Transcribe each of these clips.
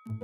You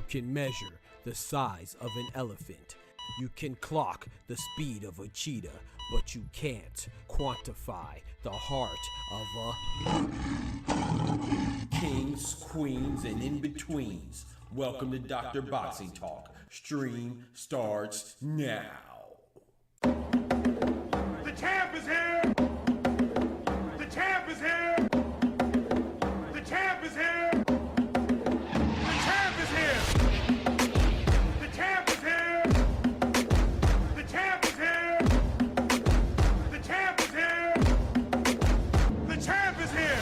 can measure the size of an elephant. You can clock the speed of a cheetah, but you can't quantify the heart of a kings, queens, and in-betweens. Welcome to Dr. Boxing Talk. Stream starts now. The champ is here! The champ is here! The champ is here! The champ is here! The champ is here! The champ is here! The champ is here! The champ is here!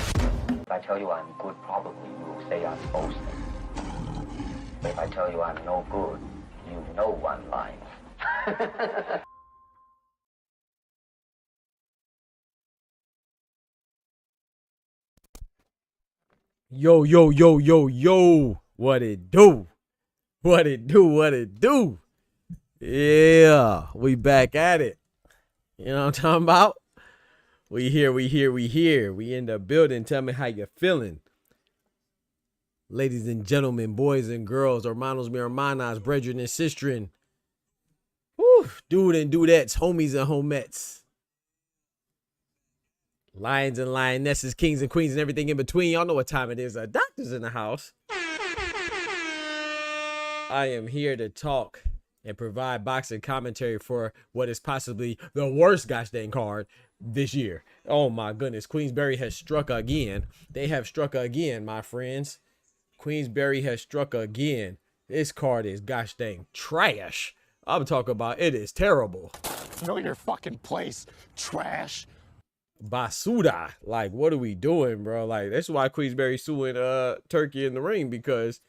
If I tell you I'm good, probably you will say I'm boasting. But if I tell you I'm no good, you know one line. Yo, yo, yo, yo, yo. What it do? What it do? What it do? Yeah, we back at it. You know what I'm talking about? We here. We in the building. Tell me how you feeling. Ladies and gentlemen, boys and girls, hermanos, mi hermanas, brethren and sistren. Woo, dude and dudettes, homies and homettes. Lions and lionesses, kings and queens, and everything in between. Y'all know what time it is. Doctor's in the house. I am here to talk and provide boxing commentary for what is possibly the worst gosh dang card this year. Oh my goodness. Queensberry has struck again. They have struck again, my friends. Queensberry has struck again. This card is gosh dang trash. I'm talking about it is terrible. Know your fucking place, trash. Basura. Like, what are we doing, bro? Like, that's why Queensberry suing Turkey in the ring, because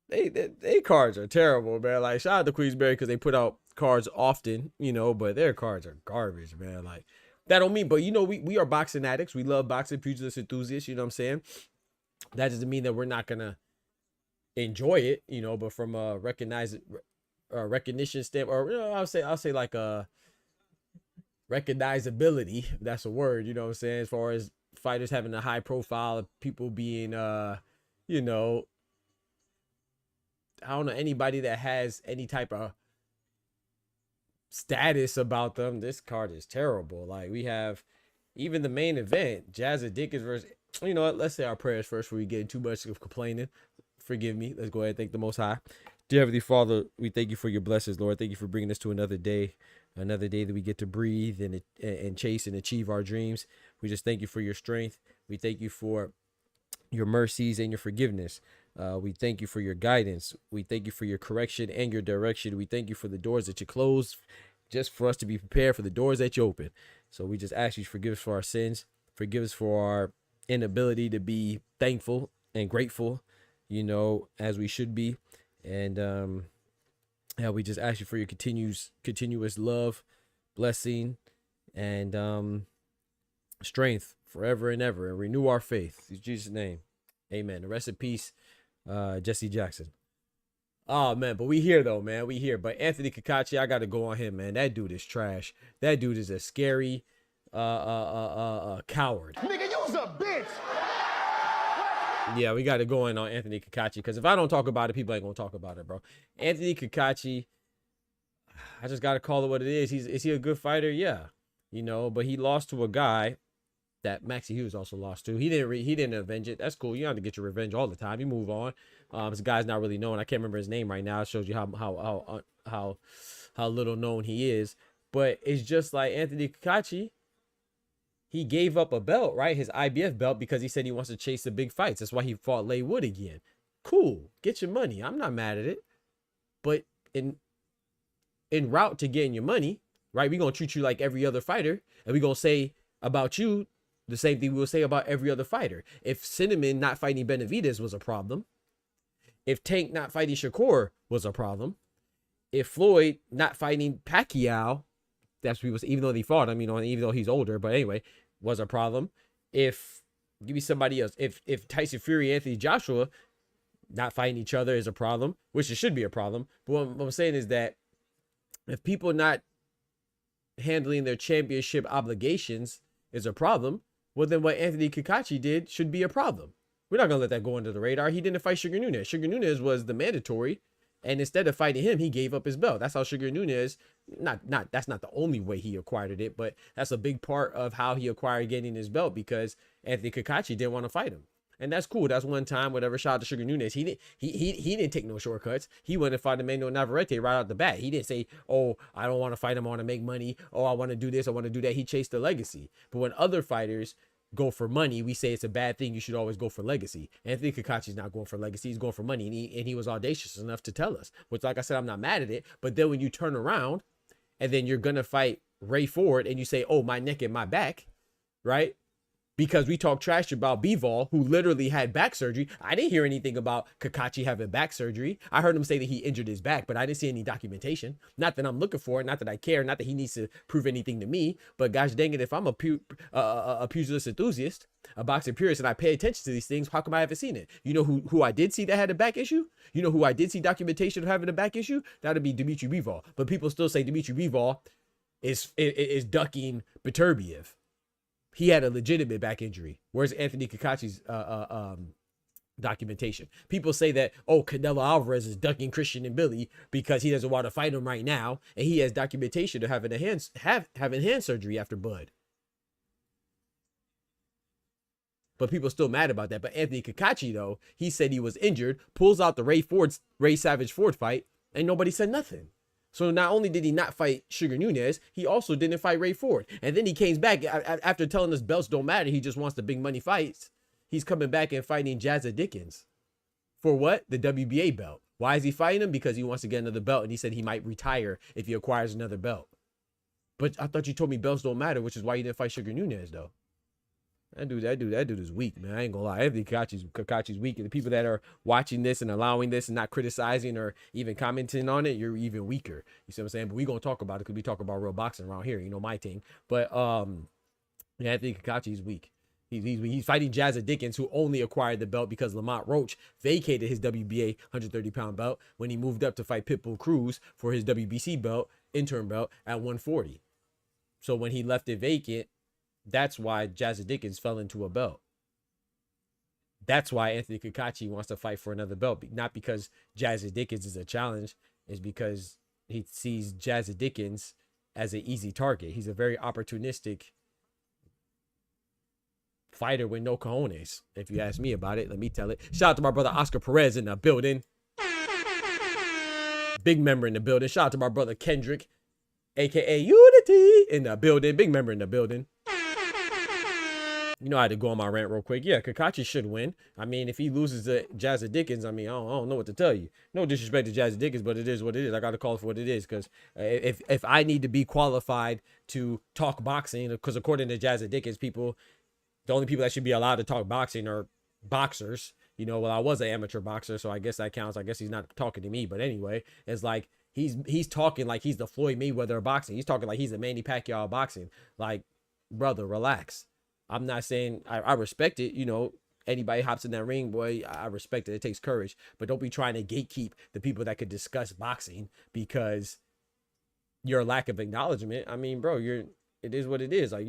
they cards are terrible, man. Like, shout out to Queensberry because they put out cards often, you know, but their cards are garbage, man. Like, that don't mean, but you know, we are boxing addicts. We love boxing, pugilist enthusiasts, you know what I'm saying? That doesn't mean that we're not gonna enjoy it, you know, but from a recognition standpoint, or you know, I'll say like a recognizability, if that's a word, you know what I'm saying, as far as fighters having a high profile, people being you know, I don't know, anybody that has any type of status about them. This card is terrible. Like, we have even the main event, JAZZA Dickens versus, you know what, let's say our prayers first before we get too much of complaining. Forgive me. Let's go ahead and thank the Most High. Dear Heavenly Father, we thank you for your blessings, Lord. Thank you for bringing us to another day that we get to breathe and chase and achieve our dreams. We just thank you for your strength. We thank you for your mercies and your forgiveness. We thank you for your guidance. We thank you for your correction and your direction. We thank you for the doors that you close, just for us to be prepared for the doors that you open. So we just ask you to forgive us for our sins. Forgive us for our inability to be thankful and grateful, you know, as we should be. And yeah, we just ask you for your continuous love, blessing, and strength forever and ever, and renew our faith. In Jesus' name, amen. Rest in peace, Jesse Jackson. Oh man, but we here though, man. We here. But Anthony CACACE, I gotta go on him, man. That dude is trash. That dude is a scary coward. Nigga, you's a bitch. Yeah, we gotta go in on Anthony CACACE, because if I don't talk about it, people ain't gonna talk about it, bro. Anthony CACACE, I just gotta call it what it is. Is he a good fighter? Yeah, you know, but he lost to a guy that Maxie Hughes also lost to. He didn't avenge it. That's cool. You don't have to get your revenge all the time. You move on. This guy's not really known. I can't remember his name right now. It shows you how little known he is. But it's just like Anthony CACACE. He gave up a belt, right? His IBF belt, because he said he wants to chase the big fights. That's why he fought Leigh Wood again. Cool. Get your money. I'm not mad at it. But in route to getting your money, right, we're going to treat you like every other fighter. And we're going to say about you the same thing we will say about every other fighter. If Cinnamon not fighting Benavidez was a problem, if Tank not fighting Shakur was a problem, if Floyd not fighting Pacquiao, that's what he was, even though he fought him, you know, even though he's older, but anyway, was a problem. If, give me somebody else, if Tyson Fury, Anthony Joshua not fighting each other is a problem, which it should be a problem. But what I'm saying is that if people not handling their championship obligations is a problem, well, then what Anthony CACACE did should be a problem. We're not going to let that go under the radar. He didn't fight Sugar Nunes. Sugar Nunes was the mandatory. And instead of fighting him, he gave up his belt. That's how Sugar Nunes, that's not the only way he acquired it, but that's a big part of how he acquired getting his belt, because Anthony CACACE didn't want to fight him. And that's cool. That's one time, whatever, shout out to Sugar Nunes. He didn't take no shortcuts. He went and fought Emmanuel Navarrete right out the bat. He didn't say, oh, I don't want to fight him, I want to make money. Oh, I want to do this, I want to do that. He chased the legacy. But when other fighters go for money, we say it's a bad thing. You should always go for legacy. Anthony CACACE's not going for legacy. He's going for money. And he was audacious enough to tell us, which, like I said, I'm not mad at it. But then when you turn around and then you're going to fight Ray Ford and you say, oh, my neck and my back, right? Because we talk trash about Bivol, who literally had back surgery. I didn't hear anything about CACACE having back surgery. I heard him say that he injured his back, but I didn't see any documentation. Not that I'm looking for it, not that I care, not that he needs to prove anything to me. But gosh dang it, if I'm a pugilist enthusiast, a boxing purist, and I pay attention to these things, how come I haven't seen it? You know who I did see that had a back issue? You know who I did see documentation of having a back issue? That would be Dmitry Bivol. But people still say Dmitry Bivol is ducking Beterbiev. He had a legitimate back injury. Where's Anthony CACACE's documentation? People say that, oh, Canelo Alvarez is ducking Christian and Billy because he doesn't want to fight him right now, and he has documentation of having having hand surgery after Bud. But people still mad about that. But Anthony CACACE, though, he said he was injured, pulls out the Ray Savage Ford fight, and nobody said nothing. So not only did he not fight Sugar Nunes, he also didn't fight Ray Ford. And then he came back after telling us belts don't matter. He just wants the big money fights. He's coming back and fighting JAZZA Dickens. For what? The WBA belt. Why is he fighting him? Because he wants to get another belt. And he said he might retire if he acquires another belt. But I thought you told me belts don't matter, which is why you didn't fight Sugar Nunes, though. That dude is weak, man. I ain't gonna lie. Anthony CACACE's weak. And the people that are watching this and allowing this and not criticizing or even commenting on it, you're even weaker. You see what I'm saying? But we gonna talk about it because we talk about real boxing around here. You know, my thing. But yeah, Anthony CACACE is weak. He's fighting JAZZA Dickens, who only acquired the belt because Lamont Roach vacated his WBA 130-pound belt when he moved up to fight Pitbull Cruz for his WBC belt, interim belt, at 140. So when he left it vacant, that's why JAZZA Dickens fell into a belt. That's why Anthony CACACE wants to fight for another belt. Not because JAZZA Dickens is a challenge. It's because he sees JAZZA Dickens as an easy target. He's a very opportunistic fighter with no cojones. If you ask me about it, let me tell it. Shout out to my brother Oscar Perez in the building. Big member in the building. Shout out to my brother Kendrick, a.k.a. Unity, in the building. Big member in the building. You know, I had to go on my rant real quick. Yeah, CACACE should win. I mean, if he loses to JAZZA Dickens, I mean, I don't know what to tell you. No disrespect to JAZZA Dickens, but it is what it is. I got to call it for what it is, because if I need to be qualified to talk boxing, because according to JAZZA Dickens, people The only people that should be allowed to talk boxing are boxers. You know, well, I was an amateur boxer, so I guess that counts. I guess he's not talking to me, but anyway, it's like he's talking like he's the Floyd Mayweather of boxing. He's talking like he's the Manny Pacquiao of boxing. Like, brother, relax. I'm not saying I respect it. You know, anybody hops in that ring, boy, I respect it. It takes courage, but don't be trying to gatekeep the people that could discuss boxing because your lack of acknowledgement. I mean, bro, it is what it is. Like,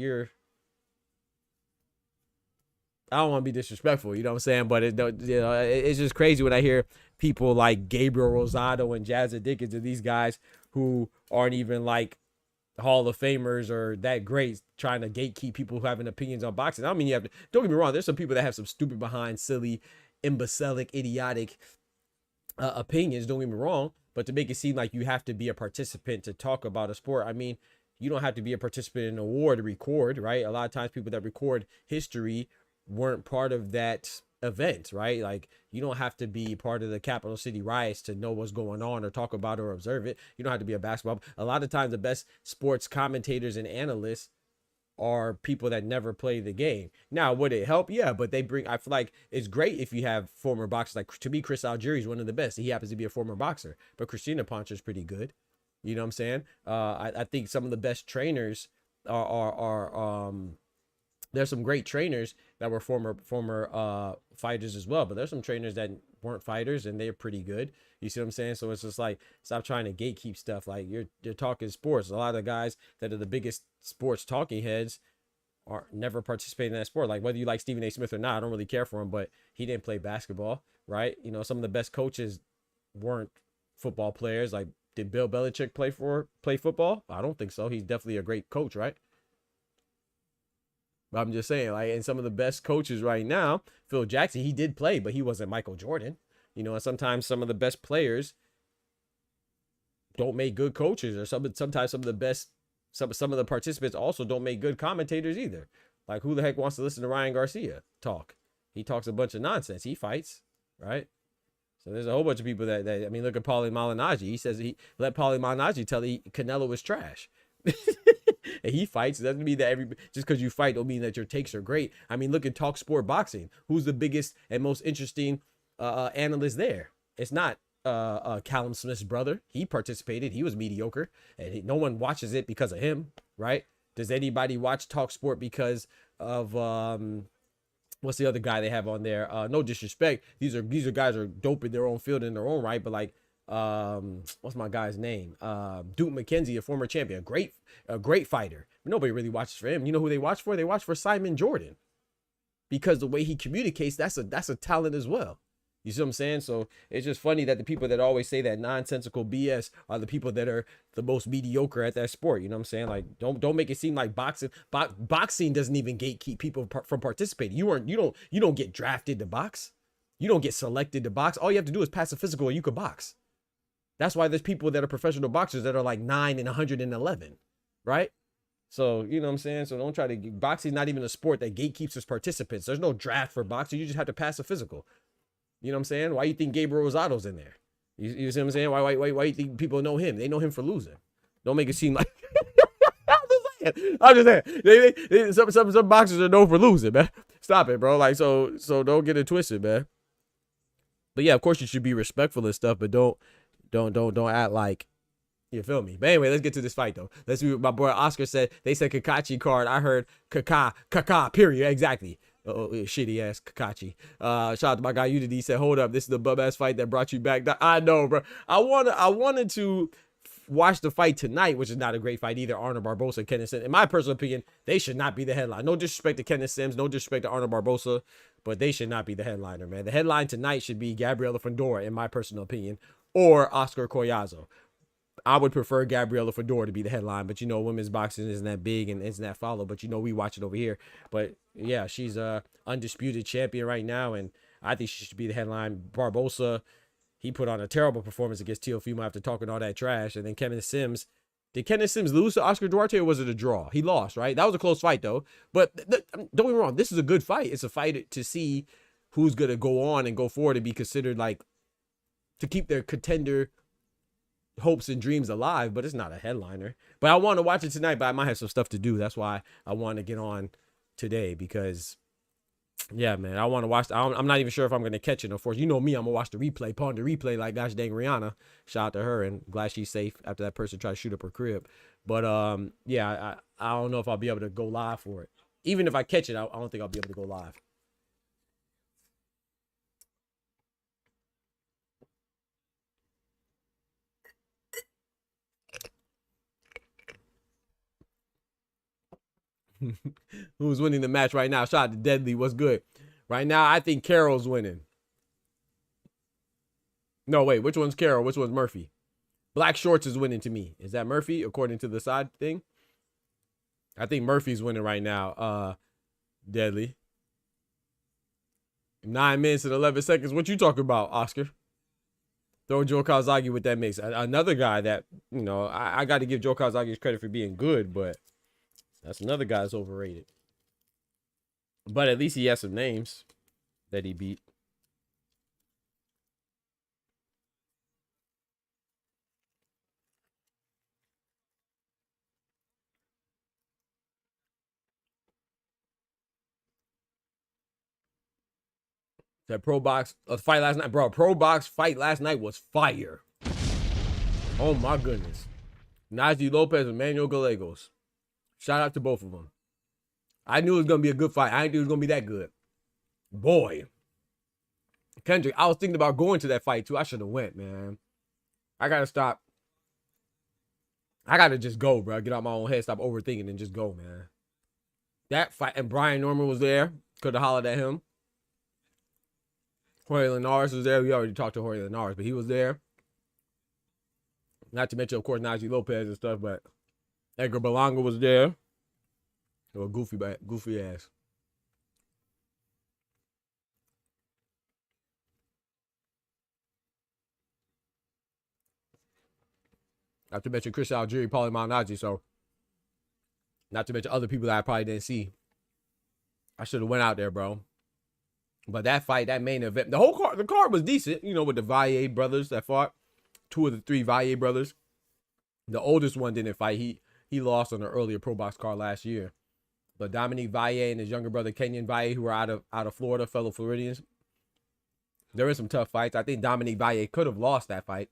I don't want to be disrespectful, you know what I'm saying? But it's just crazy when I hear people like Gabriel Rosado and JAZZA Dickens and these guys who aren't even like Hall of Famers or that great trying to gatekeep people who have opinions on boxing. I mean, don't get me wrong. There's some people that have some stupid behind, silly, imbecilic, idiotic opinions. Don't get me wrong. But to make it seem like you have to be a participant to talk about a sport, I mean, you don't have to be a participant in a war to record, right? A lot of times people that record history weren't part of that event, right? Like, you don't have to be part of the capital city riots to know what's going on or talk about or observe it. You don't have to be a basketball. A lot of times the best sports commentators and analysts are people that never play the game. Now, would it help? Yeah, but I feel like it's great if you have former boxers. Like, to me, Chris Algieri is one of the best. He happens to be a former boxer, but Christina Poncher's pretty good. You know what I'm saying? I think some of the best trainers are there's some great trainers that were former fighters as well, but there's some trainers that weren't fighters and they're pretty good. You see what I'm saying? So it's just like, stop trying to gatekeep stuff. Like, you're talking sports. A lot of the guys that are the biggest sports talking heads are never participating in that sport. Like, whether you like Stephen A. Smith or not, I don't really care for him, but he didn't play basketball, right? You know, some of the best coaches weren't football players. Like, did Bill Belichick play football? I don't think so. He's definitely a great coach, right? But I'm just saying, like, and some of the best coaches right now, Phil Jackson, he did play, but he wasn't Michael Jordan. You know, and sometimes some of the best players don't make good coaches, or sometimes some of the participants also don't make good commentators either. Like, who the heck wants to listen to Ryan Garcia talk? He talks a bunch of nonsense. He fights, right? So there's a whole bunch of people that I mean, look at Paulie Malignaggi. He says he let Paulie Malignaggi tell Canelo was trash. And he fights. It doesn't mean that just because you fight don't mean that your takes are great. I mean, look at Talk Sport Boxing. Who's the biggest and most interesting analyst there? It's not Callum Smith's brother. He participated. He was mediocre, and no one watches it because of him, right? Does anybody watch Talk Sport because of what's the other guy they have on there? No disrespect. These are guys who are dope in their own field in their own right, but like, what's my guy's name? Duke McKenzie, a former champion, a great fighter. But nobody really watches for him. You know who they watch for? They watch for Simon Jordan, because the way he communicates, that's a talent as well. You see what I'm saying? So it's just funny that the people that always say that nonsensical BS are the people that are the most mediocre at that sport. You know what I'm saying? Like, don't make it seem like boxing doesn't even gatekeep people from participating. You don't get drafted to box. You don't get selected to box. All you have to do is pass a physical and you could box. That's why there's people that are professional boxers that are like 9 and 111, right? So, you know what I'm saying? So don't try to, boxing is not even a sport that gatekeeps its participants. There's no draft for boxing. You just have to pass a physical. You know what I'm saying? Why you think Gabriel Rosado's in there? You see what I'm saying? Why you think people know him? They know him for losing. Don't make it seem like, I'm just saying. Some boxers are known for losing, man. Stop it, bro. Like, so don't get it twisted, man. But yeah, of course you should be respectful and stuff, but don't act like, you feel me? But anyway, let's get to this fight though. Let's see what my boy Oscar said. They said Kakachi card. I heard Kaka, period. Exactly. Oh, shitty ass Kakachi. Shout out to my guy Unity. He said, hold up, this is the bum ass fight that brought you back. I know, bro. I wanted to watch the fight tonight, which is not a great fight either. Arnold Barboza and Kenneth Sims. In my personal opinion, they should not be the headline. No disrespect to Kenneth Sims, no disrespect to Arnold Barboza, but they should not be the headliner, man. The headline tonight should be Gabriela Fedora, in my personal opinion, or Oscar Collazo. I would prefer Gabriela Fedora to be the headline, but you know, women's boxing isn't that big and isn't that followed, but you know, we watch it over here. But yeah, she's a undisputed champion right now, and I think she should be the headline. Barboza, he put on a terrible performance against Teofimo after talking all that trash. And then Kenneth Sims, did Kenneth Sims lose to Oscar Duarte, or was it a draw? He lost, right? That was a close fight though. But don't get me wrong, this is a good fight. It's a fight to see who's gonna go on and go forward and be considered, like, to keep their contender hopes and dreams alive, but it's not a headliner. But I want to watch it tonight, but I might have some stuff to do. That's why I want to get on today, because Yeah, man, I want to watch. I'm not even sure if I'm gonna catch it. Of course, you know me. I'm gonna watch the replay, pawn the replay, like gosh dang Rihanna. Shout out to her, and glad she's safe after that person tried to shoot up her crib. But yeah, I don't know if I'll be able to go live for it. Even if I catch it, I don't think I'll be able to go live. Who's winning the match right now? Shout out to Deadly. What's good? Right now, I think Carol's winning. No, wait. Which one's Carol? Which one's Murphy? Black Shorts is winning to me. Is that Murphy, according to the side thing? I think Murphy's winning right now. Deadly. 9 minutes and 11 seconds. What you talking about, Oscar? Throw Joe Kawasaki with that mix. Another guy that, you know, I got to give Joe Kawasaki credit for being good, but that's another guy that's overrated. But at least he has some names that he beat. That pro box fight last night, bro. Pro box fight last night was fire. Oh my goodness. Nazi Lopez and Manuel Gallegos. Shout out to both of them. I knew it was gonna be a good fight. I didn't think it was gonna be that good. Boy. Kendrick, I was thinking about going to that fight too. I should have went, man. I gotta stop. I gotta just go, bro. Get out my own head, stop overthinking, and just go, man. That fight, and Brian Norman was there. Could have hollered at him. Jorge Linares was there. We already talked to Jorge Linares, but he was there. Not to mention, of course, Nazi Lopez and stuff, but Edgar Berlanga was there. Or goofy ass. Not to mention Chris Algieri, Paulie Malignaggi, so not to mention other people that I probably didn't see. I should have went out there, bro. But that fight, that main event, the card was decent, you know, with the Valle brothers that fought. 2 of the 3 Valle brothers. The oldest one didn't fight. He lost on an earlier pro box card last year. But Dominique Valle and his younger brother Kenyon Valle, who are out of Florida, fellow Floridians. There were some tough fights. I think Dominique Valle could have lost that fight.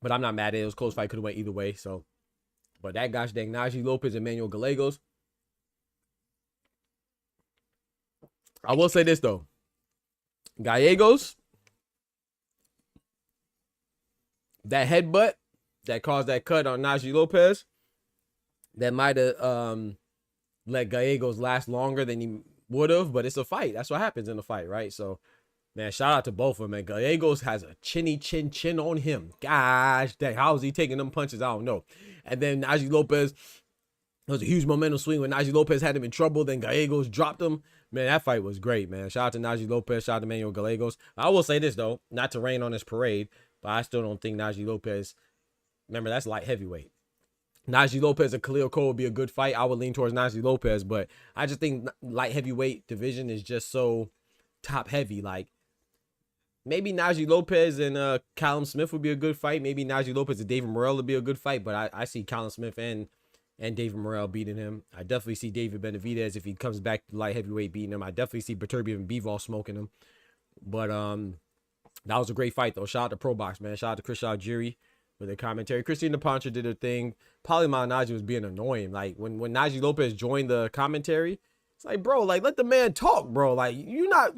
But I'm not mad at it. It was a close fight. Could have went either way. So, but that gosh dang Naji Lopez and Manuel Gallegos. I will say this though. Gallegos, that headbutt that caused that cut on Naji Lopez, that might have let Gallegos last longer than he would have, but it's a fight. That's what happens in a fight, right? So, man, shout out to both of them, man. Gallegos has a chinny chin on him. Gosh dang, how is he taking them punches? I don't know. And then Naji Lopez, it was a huge momentum swing when Naji Lopez had him in trouble. Then Gallegos dropped him. Man, that fight was great, man. Shout out to Naji Lopez. Shout out to Manuel Gallegos. I will say this, though, not to rain on this parade, but I still don't think Naji Lopez, remember, that's light heavyweight. Naji Lopez and Khalil Cole would be a good fight. I would lean towards Naji Lopez, but I just think light heavyweight division is just so top heavy. Like, maybe Naji Lopez and Callum Smith would be a good fight. Maybe Naji Lopez and David Morrell would be a good fight, but I see Callum Smith and David Morrell beating him. I definitely see David Benavidez, if he comes back to light heavyweight, beating him. I definitely see Beterbiev and Bivol smoking him. But that was a great fight, though. Shout out to Pro Box, man. Shout out to Chris Algieri with the commentary. Christina Poncha did her thing. Paulie Malignaggi was being annoying. Like, when Naji Lopez joined the commentary, it's like, bro, like, let the man talk, bro. Like, you not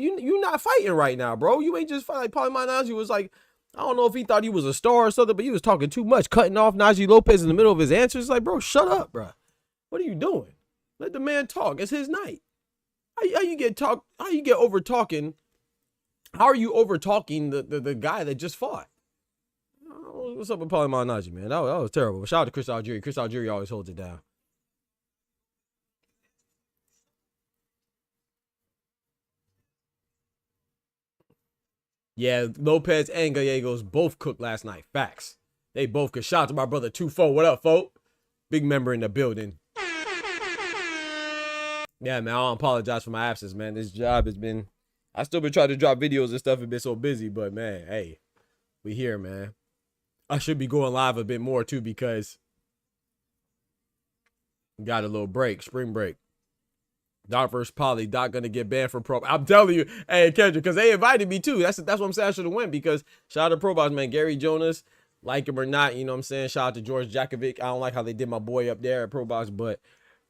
fighting right now, bro. You ain't just fighting. Like, Paulie Malignaggi was like, I don't know if he thought he was a star or something, but he was talking too much, cutting off Naji Lopez in the middle of his answers. Like, bro, shut up, bro. What are you doing? Let the man talk. It's his night. How you get over talking? How are you over talking the guy that just fought? Oh, what's up with Paulie Malignaggi, man? That was terrible. But shout out to Chris Algieri. Chris Algieri always holds it down. Yeah, Lopez and Gallegos both cooked last night. Facts. They both could. Shout out to my brother 2-4. What up, folk? Big member in the building. Yeah, man, I don't apologize for my absence, man. This job has been... I still been trying to drop videos and stuff and been so busy, but, man, hey, we here, man. I should be going live a bit more, too, because got a little break, spring break. Doc versus Polly. Doc gonna get banned for pro. I'm telling you, hey Kendrick, because they invited me too. That's what I'm saying. I should have went because shout out to Pro Box, man. Gary Jonas, like him or not, you know what I'm saying. Shout out to George Jakovic. I don't like how they did my boy up there at Pro Box, but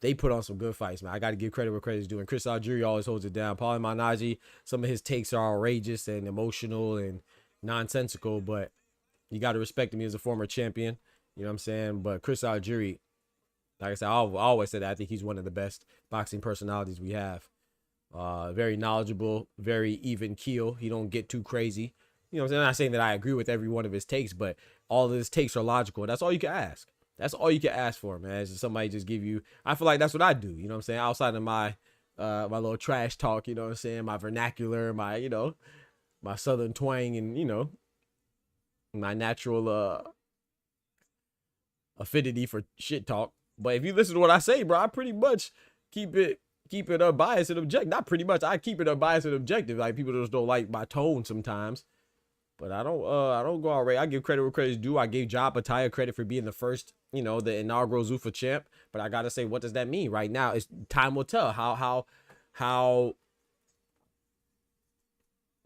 they put on some good fights, man. I got to give credit where credit's due. And Chris Algieri always holds it down. Paulie Malignaggi, some of his takes are outrageous and emotional and nonsensical, but you got to respect him. He is a former champion. You know what I'm saying? But Chris Algieri, like I said, I always said that I think he's one of the best boxing personalities we have. Very knowledgeable, very even keel. He don't get too crazy. You know what I'm saying? I'm not saying that I agree with every one of his takes, but all of his takes are logical. And that's all you can ask. That's all you can ask for, man. Is somebody just give you. I feel like that's what I do. You know what I'm saying? Outside of my my little trash talk, you know what I'm saying? My vernacular, my, you know, my southern twang, and, you know, my natural affinity for shit talk. But if you listen to what I say, bro, I pretty much keep it unbiased and objective. Not pretty much. I keep it unbiased and objective. Like, people just don't like my tone sometimes. But I don't go outright. I give credit where credit's due. I gave Job Ataya credit for being the first, you know, the inaugural Zuffa champ. But I gotta say, what does that mean right now? It's time will tell how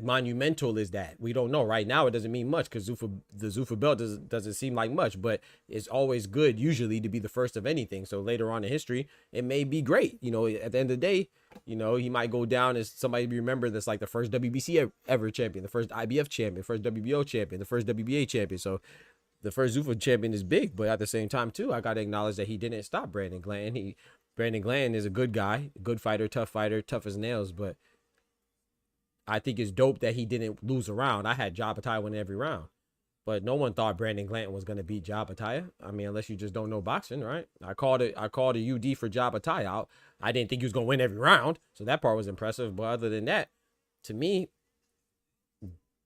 monumental is that. We don't know right now. It doesn't mean much because the Zuffa belt doesn't seem like much, but it's always good usually to be the first of anything. So later on in history, it may be great. You know, at the end of the day, you know, he might go down as somebody be remembered that's like the first WBC ever champion, the first IBF champion, first WBO champion, the first WBA champion. So the first Zuffa champion is big, but at the same time too, I got to acknowledge that he didn't stop Brandon Glann. Brandon Glann is a good guy, good fighter, tough as nails, but I think it's dope that he didn't lose a round. I had Job Ataya win every round, but no one thought Brandon Glanton was going to beat Job Ataya. I mean, unless you just don't know boxing, right? I called a UD for Job Ataya out. I didn't think he was going to win every round, so that part was impressive. But other than that, to me,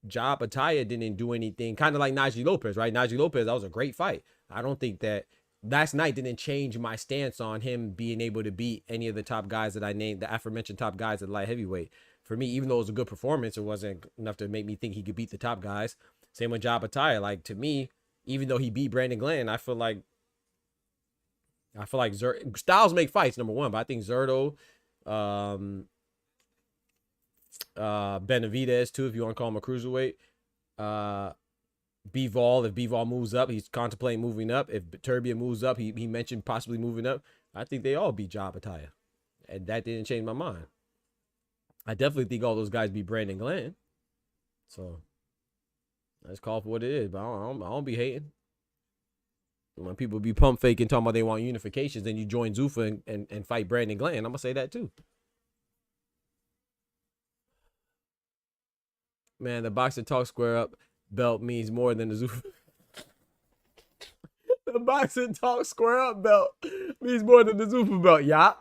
Job Ataya didn't do anything. Kind of like Najee Lopez, right? Najee Lopez, that was a great fight. I don't think that last night didn't change my stance on him being able to beat any of the top guys that I named, the aforementioned top guys at light heavyweight. For me, even though it was a good performance, it wasn't enough to make me think he could beat the top guys. Same with Job Ataya. Like, to me, even though he beat Brandon Glann, I feel like styles make fights, number one, but I think Zerto, Benavidez too, if you want to call him a cruiserweight. Bivol, if Bivol moves up, he's contemplating moving up. If Turbia moves up, he mentioned possibly moving up. I think they all beat Job Ataya, and that didn't change my mind. I definitely think all those guys beat Brandon Glann. So let's call for what it is. But I don't be hating. When people be pump faking, talking about they want unifications, then you join Zuffa and fight Brandon Glann, I'm gonna say that too. Man, the Boxing Talk Square Up belt means more than the Zuffa. The Boxing Talk Square Up belt means more than the Zuffa belt. Yeah,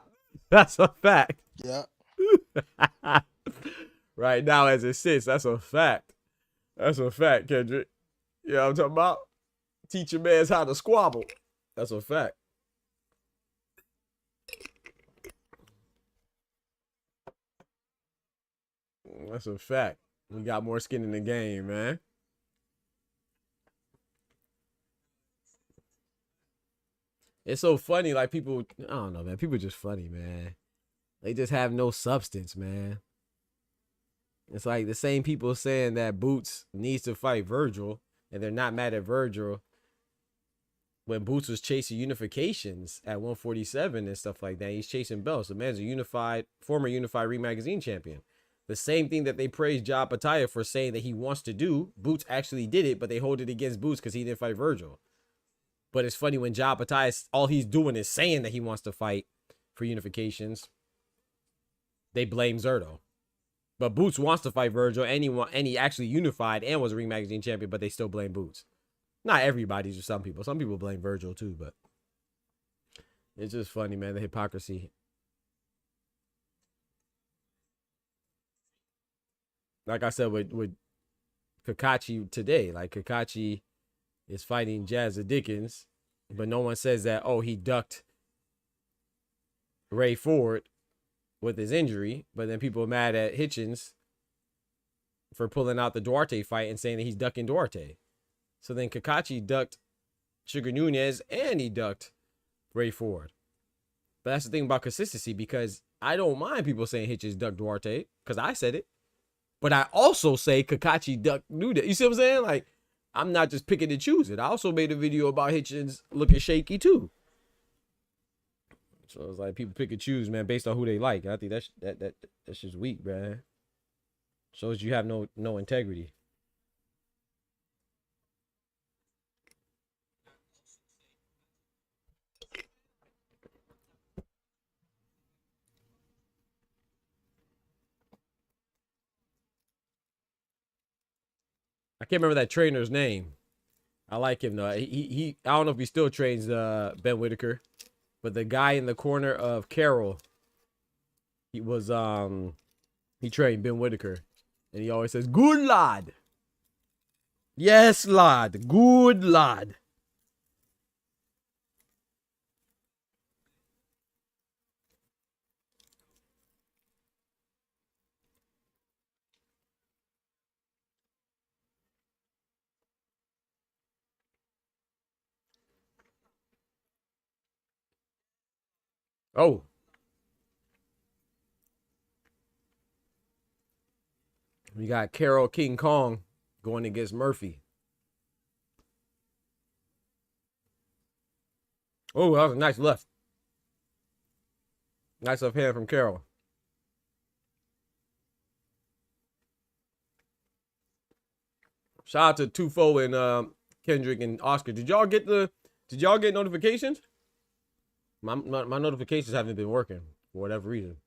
that's a fact. Yeah. Right now, as it sits, that's a fact. That's a fact, Kendrick. You know what I'm talking about? Teach your mans how to squabble. That's a fact. That's a fact. We got more skin in the game, man. It's so funny, like people, I don't know, man. People just funny, man. They just have no substance, man. It's like the same people saying that Boots needs to fight Virgil, and they're not mad at Virgil when Boots was chasing unifications at 147 and stuff like that. He's chasing belts. The man's a former unified Ring Magazine champion. The same thing that they praised Job Ataya for saying that he wants to do, Boots actually did it, but they hold it against Boots because he didn't fight Virgil. But it's funny when Job Ataya, all he's doing is saying that he wants to fight for unifications. They blame Zerto. But Boots wants to fight Virgil, and he actually unified and was a Ring Magazine champion, but they still blame Boots. Not everybody, just some people. Some people blame Virgil too, but it's just funny, man, the hypocrisy. Like I said with Kakachi today, like Kakachi is fighting JAZZA Dickens, but no one says that, oh, he ducked Ray Ford with his injury, but then people are mad at Hitchens for pulling out the Duarte fight and saying that he's ducking Duarte. So then Kakachi ducked Sugar Nunez and he ducked Ray Ford. But that's the thing about consistency, because I don't mind people saying Hitchens duck Duarte because I said it. But I also say Kakachi duck knew that. You see what I'm saying? Like, I'm not just picking and choosing. I also made a video about Hitchens looking shaky too. So it's like people pick and choose, man, based on who they like. I think that's just weak, man. Shows you have no integrity. I can't remember that trainer's name. I like him though. He I don't know if he still trains Ben Whitaker, but the guy in the corner of Carroll, he was he trained Ben Whitaker, and he always says, "Good lad." Yes, lad. Good lad. Oh. We got Carol King Kong going against Murphy. Oh, that was a nice left. Nice left hand from Carol. Shout out to Tufo and Kendrick and Oscar. Did y'all get notifications? My notifications haven't been working for whatever reason.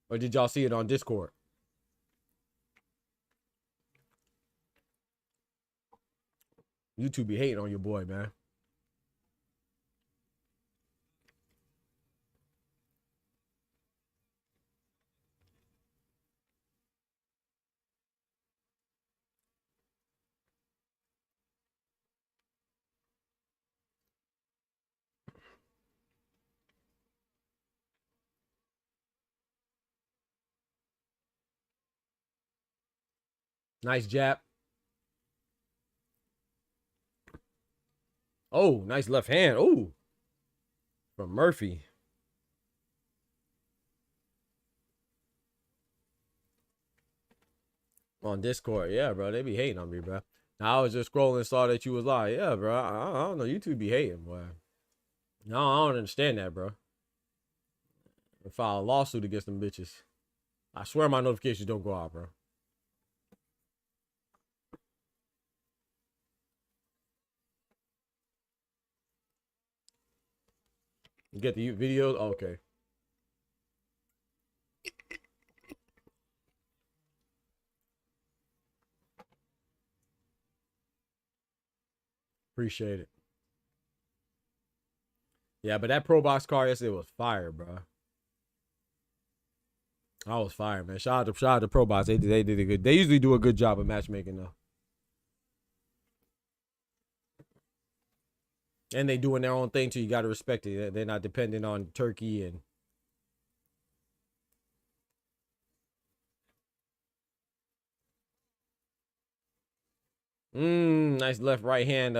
Or did y'all see it on Discord? YouTube be hating on your boy, man. Nice jab. Oh, nice left hand. Oh, from Murphy. On Discord. Yeah, bro. They be hating on me, bro. Now, I was just scrolling and saw that you was live. Yeah, bro. I don't know. YouTube be hating, boy. No, I don't understand that, bro. I file a lawsuit against them bitches. I swear my notifications don't go out, bro. You get the videos? Oh, okay. Appreciate it. Yeah, but that Pro Box card yesterday was fire, bro. I was fire, man. Shout out to Pro Box. They did a good. They usually do a good job of matchmaking though. And they doing their own thing too. You gotta respect it. They're not dependent on Turkey and nice left right hand.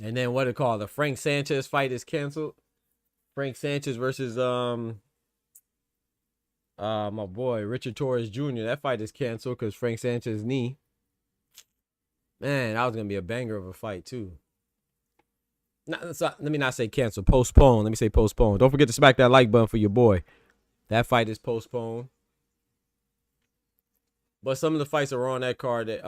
And then what it called? The Frank Sanchez fight is canceled. Frank Sanchez versus my boy Richard Torres Jr. That fight is canceled because Frank Sanchez's knee. Man, that was gonna be a banger of a fight too. Let me not say cancel. Postpone. Let me say postpone. Don't forget to smack that like button for your boy. That fight is postponed. But some of the fights that were on that card that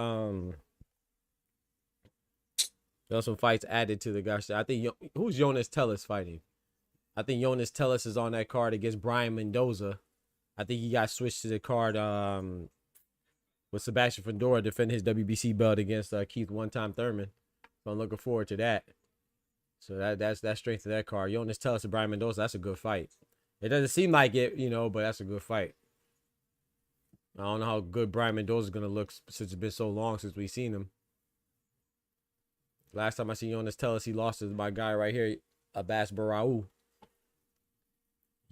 there were some fights added to the guys. I think who's Jonas Tellis fighting? I think Jonas Tellis is on that card against Brian Mendoza. I think he got switched to the card with Sebastian Fedora defending his WBC belt against Keith One-Time Thurman. So I'm looking forward to that. So that's strength of that card. Jonas Tellis and Brian Mendoza, that's a good fight. It doesn't seem like it, but that's a good fight. I don't know how good Brian Mendoza is going to look since it's been so long since we've seen him. Last time I seen Jonas Tellis, he lost to my guy right here, Abbas Barau.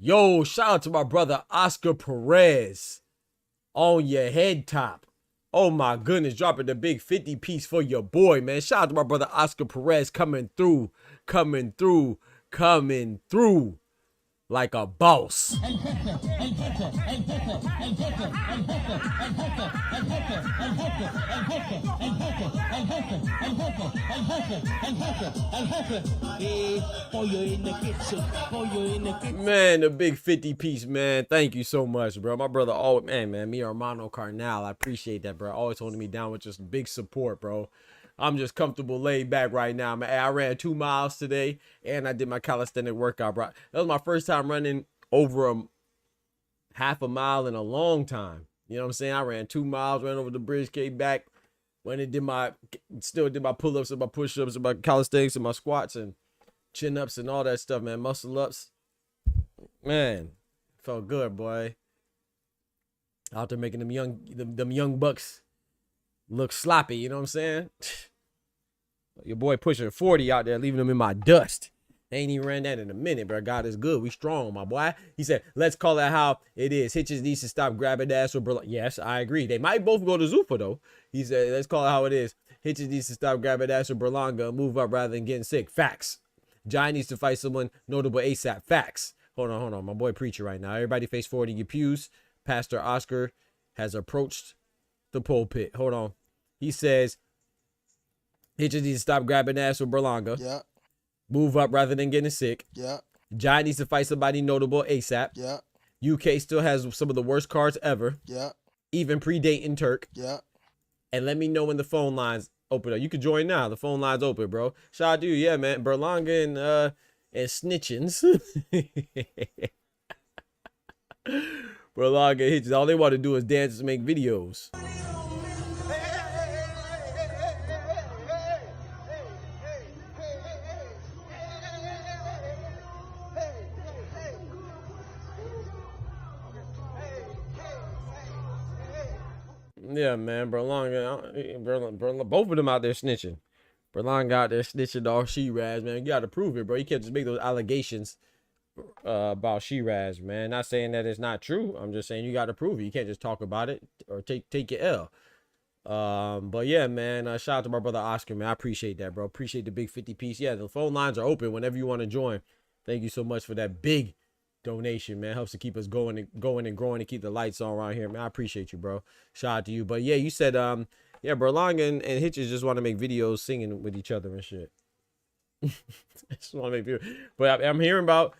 Yo, shout out to my brother Oscar Perez on your head top. Oh my goodness, dropping the big 50 piece for your boy, man. Shout out to my brother Oscar Perez coming through like a boss. Man, the big 50 piece, man. Thank you so much, bro. My brother, oh man, me Hermano Carnal. I appreciate that, bro. Always holding me down with just big support, bro. I'm just comfortable, laid back right now, man. I ran 2 miles today, and I did my calisthenic workout, bro. That was my first time running over half a mile in a long time. You know what I'm saying? I ran 2 miles, ran over the bridge, came back, went and still did my pull-ups and my push-ups and my calisthenics and my squats and chin-ups and all that stuff, man. Muscle-ups. Man, felt good, boy. Out there making them young bucks look sloppy, you know what I'm saying? Your boy pushing 40 out there, leaving them in my dust. They ain't even ran that in a minute, bro. God is good. We strong, my boy. He said, let's call it how it is. Hitches needs to stop grabbing ass or Berlanga. Yes, I agree. They might both go to Zuffa, though. He said, let's call it how it is. Hitches needs to stop grabbing ass or Berlanga and move up rather than getting sick. Facts. Jai needs to fight someone notable ASAP. Facts. Hold on. My boy preacher right now. Everybody face forward in your pews. Pastor Oscar has approached the pulpit. Hold on. He says, Hitches needs to stop grabbing ass with Berlanga. Yeah. Move up rather than getting sick. Yeah. Jai needs to fight somebody notable ASAP. Yeah. UK still has some of the worst cards ever. Yeah. Even predating Turk. Yeah. And let me know when the phone lines open up. You can join now. The phone line's open, bro. Shout out to you. Yeah, man. Berlanga and Snitchins. Berlanga and Hitches. All they want to do is dance and make videos. Yeah, man, Berlanga, both of them out there snitching. Berlanga out there snitching all Shiraz, man. You got to prove it, bro. You can't just make those allegations about Shiraz, man. Not saying that it's not true. I'm just saying you got to prove it. You can't just talk about it or take your L. But yeah, man, shout out to my brother Oscar, man. I appreciate that, bro. Appreciate the big 50 piece. Yeah, the phone lines are open whenever you want to join. Thank you so much for that big donation, man. Helps to keep us going and growing and keep the lights on around here, man. I appreciate you, bro. Shout out to you. But yeah, you said yeah, Berlanga and Hitches just want to make videos singing with each other and shit. Just want to make videos. But I'm hearing about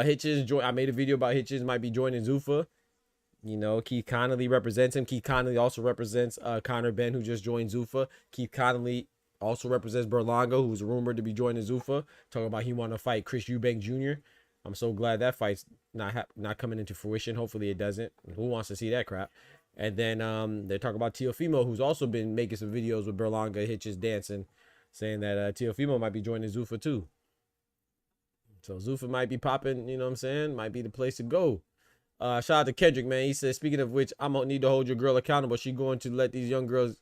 Hitches. I made a video about Hitches might be joining Zuffa. You know, Keith Connolly represents him. Keith Connolly also represents Connor Ben, who just joined Zuffa. Keith Connolly also represents Berlanga, who's rumored to be joining Zuffa. Talking about he want to fight Chris Eubank Jr. I'm so glad that fight's not coming into fruition. Hopefully it doesn't. Who wants to see that crap? And then they're talking about Teofimo, who's also been making some videos with Berlanga, Hitches dancing, saying that Teofimo might be joining Zuffa too. So Zuffa might be popping, you know what I'm saying? Might be the place to go. Shout out to Kendrick, man. He says, speaking of which, I'm gonna need to hold your girl accountable. She going to let these young girls,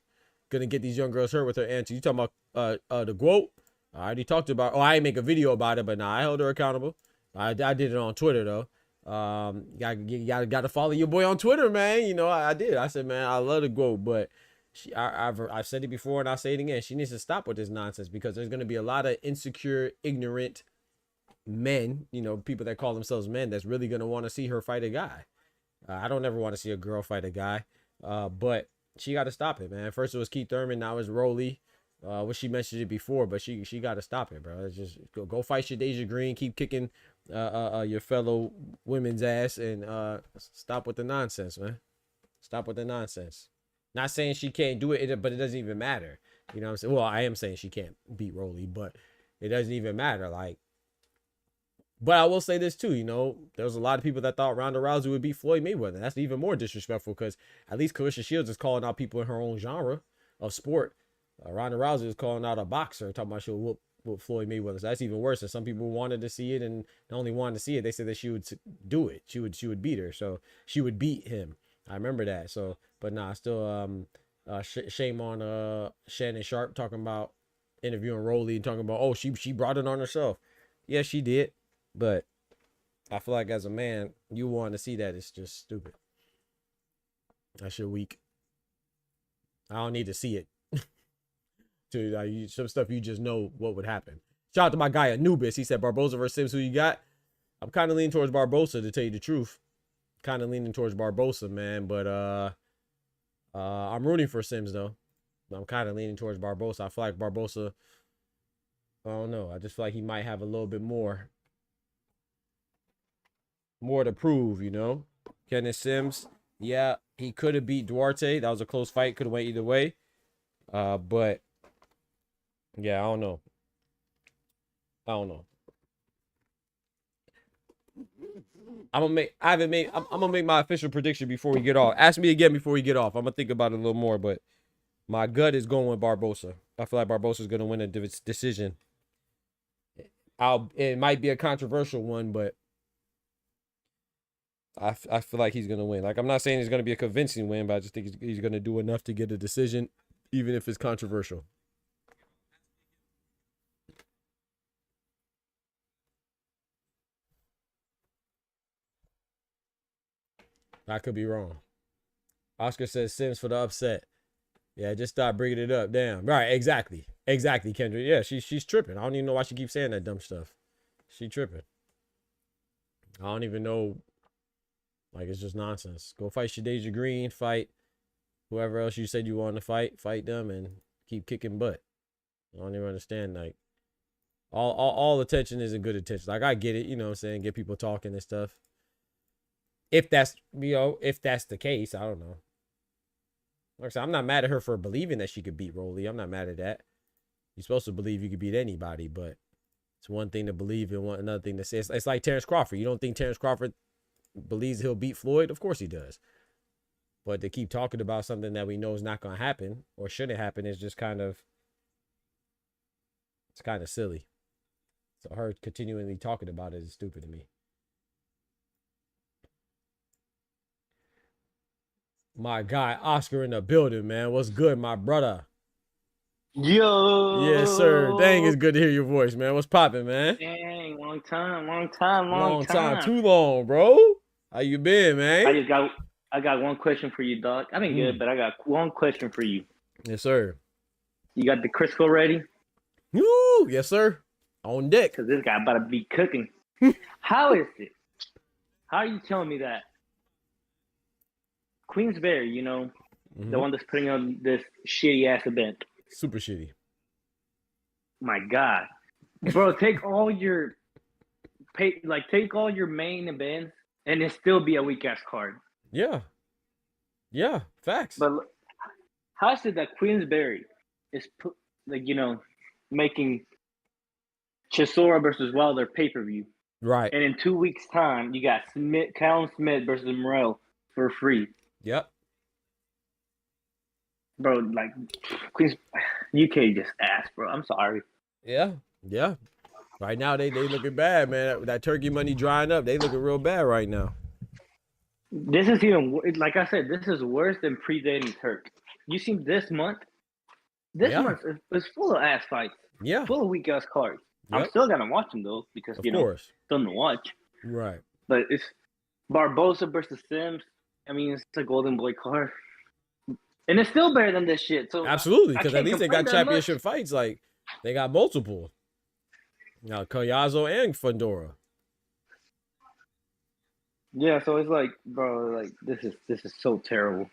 gonna get these young girls hurt with her answer. You talking about the quote? I already talked about. Oh, I didn't make a video about it, but nah, I held her accountable. I did it on Twitter though. You gotta follow your boy on Twitter, man. You know, I did. I said, man, I love the quote, but I've said it before and I'll say it again. She needs to stop with this nonsense because there's gonna be a lot of insecure, ignorant men, you know, people that call themselves men, that's really gonna want to see her fight a guy. I don't ever want to see a girl fight a guy, but she got to stop it, man. First it was Keith Thurman, now it's Rolly. She mentioned it before, but she got to stop it, bro. It's just go fight Shadeja Green, keep kicking your fellow women's ass, and stop with the nonsense, man. Stop with the nonsense. Not saying she can't do it, but it doesn't even matter. You know what I'm saying? Well, I am saying she can't beat Rolly, but it doesn't even matter. Like, but I will say this too, you know, there's a lot of people that thought Ronda Rousey would beat Floyd Mayweather. That's even more disrespectful because at least Clarissa Shields is calling out people in her own genre of sport. Ronda Rousey is calling out a boxer, talking about she'll whoop Floyd Mayweather. So that's even worse. And some people wanted to see it, and not only wanted to see it, they said that she would do it. She would beat her. So she would beat him. I remember that. So, but nah, still, shame on Shannon Sharp talking about interviewing Rolly and talking about, oh, she brought it on herself. Yeah, she did. But I feel like as a man, you want to see that. It's just stupid. That shit weak. I don't need to see it. Some stuff you just know what would happen. Shout out to my guy Anubis. He said Barbosa versus Sims. Who you got? I'm kind of leaning towards Barbosa, to tell you the truth. Kind of leaning towards Barbosa, man. But I'm rooting for Sims though. I'm kind of leaning towards Barbosa. I feel like Barbosa, I don't know. I just feel like he might have a little bit more to prove, you know. Kenneth Sims, yeah, he could have beat Duarte. That was a close fight. Could have went either way. But yeah, I don't know. I'm gonna make my official prediction before we get off. Ask me again before we get off. I'm gonna think about it a little more, but my gut is going with Barbosa. I feel like Barbosa is gonna win a decision. It might be a controversial one, but I feel like he's gonna win. Like, I'm not saying it's gonna be a convincing win, but I just think he's gonna do enough to get a decision, even if it's controversial. I could be wrong. Oscar says Sims for the upset. Yeah, just stop bringing it up. Damn. Right, exactly. Exactly, Kendra. Yeah, she's tripping. I don't even know why she keeps saying that dumb stuff. She tripping. I don't even know. Like, it's just nonsense. Go fight Shadeja Green. Fight whoever else you said you wanted to fight. Fight them and keep kicking butt. I don't even understand. Like, all attention isn't good attention. Like, I get it. You know what I'm saying? Get people talking and stuff. If that's the case, I don't know. Like I said, I'm not mad at her for believing that she could beat Rolly. I'm not mad at that. You're supposed to believe you could beat anybody, but it's one thing to believe and another thing to say. It's like Terrence Crawford. You don't think Terrence Crawford believes he'll beat Floyd? Of course he does. But to keep talking about something that we know is not going to happen or shouldn't happen is just it's kind of silly. So her continually talking about it is stupid to me. My guy Oscar in the building, man. What's good, my brother? Yo. Yes, sir. Dang, it's good to hear your voice, man. What's popping, man? Dang, long time. Too long, bro. How you been, man? I got one question for you, Doc. I've been good, but I got one question for you. Yes, sir. You got the Crisco ready? Woo! Yes, sir. On deck. Because this guy about to be cooking. How is it? How are you telling me that Queensberry, you know, the one that's putting on this shitty ass event? Super shitty. My God. Bro, take all your main events and it still be a weak ass card. Yeah. Yeah, facts. But how is it that Queensberry is making Chisora versus Wilder pay-per-view? Right. And in 2 weeks' time, you got Callum Smith versus Morrell for free. Yep. Bro, like, Queens, UK just ass, bro. I'm sorry. Yeah. Yeah. Right now, they looking bad, man. That turkey money drying up. They looking real bad right now. This is even, like I said, this is worse than pre-dating Turk. You see this month? This month is full of ass fights. Yeah. Full of weak-ass cards. Yep. I'm still going to watch them, though, because, of course. Something to watch. Right. But it's Barbosa versus Sims. I mean, it's a golden boy card. And it's still better than this shit. So absolutely, because at least they got championship fights. Like, they got multiple. Now, Collazo and Fundora. Yeah, so it's like, bro, like, this is so terrible.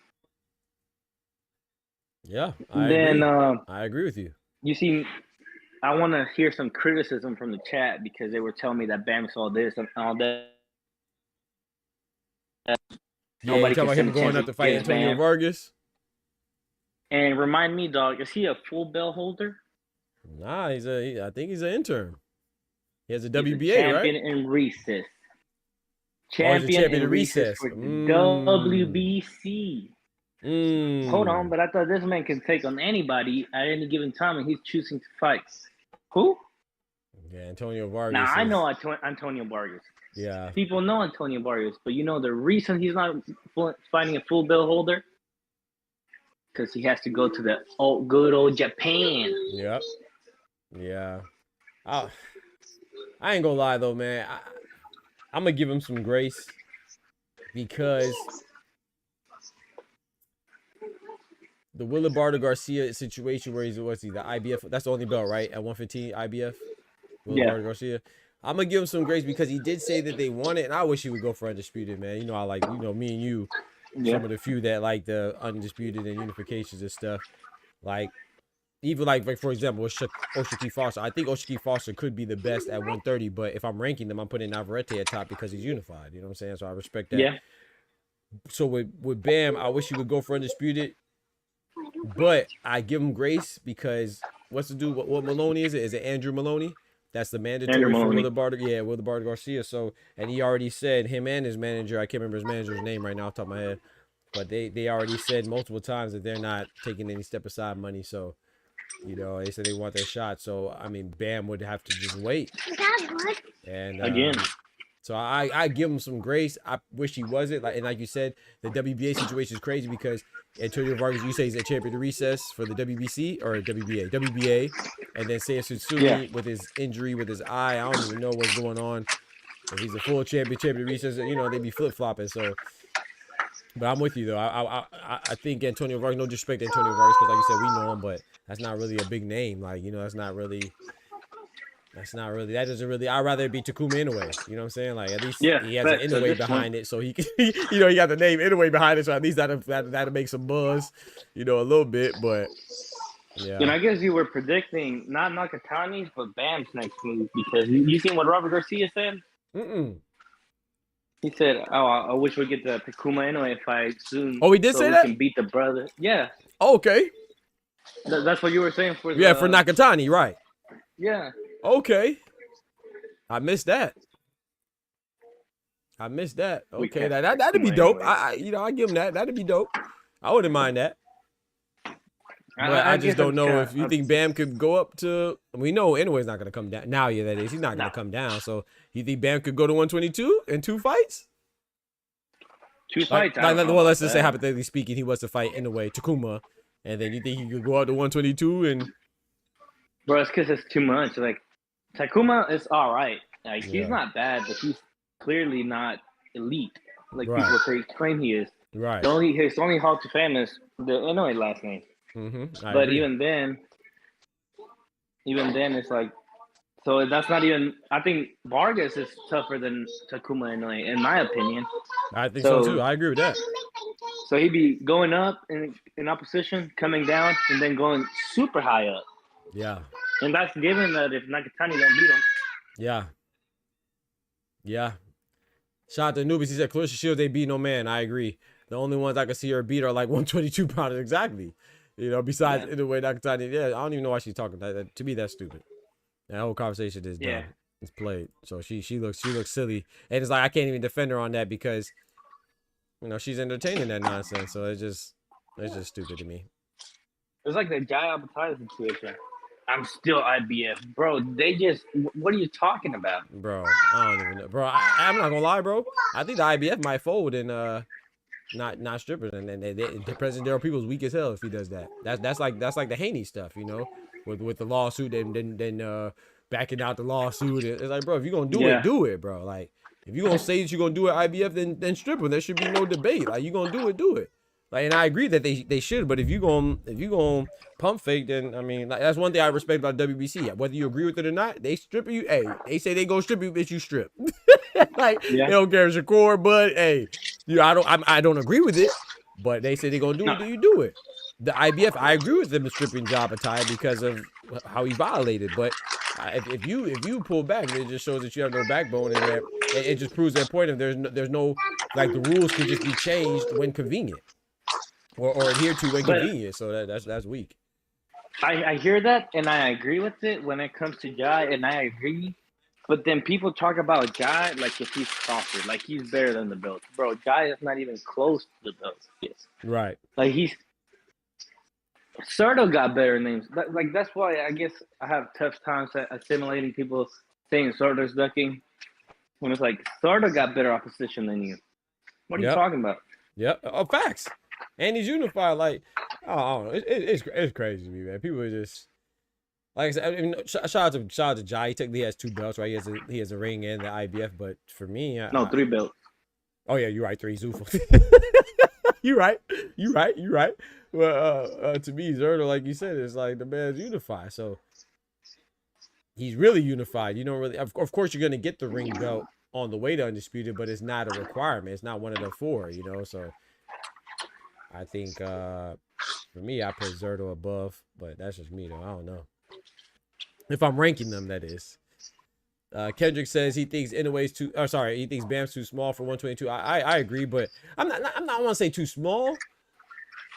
Yeah, I agree with you. You see, I want to hear some criticism from the chat because they were telling me that Bam saw this and all that. Yeah, you talking about him going up to fight Antonio Vargas? And remind me, dog, is he a full belt holder? Nah, I think he's an intern. He has a WBA, champion right? In recess. Champion in recess for the WBC. Hold on, but I thought this man can take on anybody at any given time, and he's choosing to fight. Who? Yeah, Antonio Vargas. Now, I know Antonio Vargas. Yeah. People know Antonio Vargas, but you know the reason he's not fighting a full belt holder? Because he has to go to the good old Japan. Yep. Yeah. I ain't gonna lie though, man. I'm gonna give him some grace because the Willibardo Garcia situation where he's the IBF, that's the only belt, right? At 115 IBF. Willibardo Garcia. I'm gonna give him some grace because he did say that they want it, and I wish he would go for undisputed, man. You know, I like, you know, me and you, some of the few that like the undisputed and unifications and stuff. Like, even like for example, Oshiki Foster. I think Oshiki Foster could be the best at 130, but if I'm ranking them, I'm putting Navarrete at top because he's unified. You know what I'm saying? So I respect that. Yeah. So with Bam, I wish he would go for undisputed, but I give him grace because what's the dude? What Maloney is it? Is it Andrew Maloney? That's the mandatory for Willibardo. Yeah, Willibardo Garcia. So, and he already said, him and his manager, I can't remember his manager's name right now off the top of my head, but they already said multiple times that they're not taking any step aside money. So, you know, they said they want their shot. So, I mean, Bam would have to just wait. And again, so I give him some grace. I wish he wasn't. Like you said, the WBA situation is crazy because Antonio Vargas, you say he's a champion of recess for the WBC or WBA, and then Seiya Tsutsumi with his injury with his eye. I don't even know what's going on. If he's a full champion of recess, you know, they be flip flopping. So, but I'm with you though. I think Antonio Vargas. No disrespect to Antonio Vargas because, like you said, we know him, but that's not really a big name. Like, you know, that's not really. That doesn't really. I'd rather it be Takuma Inoue. You know what I'm saying? Like, at least he has an Inoue behind it, so he can, you know, he got the name Inoue behind it, so at least that'll make some buzz, you know, a little bit. But yeah. And I guess you were predicting not Nakatani's, but Bam's next move because you seen what Robert Garcia said? He said, "Oh, I wish we get the Takuma Inoue fight soon." Oh, he did say that? Can beat the brother. Yeah. Oh, okay. That's what you were saying for. For Nakatani, right? Yeah. Okay. I missed that. Okay, that'd be dope. I give him that. That'd be dope. I wouldn't mind that. But I just don't know if you think Bam could go up to. We know Inoue's not gonna come down now. Yeah, that is. He's not gonna come down. So you think Bam could go to 122 in 2 fights? 2 fights. Well, let's just say hypothetically speaking, he was to fight Inoue, Takuma, and then you think he could go out to 122 and. Bro, it's because it's too much. Like, Takuma is all right. Like, he's not bad, but he's clearly not elite. Like people claim he is. Right. His only Hall to Fame is the Inoue last name. But agree. even then, it's like, so that's not even. I think Vargas is tougher than Takuma Inoue, in my opinion. I think so too. I agree with that. So he'd be going up in opposition, coming down, and then going super high up. Yeah. And that's given that if Nakatani don't beat him. Yeah. Shout out to Nubis. He said, Clarissa Shields, they beat no man. I agree. The only ones I can see her beat are like 122 pounders. Exactly. You know, besides in the way Nakatani. Yeah, I don't even know why she's talking. To me, that's stupid. That whole conversation is done. It's played. So she looks silly. And it's like, I can't even defend her on that because, you know, she's entertaining that nonsense. So it's just stupid to me. It's like the Jai Albertine situation. I'm still IBF. Bro, what are you talking about? Bro, I don't even know. Bro, I'm not gonna lie, bro. I think the IBF might fold and not strippers. And the President Daryl Peoples weak as hell if he does that. That's like the Haney stuff, you know, with the lawsuit and then backing out the lawsuit. It's like, bro, if you're gonna do it, bro. Like, if you're gonna say that you're gonna do it IBF, then stripper. There should be no debate. Like, you're gonna do it. Like, and I agree that they should, but if you gonna pump fake, then I mean, like, that's one thing I respect about WBC. Whether you agree with it or not, they strip you. Hey, they say they gonna strip you, bitch, you strip. Like, they don't care if it's your core, but hey, I don't agree with it, but they say they gonna do it, do you do it? The IBF, I agree with them stripping Jabatai because of how he violated, but if you pull back, it just shows that you have no backbone, and it just proves their point of there's no, like, the rules can just be changed when convenient. Or adhere to when convenient, so that's weak. I hear that, and I agree with it when it comes to Jai, and I agree. But then people talk about Jai like if he's Crawford, like he's better than the belt. Bro, Jai is not even close to the belt. Yes. Right. Like Serdo got better names. Like, that's why I guess I have tough times assimilating people saying Serdo's ducking. When it's like, Serdo got better opposition than you. What are you talking about? Yep. Oh, facts. And he's unified. Like, I don't know. It's crazy to me, man. People are just, Like I said, I mean, shout out to Jai. He has 2 belts, right? He has a ring and the IBF. But for me, 3 belts. Oh yeah, you're right. 3 Zufel. You right. Well, to me, Zerto, like you said, it's like the man's unified. So he's really unified. You don't really, of course, you're gonna get the ring belt on the way to undisputed, but it's not a requirement. It's not one of the 4, you know. So I think for me, I put Zerto above, but that's just me though. I don't know if I'm ranking them. That is. Kendrick says he thinks Inoue's too. Oh, sorry, he thinks Bam's too small for 122. I agree, but I'm not. I want to say too small.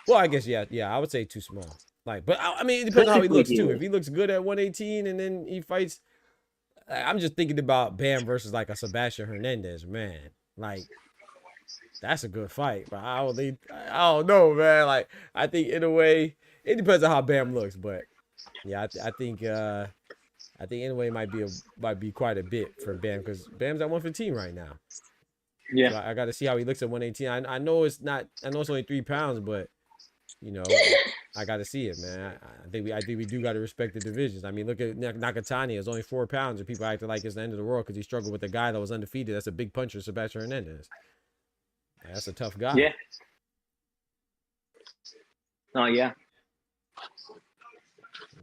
Well, I guess yeah. I would say too small. Like, but I mean, it depends on how he looks too. If he looks good at 118 and then he fights, I'm just thinking about Bam versus like a Sebastian Hernandez, man. Like, that's a good fight, but I don't know, man. Like, I think in a way, it depends on how Bam looks, but yeah, I think Inoue might be quite a bit for Bam because Bam's at 115 right now. Yeah, so I got to see how he looks at 118. I know it's not. I know it's only 3 pounds, but you know, I got to see it, man. I think we do got to respect the divisions. I mean, look at Nakatani. It's only 4 pounds, and people acting like it's the end of the world because he struggled with a guy that was undefeated. That's a big puncher, Sebastian Hernandez. That's a tough guy. Yeah. Oh yeah.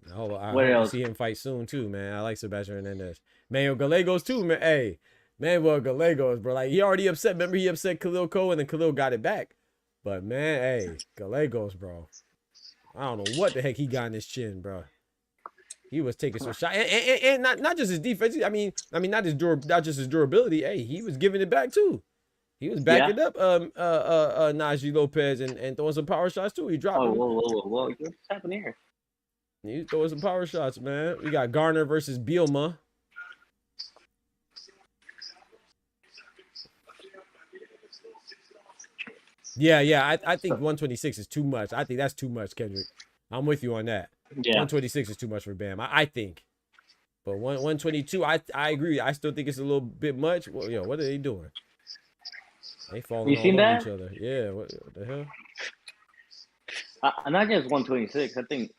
I hope to see him fight soon too, man. I like Sebastian Hernandez. Manuel Gallegos too, man. Hey, Manuel Gallegos, bro. Like, he already upset. Remember, he upset Khalil Cole, and then Khalil got it back. But man, hey, Gallegos, bro. I don't know what the heck he got in his chin, bro. He was taking some shots, and not just his defense. I mean, not just his durability. Hey, he was giving it back too. He was backing up Najee Lopez and throwing some power shots too. He dropped. Whoa! What's happening here? He's throwing some power shots, man. We got Garner versus Bielma. Yeah. I think 126 is too much. I think that's too much, Kendrick. I'm with you on that. Yeah. 126 is too much for Bam. I think. But 122, I agree. I still think it's a little bit much. Well, what are they doing? They falling all over each other. Yeah, what the hell? Not just 126. I think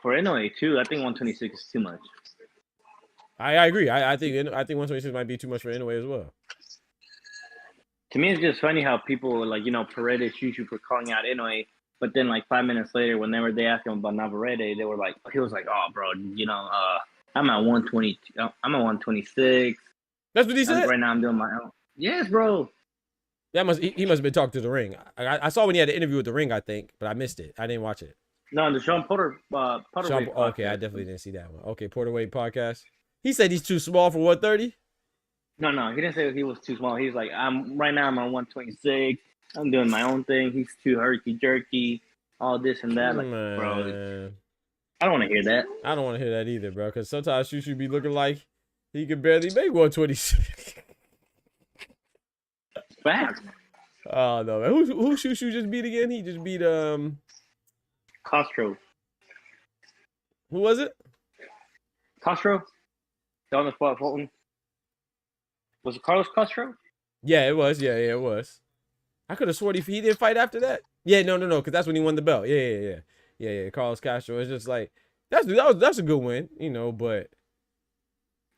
for Inoue too. I think 126 is too much. I agree. I think 126 might be too much for Inoue as well. To me, it's just funny how people like Paredes, Shushu for calling out Inoue, but then like 5 minutes later, whenever they asked him about Navarrete, they were like, he was like, "Oh, bro, I'm at 120. I'm at 126." That's what he said. Right now, I'm doing my own. Yes, bro. He must have been talking to the Ring. I saw when he had an interview with the Ring, I think, but I missed it. I didn't watch it. No, the Sean Porter. Okay, I definitely didn't see that one. Okay, Porter Wade podcast. He said he's too small for 130. No, he didn't say he was too small. He's like, right now I'm on 126. I'm doing my own thing. He's too herky jerky, all this and that. Like, bro, I don't want to hear that. I don't want to hear that either, bro. Because sometimes you should be looking like he could barely make 126. Fact. Oh no, man. Who Shushu just beat again? He just beat Castro. Who was it? Castro. Down the spot, Fulton. Was it Carlos Castro? Yeah, it was. Yeah, it was. I could have sworn he didn't fight after that. Yeah, no, because that's when he won the belt. Yeah. Carlos Castro. It's just like that's a good win, but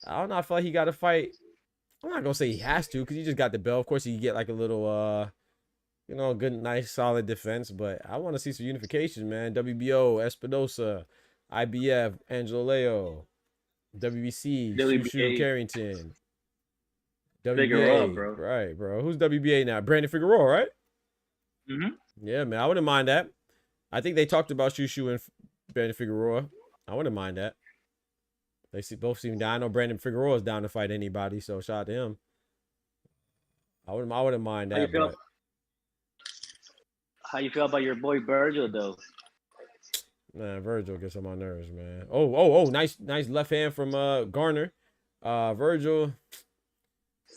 I don't know. I feel like he got to fight. I'm not gonna say he has to because he just got the belt. Of course, he can get like a little, good, nice, solid defense. But I want to see some unification, man. WBO, Espinosa, IBF, Angelo Leo, WBC, Shushu Carrington, WBA, Figueroa, bro. Right, bro. Who's WBA now? Brandon Figueroa, right? Mm-hmm. Yeah, man. I wouldn't mind that. I think they talked about Shushu and Brandon Figueroa. I wouldn't mind that. They both seem down. I know Brandon Figueroa is down to fight anybody, so shout out to him. I wouldn't mind that. How you feel about your boy Virgil though? Man, Virgil gets on my nerves, man. Oh, nice left hand from Garner. Virgil.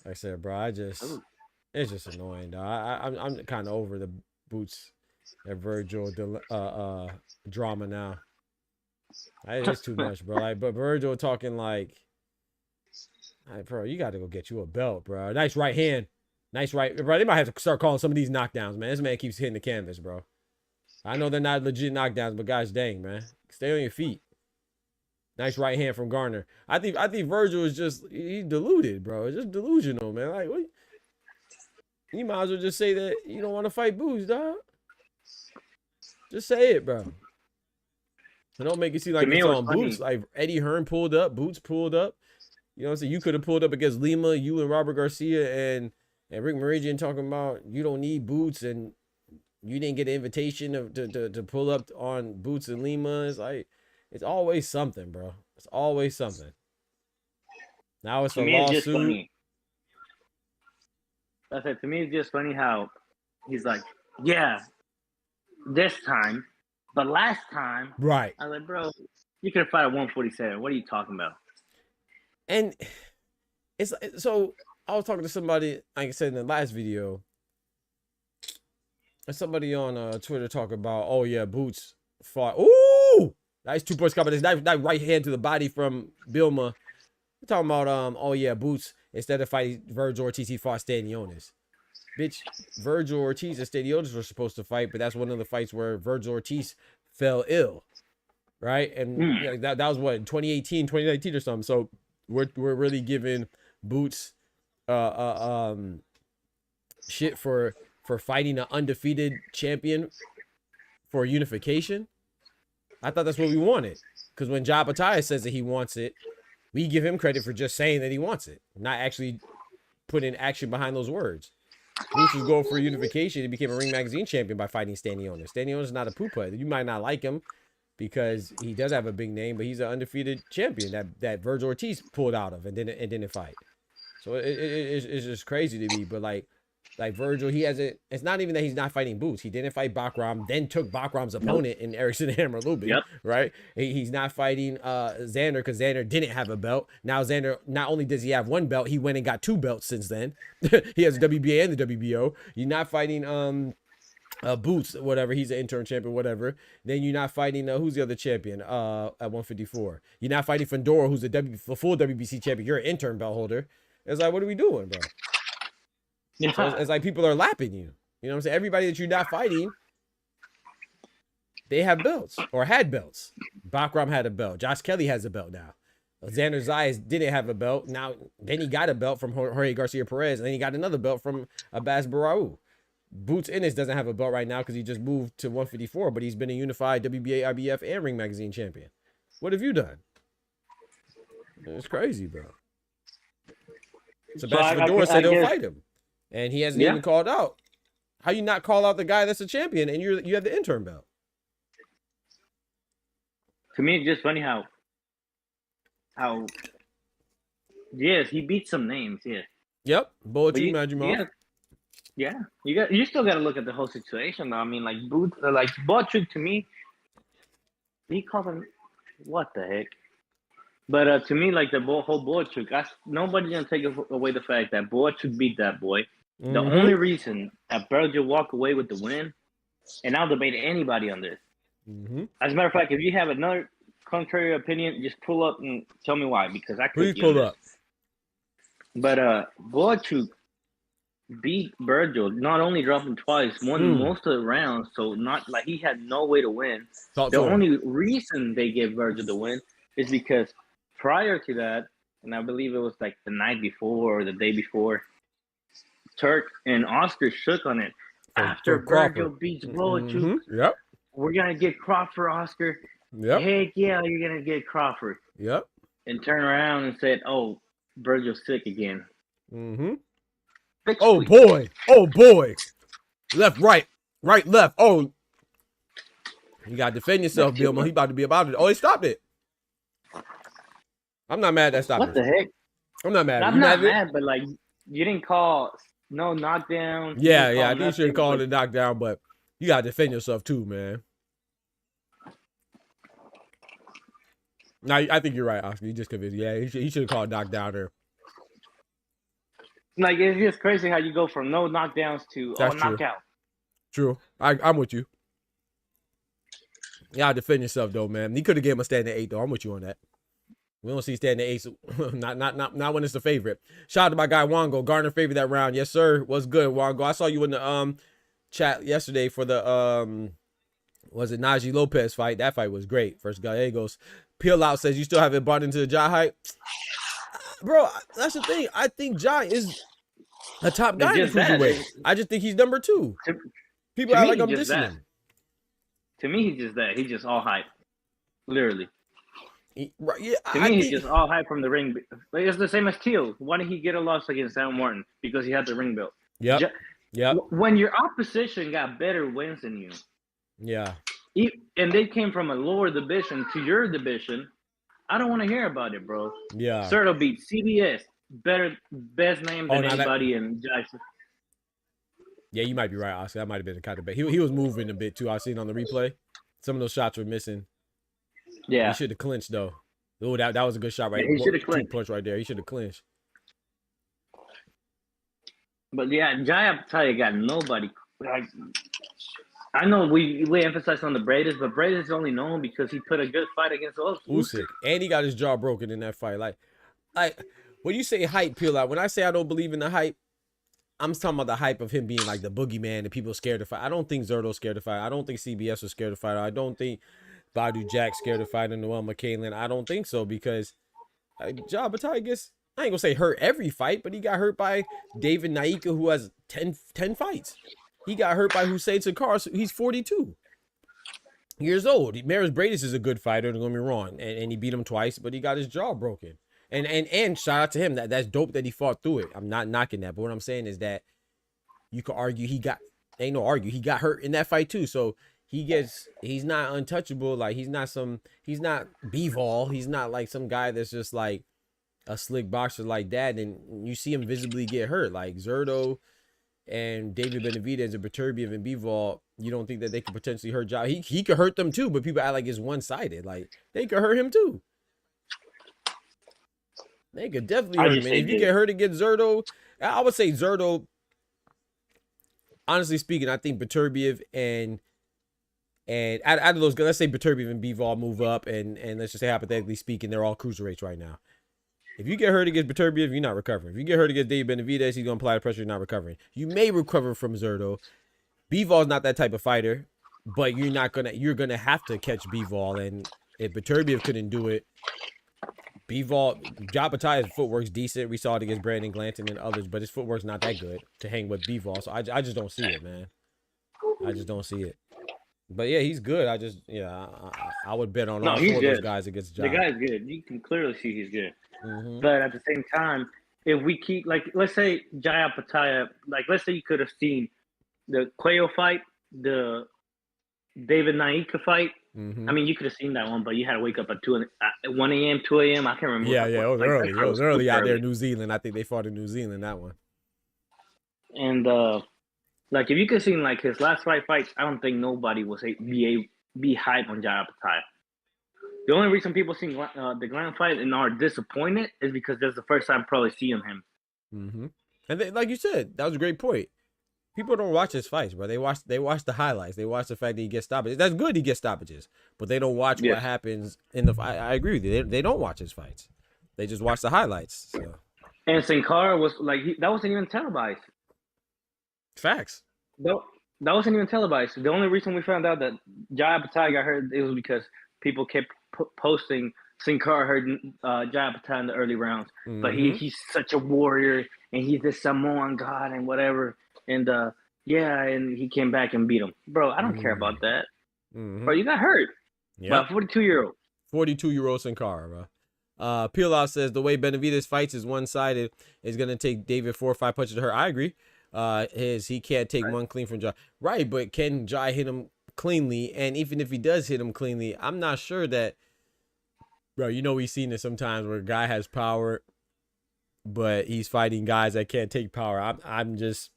Like I said, bro, it's just annoying, dog. I'm kind of over the boots at Virgil drama now. It's too much, bro. Like, but Virgil talking like, bro, you got to go get you a belt, bro. Nice right hand. Nice right. Bro, they might have to start calling some of these knockdowns, man. This man keeps hitting the canvas, bro. I know they're not legit knockdowns, but gosh dang, man. Stay on your feet. Nice right hand from Garner. I think Virgil is just, he's deluded, bro. It's just delusional, man. Like, what? You might as well just say that you don't want to fight Boots, dog. Just say it, bro. So don't make it seem like it's on Boots. Like Eddie Hearn pulled up, Boots pulled up. You know what I'm saying? You could have pulled up against Lima, you and Robert Garcia and Rick Meridian talking about you don't need Boots and you didn't get an invitation to pull up on Boots and Lima. It's like, it's always something, bro. It's always something. Now it's a lawsuit. I said, to me, it's just funny how he's like, yeah, this time, but last time. Right. I was like, bro, you could have fought at 147. What are you talking about? And it's so I was talking to somebody, like I said in the last video, and somebody on Twitter talking about, oh yeah, Boots fought. Ooh, nice 2 points coming. That right hand to the body from Bilma. We're talking about oh yeah, Boots, instead of fighting Virgil Ortiz, he fought Stanionis. Bitch, Virgil Ortiz and Stanionis were supposed to fight, but that's one of the fights where Virgil Ortiz fell ill, right? And you know, that was what, 2018, 2019 or something. So we're really giving Boots shit for fighting an undefeated champion for unification. I thought that's what we wanted, because when Jabatai says that he wants it, we give him credit for just saying that he wants it, not actually putting action behind those words. Boots was going for unification. He became a Ring Magazine champion by fighting Stanionis. Stanionis is not a poo-poo. You might not like him because he does have a big name, but he's an undefeated champion that Virgil Ortiz pulled out of and didn't fight. So it's just crazy to me. But like Virgil, he hasn't. It's not even that he's not fighting Boots. He didn't fight Bakram, then took Bakram's opponent in Erickson Hammer Lubin. Yep. Right? He's not fighting Xander because Xander didn't have a belt. Now Xander, not only does he have one belt, he went and got 2 belts since then. He has the WBA and the WBO. You're not fighting Boots, whatever. He's an interim champion, whatever. Then you're not fighting who's the other champion at 154. You're not fighting Fedora, who's a full WBC champion. You're an interim belt holder. It's like, what are we doing, bro? Yeah. So it's like people are lapping you. You know what I'm saying? Everybody that you're not fighting, they have belts or had belts. Bakram had a belt. Josh Kelly has a belt now. Xander Zayas didn't have a belt. Now, then he got a belt from Jorge Garcia Perez, and then he got another belt from Abbas Barau. Boots Ennis doesn't have a belt right now because he just moved to 154, but he's been a unified WBA, IBF, and Ring Magazine champion. What have you done? It's crazy, bro. Sebastian Fedora said he'll fight him, and he hasn't even called out. How you not call out the guy that's a champion and you have the interim belt? To me, it's just funny how yes, he beat some names, yeah. Yep, Boachi Majumov. Yeah, you still got to look at the whole situation though. I mean, like Boachi, to me, he called him what the heck. But to me, like the whole Boachi, nobody's gonna take away the fact that Boachi beat that boy. Mm-hmm. The only reason that Virgil walked away with the win, and I'll debate anybody on this. Mm-hmm. As a matter of fact, if you have another contrary opinion, just pull up and tell me why, because I could. Please pull up. But Boachi beat Virgil, not only dropped him twice, won most of the rounds, so not like he had no way to win. The only reason they gave Virgil the win is because prior to that, and I believe it was like the night before or the day before, Turk and Oscar shook on it. After Virgil beats Boachi, yep, we're gonna get Crawford, Oscar. Yep. Heck yeah, you're gonna get Crawford. Yep. And turn around and said, "Oh, Virgil's sick again." Mm-hmm. Oh boy! Oh boy! Left, right, left. Oh, you gotta defend yourself, Bilma. He about to be about it. Oh, he stopped it. I'm not mad that stopped it. What the heck? I'm not mad. I'm not mad, but like you didn't call no knockdown. Yeah. I think you should have called it a knockdown, but you gotta defend yourself too, man. No, I think you're right, Oscar. You just convinced. Yeah, he should have called knockdown there. Like, it's just crazy how you go from no knockdowns to knockout. True. I'm with you. You gotta defend yourself though, man. He could have gave him a standing 8 though. I'm with you on that. We don't see standing 8s. not when it's the favorite. Shout out to my guy Wango. Garner favored that round. Yes, sir. What's good, Wango? I saw you in the chat yesterday for the was it Najee Lopez fight? That fight was great. First Gallegos Peel Out says you still haven't bought into the Jai hype, bro. That's the thing. I think Jai is a top guy in the cruiserweight. I just think he's number 2. People act like I'm dissing him. To me, he's just that. He's just all hype, literally. Yeah, to me, he's just all hype from the ring. Like, it's the same as Teal. Why did he get a loss against Sam Martin? Because he had the ring belt. Yep. When your opposition got better wins than you. Yeah. And they came from a lower division to your division. I don't want to hear about it, bro. Yeah. Serto beat CBS. Best name than anybody in Jackson. Yeah, you might be right, Oscar. That might have been a kind of bad. He was moving a bit too. I seen on the replay. Some of those shots were missing. Yeah. He should have clinched though. Oh, that was a good shot right. Yeah, he should have clinched. Punch right there. He should have clinched. But yeah, Jai Apataya got nobody. Like, I know we emphasize on the Bradis, but Bradis is only known because he put a good fight against Usyk. And he got his jaw broken in that fight. Like when you say hype, Peel Out, when I say I don't believe in the hype, I'm talking about the hype of him being like the boogeyman and people scared to fight. I don't think Zerto's scared to fight. I don't think CBS was scared to fight. I don't think Badu Jack's scared to fight in Noel McCain. I don't think so because Jai Apataya gets, I ain't gonna say hurt every fight, but he got hurt by David Naika, who has 10 fights. He got hurt by Hussein Sakar. So he's 42 years old. Maris Bradis is a good fighter, don't get me wrong, and he beat him twice, but he got his jaw broken. And shout out to him. That's dope that he fought through it. I'm not knocking that, but what I'm saying is that you could argue he got hurt in that fight too. So he's not untouchable. Like he's not B-Vol. He's not like some guy that's just like a slick boxer like that. And you see him visibly get hurt. Like Zerto and David Benavidez and Beterbiev and B-Vol, you don't think that they could potentially hurt Jai? He could hurt them too, but people act like it's one-sided. Like they could hurt him too. They could definitely hurt him. If you get hurt against Zerto, I would say Zerto, honestly speaking, I think Beterbiev and out of those guys, let's say Beterbiev and B-Vol move up, and let's just say hypothetically speaking, they're all cruiserweights right now. If you get hurt against Beterbiev, you're not recovering. If you get hurt against David Benavidez, he's going to apply the pressure, you're not recovering. You may recover from Zerto. B-Vol's not that type of fighter, but you're going to have to catch B-Vol, and if Beterbiev couldn't do it, B-Vol, Jai Apataya's footwork's decent. We saw it against Brandon Glanton and others, but his footwork's not that good to hang with B-Vol. So I just don't see it, man. I just don't see it. But yeah, he's good. I would bet on all 4 of those guys against Jai. The guy's good. You can clearly see he's good. Mm-hmm. But at the same time, if we keep, like, let's say Jai Apataya, like, let's say you could have seen the Cuello fight, the David Naika fight. Mm-hmm. I mean, you could have seen that one, but you had to wake up at 1 a.m., 2 a.m. I can't remember. Yeah, it was early. It was early out there in New Zealand. I think they fought in New Zealand, that one. And, like, if you could have seen, like, his last 5 fights, I don't think nobody will be hype on Jai Apataya. The only reason people see the Glenn fight and are disappointed is because that's the first time probably seeing him. Mm-hmm. And like you said, that was a great point. People don't watch his fights, bro. They watch the highlights. They watch the fact that he gets stoppages. That's good he gets stoppages, but they don't watch what happens in the fight. I agree with you. They don't watch his fights. They just watch the highlights. So. And Sin Cara was like, that wasn't even televised. Facts. No, that wasn't even televised. The only reason we found out that Jai Apataya got hurt, it was because people kept posting Sin Cara hurt Jai Apataya in the early rounds. Mm-hmm. But he's such a warrior, and he's this Samoan god and whatever. And and he came back and beat him. Bro, I don't care about that. Mm-hmm. Bro, you got hurt. Yeah. By a 42-year-old. 42-year-old Sin Cara, bro. Peel Out says the way Benavidez fights is one-sided. It's gonna take David 4 or 5 punches to hurt. I agree. He can't take one clean from Jai. Right, but can Jai hit him cleanly? And even if he does hit him cleanly, I'm not sure that, bro, you know, we've seen this sometimes where a guy has power, but he's fighting guys that can't take power. I'm just,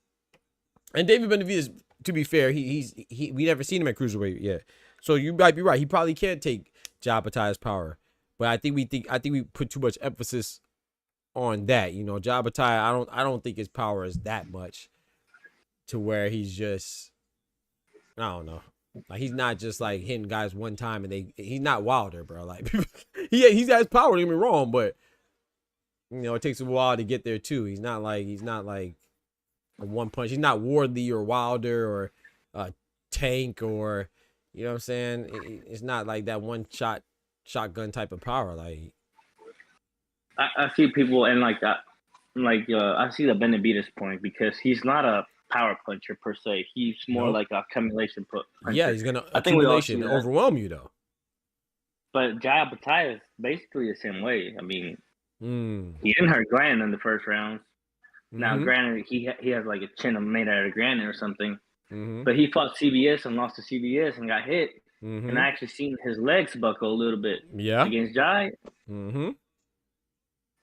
and David Benavidez, to be fair, we never seen him at cruiserweight yet. So you might be right. He probably can't take Jai Apataya's power. But I think we put too much emphasis on that. You know, Jai Apataya, I don't think his power is that much to where he's just, I don't know. Like, he's not just like hitting guys one time and he's not Wilder, bro. Like he has power, don't get me wrong, but you know, it takes a while to get there too. He's not like a one punch. He's not Wardley or Wilder or Tank or, you know what I'm saying? It's not like that one shot shotgun type of power. Like I see people and like that, I see the Benavidez point because he's not a power puncher per se. He's more like a accumulation puncher. Yeah, he's gonna accumulation overwhelm you though. But Jaya Batai is basically the same way. I mean, he didn't hurt Glenn in the first round. Now, granted, he has like a chin made out of granite or something. But he fought CBS and lost to CBS and got hit. And I actually seen his legs buckle a little bit against Jai.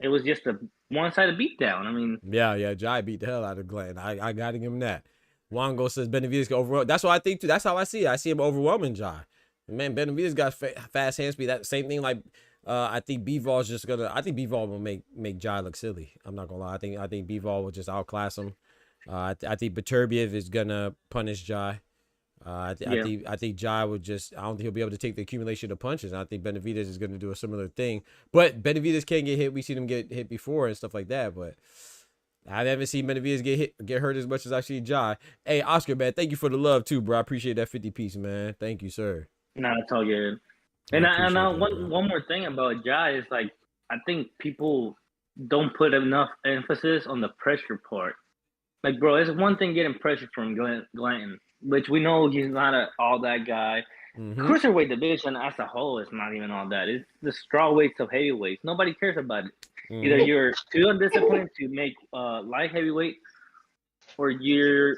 It was just a one-sided beatdown. I mean, yeah, Jai beat the hell out of Glenn. I got him that. Wango says Benavidez can overwhelm. That's what I think too. That's how I see it. I see him overwhelming Jai. Man, Benavidez got fast hand speed. That same thing. Like I think Bivol will make Jai look silly. I'm not gonna lie. I think Bivol will just outclass him. I think Beterbiev is gonna punish Jai. I think Jai would just. I don't think he'll be able to take the accumulation of punches. I think Benavidez is going to do a similar thing. But Benavidez can't get hit. We've seen him get hit before and stuff like that. But I haven't seen Benavidez get hurt as much as I see Jai. Hey, Oscar, man, thank you for the love too, bro. I appreciate that 50 piece, man. Thank you, sir. No, it's all good. And one more thing about Jai is like I think people don't put enough emphasis on the pressure part. Like, bro, it's one thing getting pressure from Glanton, which we know he's not all that guy. Cruiserweight division as a whole is not even all that. It's the straw weights of heavyweights. Nobody cares about it. Either you're too undisciplined to make light heavyweight, or you're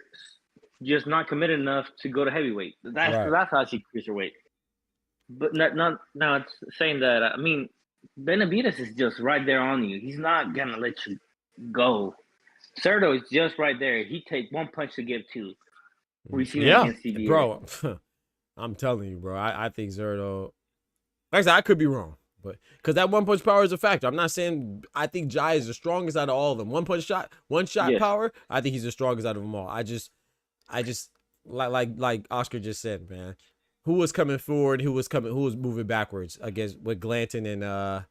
just not committed enough to go to heavyweight. That's how I see cruiserweight. But not it's saying that. I mean, Benavidez is just right there on you. He's not gonna let you go. Cerdo is just right there. He take one punch to give two. We see against CBA. Bro. I'm telling you, bro. I think Cerdo. Like I said, I could be wrong, but because that one punch power is a factor. I'm not saying I think Jai is the strongest out of all of them. One shot power. I think he's the strongest out of them all. I just like Oscar just said, man. Who was coming forward? Who was moving backwards against with Glanton and I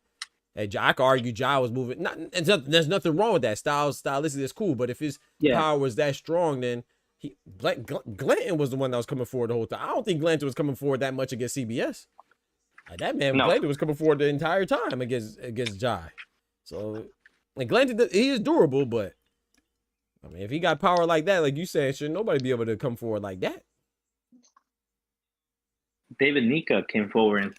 could argue Jai was moving. There's nothing wrong with that. Stylistically, that's cool. But if his power was that strong, then Glanton was the one that was coming forward the whole time. I don't think Glanton was coming forward that much against CBS. Like, that man, Glanton was coming forward the entire time against Jai. So, and Glanton, he is durable, but I mean, if he got power like that, like you said, should nobody be able to come forward like that? David Nika came forward.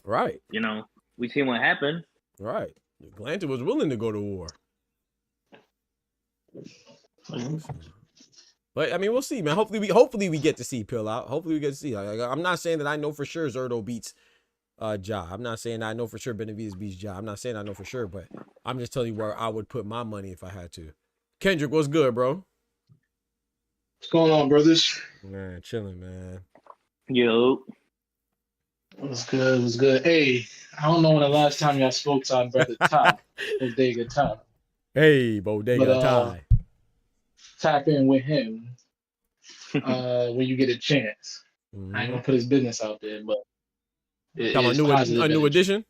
Right. You know, we seen what happened. Right. Glanton was willing to go to war. But I mean, we'll see, man. Hopefully we get to see Pill out. Hopefully we get to see. I'm not saying that I know for sure Cerdo beats Ja. I'm not saying I know for sure Benavidez beats Ja. I'm not saying I know for sure, but I'm just telling you where I would put my money if I had to. Kendrick, what's good, bro? What's going on, brothers? Man, chilling, man. Yo. What's good? What's good? Hey, I don't know when the last time y'all spoke to our brother Ty, Bodega Ty. Hey, Bodega Ty. Tap in with him when you get a chance. I ain't gonna put his business out there, but a new edition.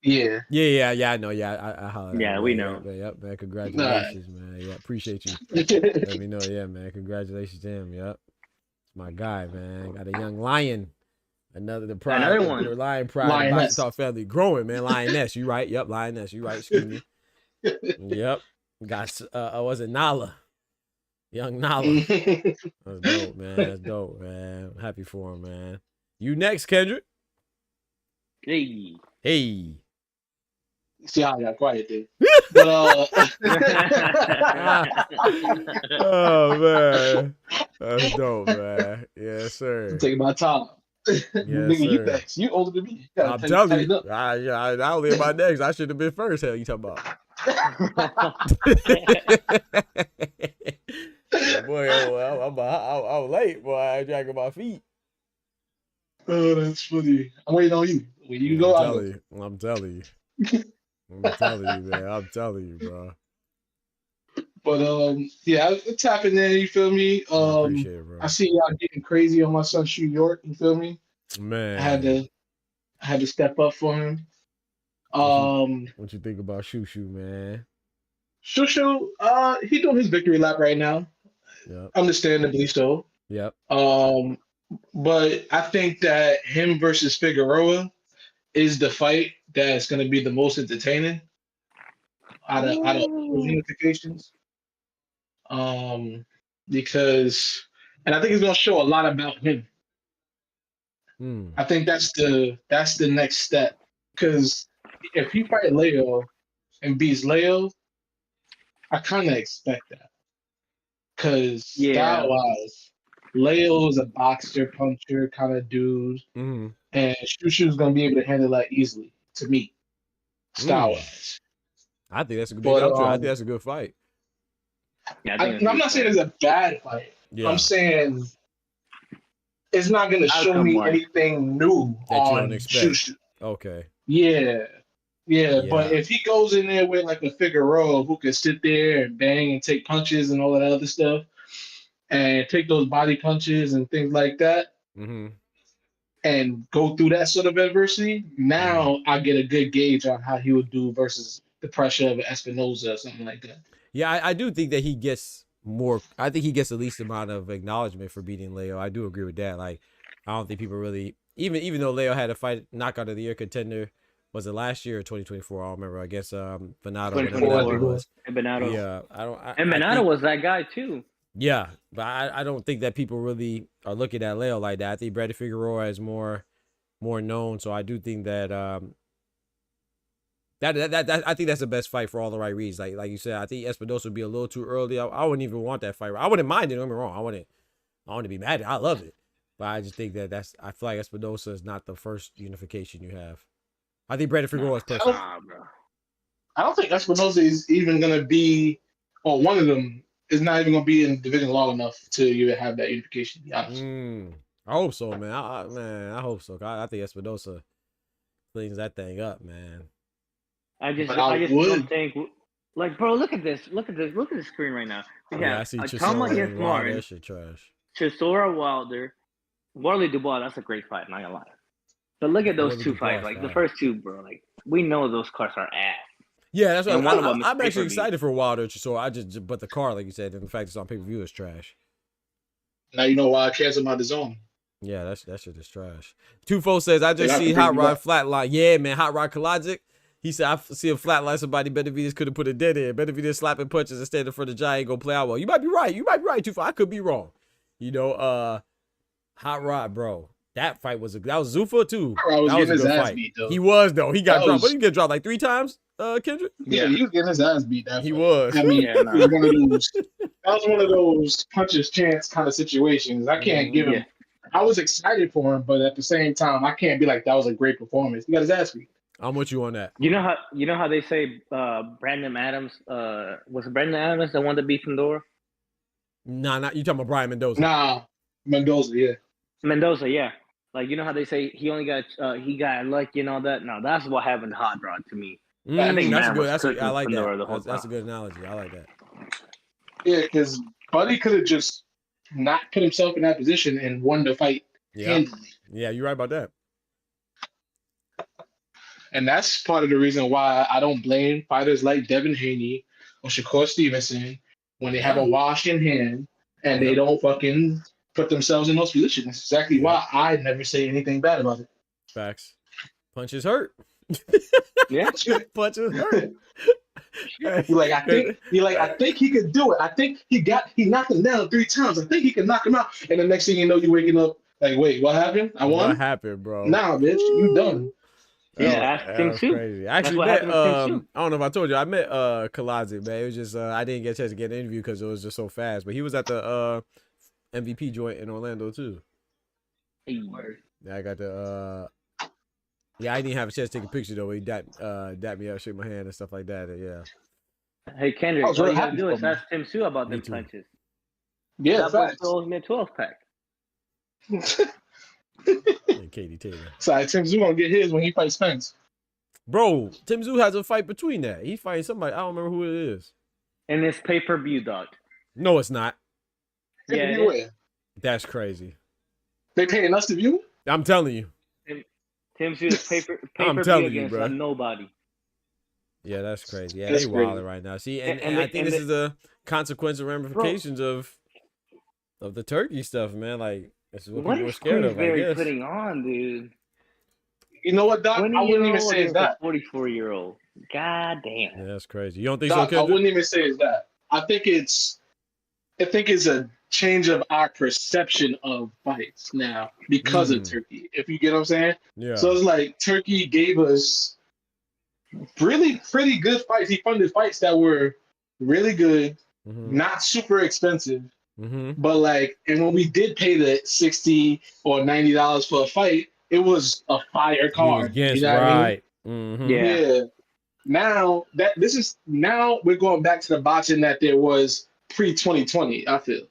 Yeah. I know. Yeah, we know. Yep, man. Congratulations, man. Yeah, appreciate you. Let me know. Yeah, man. Congratulations to him. Yep, it's my guy, man. Got a young lion. Another one. The lion pride. Boxing Talk family growing, man. Lioness. You right? Yep. Lioness. You right? Excuse me. Yep. Got was it Nala? Young Nala. That's dope, man. That's dope, man. I'm happy for him, man. You next, Kendrick. Hey. See how I got quiet there. But oh man, that's dope, man. Yes, sir. I'm taking my time. Yes, nigga, sir. You next. You older than me. I'm telling you. I only my next. I should have been first. Hell, you talking about? Boy, I was late, boy. I dragging my feet. Oh, that's funny. I'm waiting on you. When you go out. I'm telling you. I'm telling you, man. I'm telling you, bro. But yeah, it's happening there. You feel me? I appreciate it, bro. I see y'all getting crazy on my son Shoe York. You feel me? Man, I had to step up for him. What you think about Shoe, man? Shoe, he doing his victory lap right now. Yep. Understandably so. Yep. But I think that him versus Figueroa is the fight that's going to be the most entertaining out of those unifications. Because, and I think it's going to show a lot about him. I think that's the next step. Because if he fight Leo and beats Leo, I kind of expect that. Because style-wise, Leo is a boxer, puncher kind of dude, and Shushu's going to be able to handle that easily, to me, style-wise. I think that's a good I think that's a good fight. Yeah, I'm not saying it's a bad fight. Yeah. I'm saying it's not going to show me anything new that on Shushu. Okay. Yeah, but if he goes in there with like a Figueroa who can sit there and bang and take punches and all that other stuff, and take those body punches and things like that, and go through that sort of adversity, now I get a good gauge on how he would do versus the pressure of Espinosa or something like that. Yeah, I do think that he gets more. I think he gets the least amount of acknowledgement for beating Leo. I do agree with that. Like, I don't think people really, even though Leo had a fight knockout of the year contender. Was it last year or 2024? I don't remember. I guess Bernardo. Bernardo. Yeah, Bernardo was that guy too. Yeah, but I don't think that people really are looking at Leo like that. I think Brady Figueroa is more known, so I do think that that I think that's the best fight for all the right reasons. Like you said, I think Espinosa would be a little too early. I wouldn't even want that fight. I wouldn't mind it. Don't get me wrong. I wouldn't be mad at it. I love it, but I just think that I feel like Espinosa is not the first unification you have. I think Brandon Figueroa is perfect. I don't think Espinosa is even going to be, or one of them is not even going to be in the division long enough to even have that unification, to be honest. I hope so, man. I hope so. I think Espinosa cleans that thing up, man. I just don't think, like, bro, look at this. Look at the screen right now. I see Chisora against Martin. That shit trash. Chisora Wilder. Warley Dubois, that's a great fight, not gonna lie. But look at those two fights, like the first two, bro. Like, we know those cards are ass. Yeah, that's what I'm actually excited for Wilder. So but the card, like you said, and the fact it's on pay-per-view is trash. Now you know why I cancel my DAZN. Yeah, that shit is trash. Tufo says, I just see Hot Rod flatline. Yeah, man, Hot Rod Kalajic. He said, I see a flatline somebody. Benavidez could have put a dead in. Benavidez slapping punches instead of for the giant gonna play out well. You might be right. Tufo. I could be wrong. You know, Hot Rod, bro. That fight was Zuffa too. That was a good fight. Beat, he was though. He got dropped. What did he get dropped like 3 times? Kendrick? Yeah, he was getting his ass beat. He was. I mean, that was one of those puncher's chance kind of situations. I can't give him. I was excited for him, but at the same time, I can't be like that was a great performance. He got his ass beat. I'm with you on that. You know how they say Brandon Adams was Brandon Adams the one that beat Fedor? Nah, not you talking about Brian Mendoza. Nah, Mendoza, yeah. Mendoza, yeah. Like, you know how they say he only got he got lucky and all that? No, that's what happened to Hot Rod to me. I think that's good. I like that. That's a good analogy. I like that. Yeah, because Buddy could have just not put himself in that position and won the fight handily. Yeah, you're right about that. And that's part of the reason why I don't blame fighters like Devin Haney or Shakur Stevenson when they have a wash in hand and they don't fucking put themselves in those positions. That's exactly why I never say anything bad about it. Facts. Punches hurt. Yeah, punches hurt. I think he could do it. I think he knocked him down 3 times. I think he can knock him out. And the next thing you know, you're waking up like, wait, what happened? I won? What happened, bro? Nah, bitch, you done. Yeah, that's Tim too. Crazy. I actually met, I don't know if I told you, I met Kalazi, man. It was just, I didn't get a chance to get an interview because it was just so fast. But he was at the MVP joint in Orlando too. Yeah, I got the yeah, I didn't have a chance to take a picture though. He dapped me up, shook my hand and stuff like that. Yeah. Hey Kendrick, all you gotta do is ask Tim Sue about them punches. Yeah, that was me a 12-pack. Katie Taylor. Sorry, Tim Zoo gonna get his when he fights Spence. Bro, Tim Zoo has a fight between that. He's fighting somebody. I don't remember who it is. And it's pay-per-view, dog. No, it's not. Yeah, that's crazy. They paying us to view? I'm telling you. Tim Zoo is pay-per-view against nobody. Yeah, that's crazy. Yeah, they wilding right now. See, and I think this is the consequence and ramifications of the turkey stuff, man. Like, this is what people are scared of, I guess. Putting on, dude? You know what, Doc? I wouldn't even say it's that. 44-year-old. God damn. Yeah, that's crazy. You don't think Doc, so, I wouldn't even say it's that. I think it's a change of our perception of fights now because of Turkey. If you get what I'm saying? Yeah. So it's like Turkey gave us really pretty good fights. He funded fights that were really good, not super expensive. But like, and when we did pay the $60 or $90 for a fight, it was a fire card. You know what I mean? Yeah. Now now we're going back to the boxing that there was pre-2020, I feel.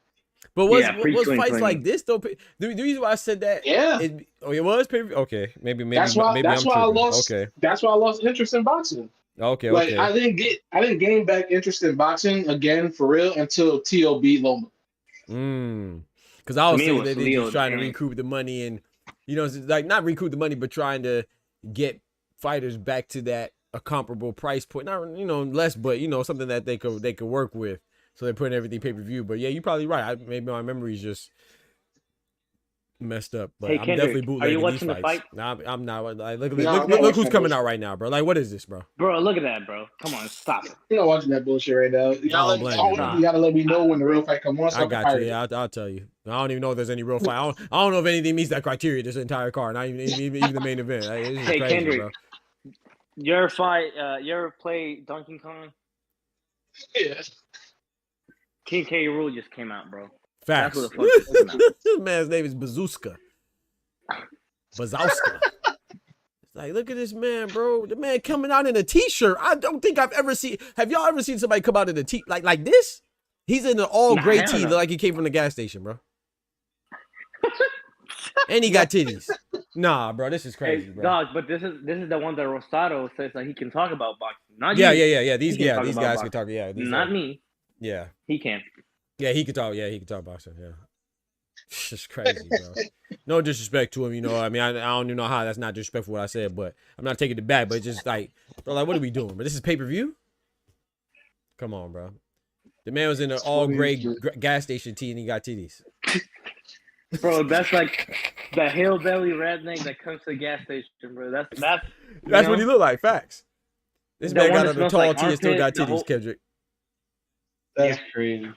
But was fights like this though? The reason why I said that, it was okay. Maybe that's why I lost. Okay, that's why I lost interest in boxing. Okay, like I didn't gain back interest in boxing again for real until T.O. beat Loma. Because I was saying that they just trying to recoup the money and like not recoup the money, but trying to get fighters back to that a comparable price point, not less, but something that they could work with. So they're putting everything pay-per-view. But yeah, you're probably right. Maybe my memory's just messed up. But hey, I'm Kendrick, definitely bootlegging are you watching these the fights. fight? Nah, I'm not. Like, look who's coming out right now, bro. Like, what is this, bro? Bro, look at that, bro. Come on, stop it. You're not watching that bullshit right now. You gotta let me know when the real fight comes on. So I got you. Yeah, I'll tell you. I don't even know if there's any real fight. I don't know if anything meets that criteria. This entire card, not even the main event. Like, this is crazy, Kendrick, bro. You ever play Donkey Kong? Yeah. King K. Rool just came out, bro. Facts. That's what the fuck This man's name is Bazooska. Bazowska. It's like, look at this man, bro. The man coming out in a t-shirt. I don't think I've ever seen. Have y'all ever seen somebody come out in a t like this? He's in an all gray tee, like he came from the gas station, bro. And he got titties. Nah, bro, this is crazy, bro. Dog, but this is the one that Rosado says that he can talk about boxing. Not yeah, you. yeah. These guys boxing. Can talk. Yeah, not me. Yeah, he can. Yeah, he can talk. Yeah, he can talk boxing. Yeah, it's just crazy, bro. No disrespect to him, I mean, I don't even know how that's not disrespectful what I said, but I'm not taking it back. But it's just like, bro, like, what are we doing? But this is pay-per-view. Come on, bro. The man was in an all gray gas station tee and he got titties. Bro, that's like the hillbilly redneck that comes to the gas station, bro. That's what he looked like. Facts. This man got on a tall tee and still got titties, Kendrick. That's crazy.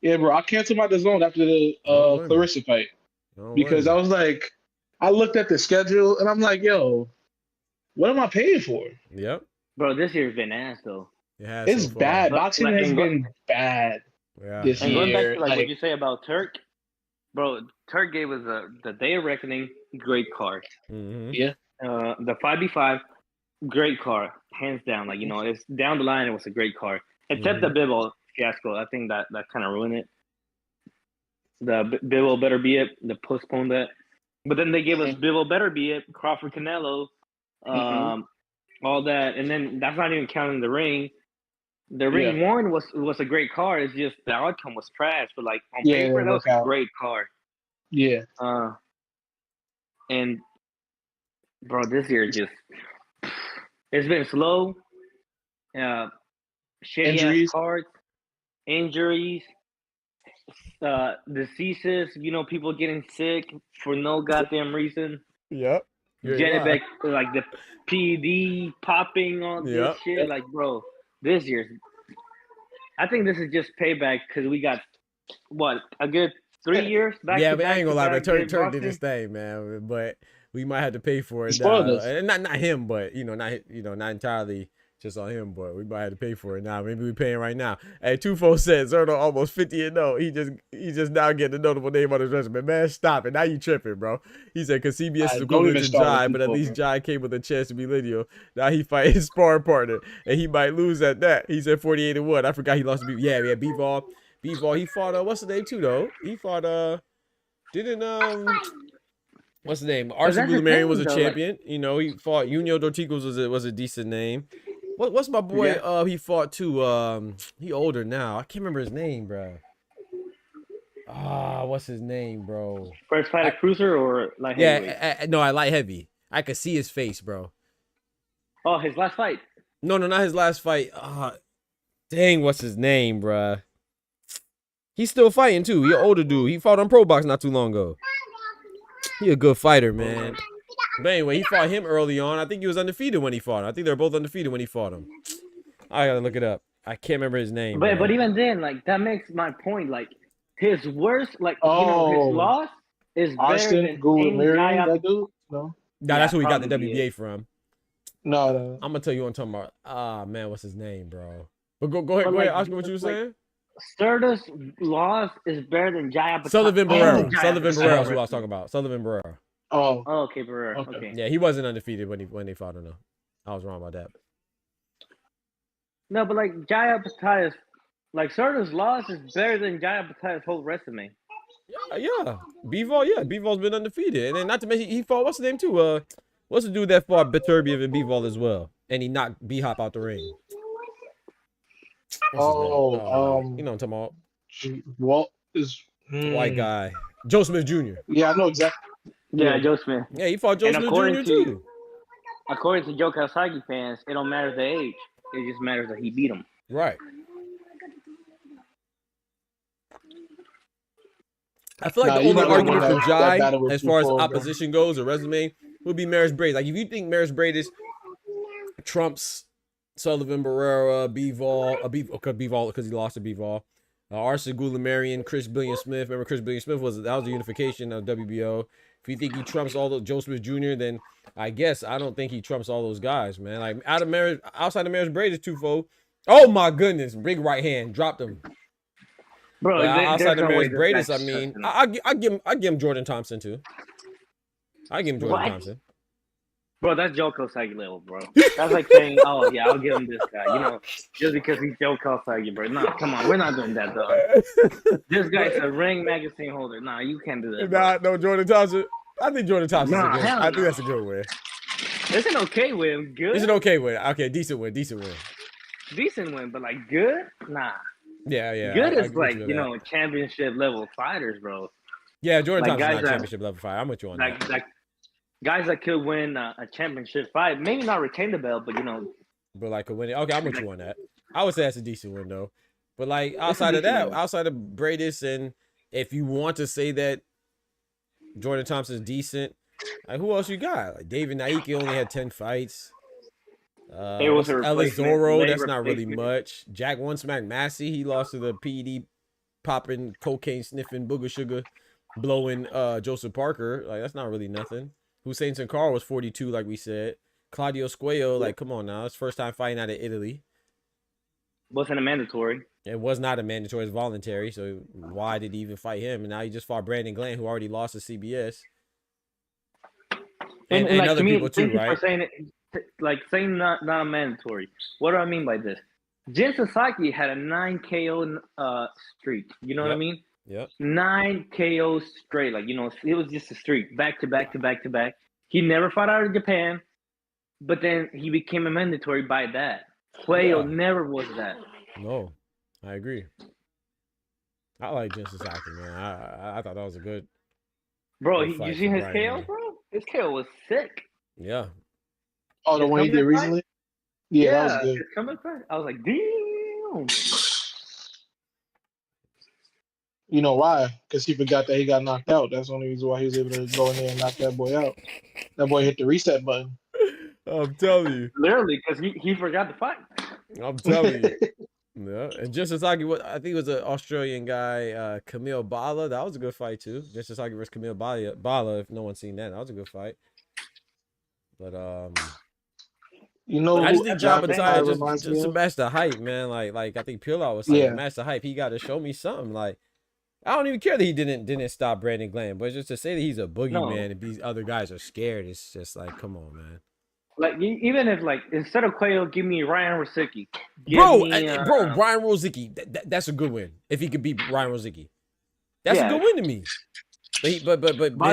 Yeah, bro. I canceled my DAZN after the Clarissa fight because I was like, I looked at the schedule and I'm like, yo, what am I paying for? Yep. Bro, this year's been ass though. It's bad. Boxing has been bad this year. Going back to what you say about Turk. Bro, Turk gave us the Day of Reckoning, great card. Yeah. The 5v5, great card, hands down. Like, it's down the line. It was a great card, except the Bivol fiasco. I think that kind of ruined it. The Bivol better be it. They postponed that, but then they gave us Bivol better be it. Crawford Canelo, all that, and then that's not even counting the ring. The ring one was a great card. It's just the outcome was trash. But like on paper, that was a great card. Yeah. And bro, this year it's been slow. Shitty ass cards, injuries, diseases. People getting sick for no goddamn reason. Yep. Genevieve, like the PED popping on this shit. Like, bro. This year, I think this is just payback because we got a good 3 years back. Yeah, but I ain't gonna lie, but Turk did his thing, man. But we might have to pay for it now. And not him, but not entirely just on him, but we might have to pay for it now. Maybe we're paying right now. Hey, 2-4 said Zerno almost 50-0. He just now getting a notable name on his resume. Man, stop it. Now you tripping, bro. He said because CBS is equivalent to Jai, but at least Jai came with a chance to be lineal. Now he fight his sparring partner, and he might lose at that. He said 48-1. I forgot he lost to B-Ball. B-Ball, he fought what's the name too though? He fought what's the name? Arsen Boulamarian was a champion. He fought Junio Dorticos was a decent name. What's my boy? He fought too. He older now. I can't remember his name, bro. What's his name, bro? First fight at cruiser or light heavy? No, I light heavy. I could see his face, bro. Oh, his last fight. No, not his last fight. Dang, what's his name, bro? He's still fighting too. He an older dude. He fought on Pro Box not too long ago. He a good fighter, man. But anyway, he fought him early on. I think he was undefeated when he fought him. I think they were both undefeated when he fought him. I gotta look it up. I can't remember his name. But even then, like that makes my point. Like his worst, like his loss is Austin Goulamirian, that dude. No, that's who he got the WBA from. No. I'm gonna tell you what I'm talking about. Man, what's his name, bro? But go ahead, Oscar. What you were saying? Serta's loss is better than Jaya. Sullivan Barrera. Sullivan Barrera is who I was talking about. Sullivan Barrera. Oh, okay, Barrera. Okay. Yeah, he wasn't undefeated when they fought him. I was wrong about that. No, but like Jaya Pataya's, like Serta's loss is better than Jaya Pataya's whole resume. Yeah. Bivol been undefeated, and then not to mention he fought what's his name too. What's the dude that fought Beterbiev and Bivol as well, and he knocked B-Hop out the ring. You know what I'm talking about? Walt is white guy, Joe Smith Jr. Yeah, I know exactly. Yeah, Joe Smith. Yeah, he fought Joe Smith Jr. too. According to Joe Kawasaki fans, it don't matter the age. It just matters that he beat him. Right. I feel like the only argument for Jai, as far as opposition goes or resume, would be Maris Braidis. Like, if you think Maris Braidis trumps Sullivan Barrera, Bivol, because he lost to Bivol, Arsen Goulamirian, Chris Billion Smith. Remember, Chris Billion Smith was the unification of WBO. If you think he trumps all those Joe Smith Jr., then I guess I don't think he trumps all those guys, man. Like outside of Maris Braidis, twofold. Oh my goodness, big right hand, dropped him. Bro, outside of Maris Braidis, I mean, I give him Jordan Thompson too. I give him Jordan Thompson. Bro, that's Joe Kawasaki level, bro. That's like saying, oh yeah, I'll give him this guy, just because he's Joe Kawasaki, bro. No, come on, we're not doing that though. This guy's a Ring magazine holder. Nah, you can't do that. No, Jordan Thompson. I think Jordan Thompson's a good. I think that's a good win. It's an okay win. Good. It's an okay win. Okay, decent win. Decent win, but like good? Nah. Yeah. Good is like, championship level fighters, bro. Yeah, Jordan Thompson's not championship level fighter. I'm with you on that. Like guys that could win a championship fight, maybe not retain the belt, but But like a win. Okay, I'm with you on that. I would say that's a decent win though. But like outside of that, outside of Braidis, and if you want to say that Jordan Thompson's decent, like who else you got? Like David Naiki only had 10 fights. Ellis Zorro, that's not really much. Jack One Smack Massey, he lost to the PED popping, cocaine sniffing, booger sugar blowing Joseph Parker. Like that's not really nothing. Hussein Sankar was 42, like we said. Claudio Squayo, like come on now, it's first time fighting out of Italy. Wasn't a mandatory. It was not a mandatory, it's voluntary. So why did he even fight him? And now he just fought Brandon Glenn, who already lost to CBS. And like, other people too, right? Saying not a mandatory. What do I mean by this? Jin Sasaki had a 9 KO streak. You know what I mean? Yep. 9 KO straight. Like, it was just a streak. Back to back to back to back. He never fought out of Japan, but then he became a mandatory by that. Cuello never was that. No, I agree. I like Jin Sasaki, man. I thought that was a good. Bro, you see his KO, bro? His KO was sick. Yeah. Oh, the one he did recently? Yeah, that was good. Coming back. I was like, damn. You know why? Because he forgot that he got knocked out. That's the only reason why he was able to go in there and knock that boy out. That boy hit the reset button. I'm telling you. Literally, because he forgot to fight. I'm telling you. Yeah. And Jin Sasaki, I think it was an Australian guy, Camille Bala. That was a good fight too. Jin Sasaki versus Camille Bala, if no one's seen that. That was a good fight. But I just think John Bataya just to match the hype, man. Like I think Pillow was saying, match the hype. He got to show me something. Like I don't even care that he didn't stop Brandon Glenn, but just to say that he's a boogeyman and these other guys are scared, it's just like, come on, man. Like even if instead of Cuello, give me Ryan Rosicki. Ryan Rosicki, that's a good win. If he could beat Ryan Rosicki, that's a good win to me. But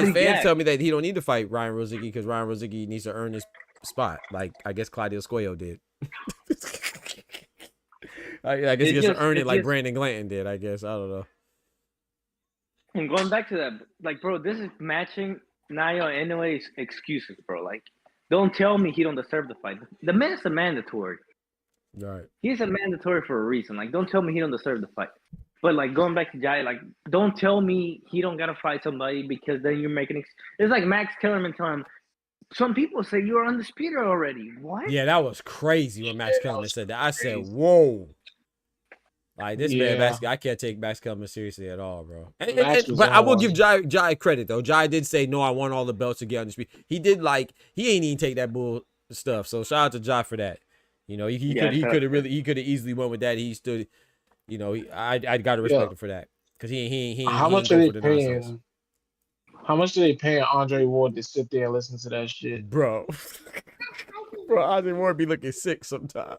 his fans tell me that he don't need to fight Ryan Rosicki because Ryan Rosicki needs to earn his spot, like I guess Claudio Squayo did. I guess he gets to earn it like Brandon Glanton did. I guess I don't know. And going back to that, like, bro, this is matching Nayo anyways excuses, bro. Like, don't tell me he don't deserve the fight. The man's a mandatory. Right. He's a mandatory for a reason. Like, don't tell me he don't deserve the fight. But like going back to Jai, like, don't tell me he don't gotta fight somebody because then you're making. It's like Max Kellerman telling him, Some people say you are undisputed already. What? Yeah, that was crazy when Max Kellerman said that. I said, whoa. Like, this man, I can't take Max Kellerman seriously at all, bro. But I will give Jai credit, though. Jai did say, no, I want all the belts to get on the street. He did, like, he ain't even take that bull stuff. So, shout out to Jai for that. You know, he could have easily went with that. He stood, you know, I got to respect him for that. Because he how much are they paying? How much do they pay Andre Ward to sit there and listen to that shit? Bro. Bro, Andre Ward be looking sick sometimes.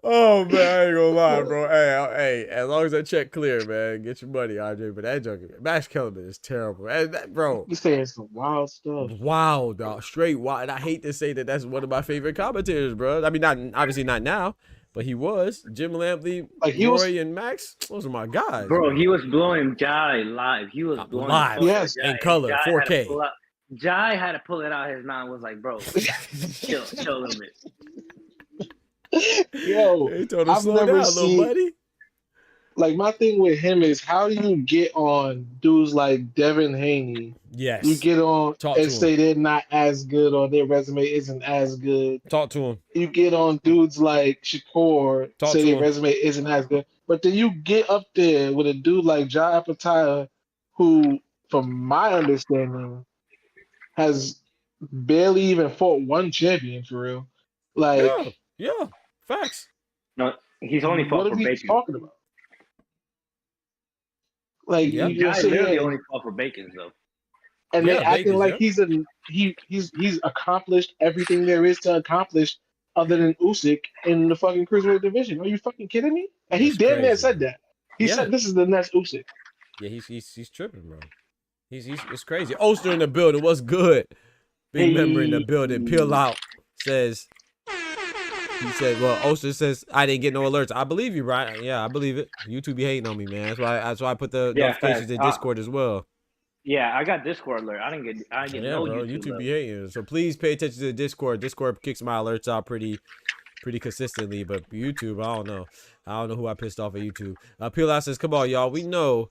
Oh, man, I ain't gonna lie, bro. Hey, as long as that check clear, man, get your money, Andre. But that joke, Max Kellerman is terrible. Bro. You saying some wild stuff. Wild, dog. Straight wild. And I hate to say that that's one of my favorite commentators, bro. I mean, obviously not now. But he was. Jim Lampley, like Roy, and Max. Those are my guys. Bro, he was blowing Jai live. He was blowing live. Yes. In color, 4K. Jai had to pull it out of his mouth. Was like, bro, chill a little bit. Yo, I've never seen, buddy. Like, my thing with him is, how do you get on dudes like Devin Haney? Yes. You get on and say they're not as good or their resume isn't as good. Talk to him. You get on dudes like Shakur, say their resume isn't as good. But then you get up there with a dude like Jai Apataya, who, from my understanding, has barely even fought one champion for real. Like, yeah, facts. No, he's only fought for Bacon. Talking about? Like, Jai literally only fought for Bacon, though. And they're acting like he's accomplished everything there is to accomplish other than Usyk in the fucking cruiserweight division. Are you fucking kidding me? And he damn near said that. He said this is the next Usyk. Yeah, he's tripping, bro. It's crazy. Oster in the building. What's good? Big member in the building. Peel out says. He said, well, Oster says, I didn't get no alerts. I believe you, right? Yeah, I believe it. YouTube be hating on me, man. That's why I put the notifications in Discord as well. Yeah, I got Discord alert. I didn't get no bro, YouTube be hating. So please pay attention to the Discord. Discord kicks my alerts out pretty consistently, but YouTube, I don't know. I don't know who I pissed off at YouTube. Peel out says, come on, y'all. We know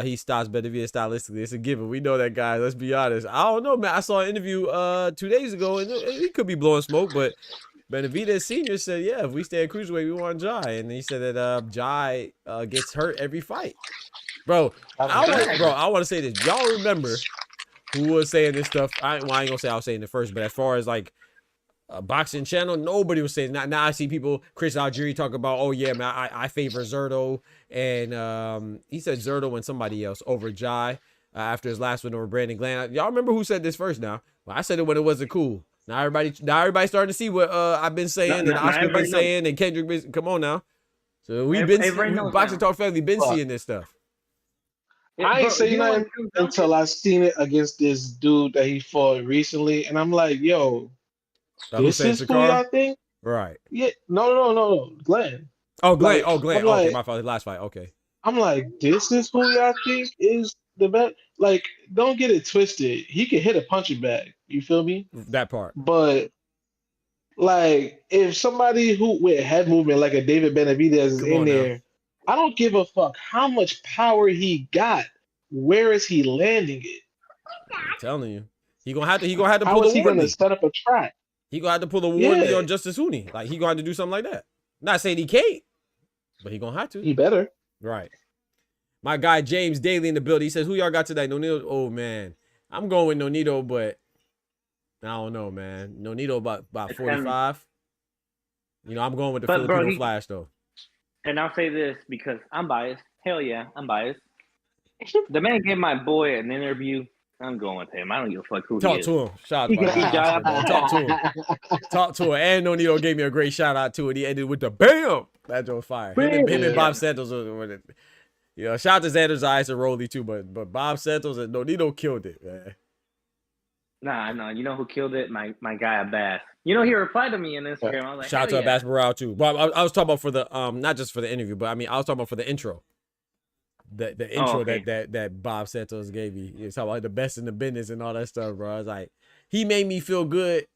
he stops Benavidez stylistically. It's a given. We know that guy. Let's be honest. I don't know, man. I saw an interview 2 days ago, and he could be blowing smoke, but Benavidez Sr. said, yeah, if we stay at Cruiserweight, we want Jai. And he said that Jai gets hurt every fight. Bro, I want to say this. Y'all remember who was saying this stuff? I ain't going to say I was saying it first, but as far as like a boxing channel, nobody was saying that. Now I see people, Chris Algieri, talk about, oh, yeah, man, I favor Zerto. And he said Zerto and somebody else over Jai after his last win over Brandon Glenn. Y'all remember who said this first now? Well, I said it when it wasn't cool. Now everybody's starting to see what I've been saying and Oscar been saying and Kendrick been. Come on now. So we've been Boxing Talk family been seeing this stuff. I ain't saying nothing until I seen it against this dude that he fought recently, and I'm like, yo, this is who y'all think? Right. Yeah. No. Glenn. Oh, Glenn. Okay, like, my fault. Last fight. Okay. I'm like, this is who y'all think is the best. Like, don't get it twisted. He can hit a punching bag. You feel me? That part. But like, if somebody who with head movement like a David Benavidez is in there, I don't give a fuck how much power he got. Where is he landing it? I'm telling you, he gonna have to pull the How is he gonna set up a trap? He gonna have to pull the warranty on Justice Hooney. Like, he gonna have to do something like that. Not saying he can't, but he gonna have to. He better. Right. My guy James Daly in the building. He says, "Who y'all got today?" Nonito. Oh man, I'm going with Nonito, but I don't know, man. Nonito about 45. You know, I'm going with the Filipino Flash though. And I'll say this because I'm biased. Hell yeah, I'm biased. The man gave my boy an interview. I'm going with him. I don't give a fuck who he is. Talk to him. Shout out. Talk to him. Talk to him. And Nonito gave me a great shout out to it. He ended with the bam. That was fire. Him and Bob Santos were it. You know, shout out to Xander Zayas and Rolly too, but Bob Santos and Nonito killed it, man. Nah, you know who killed it? My guy Abbas. You know, he replied to me on Instagram. I was like, shout out to Abbas Morale too. But I was talking about for the not just for the interview, but I mean I was talking about for the intro. The intro that Bob Santos gave me. He was talking about the best in the business and all that stuff, bro. I was like, he made me feel good,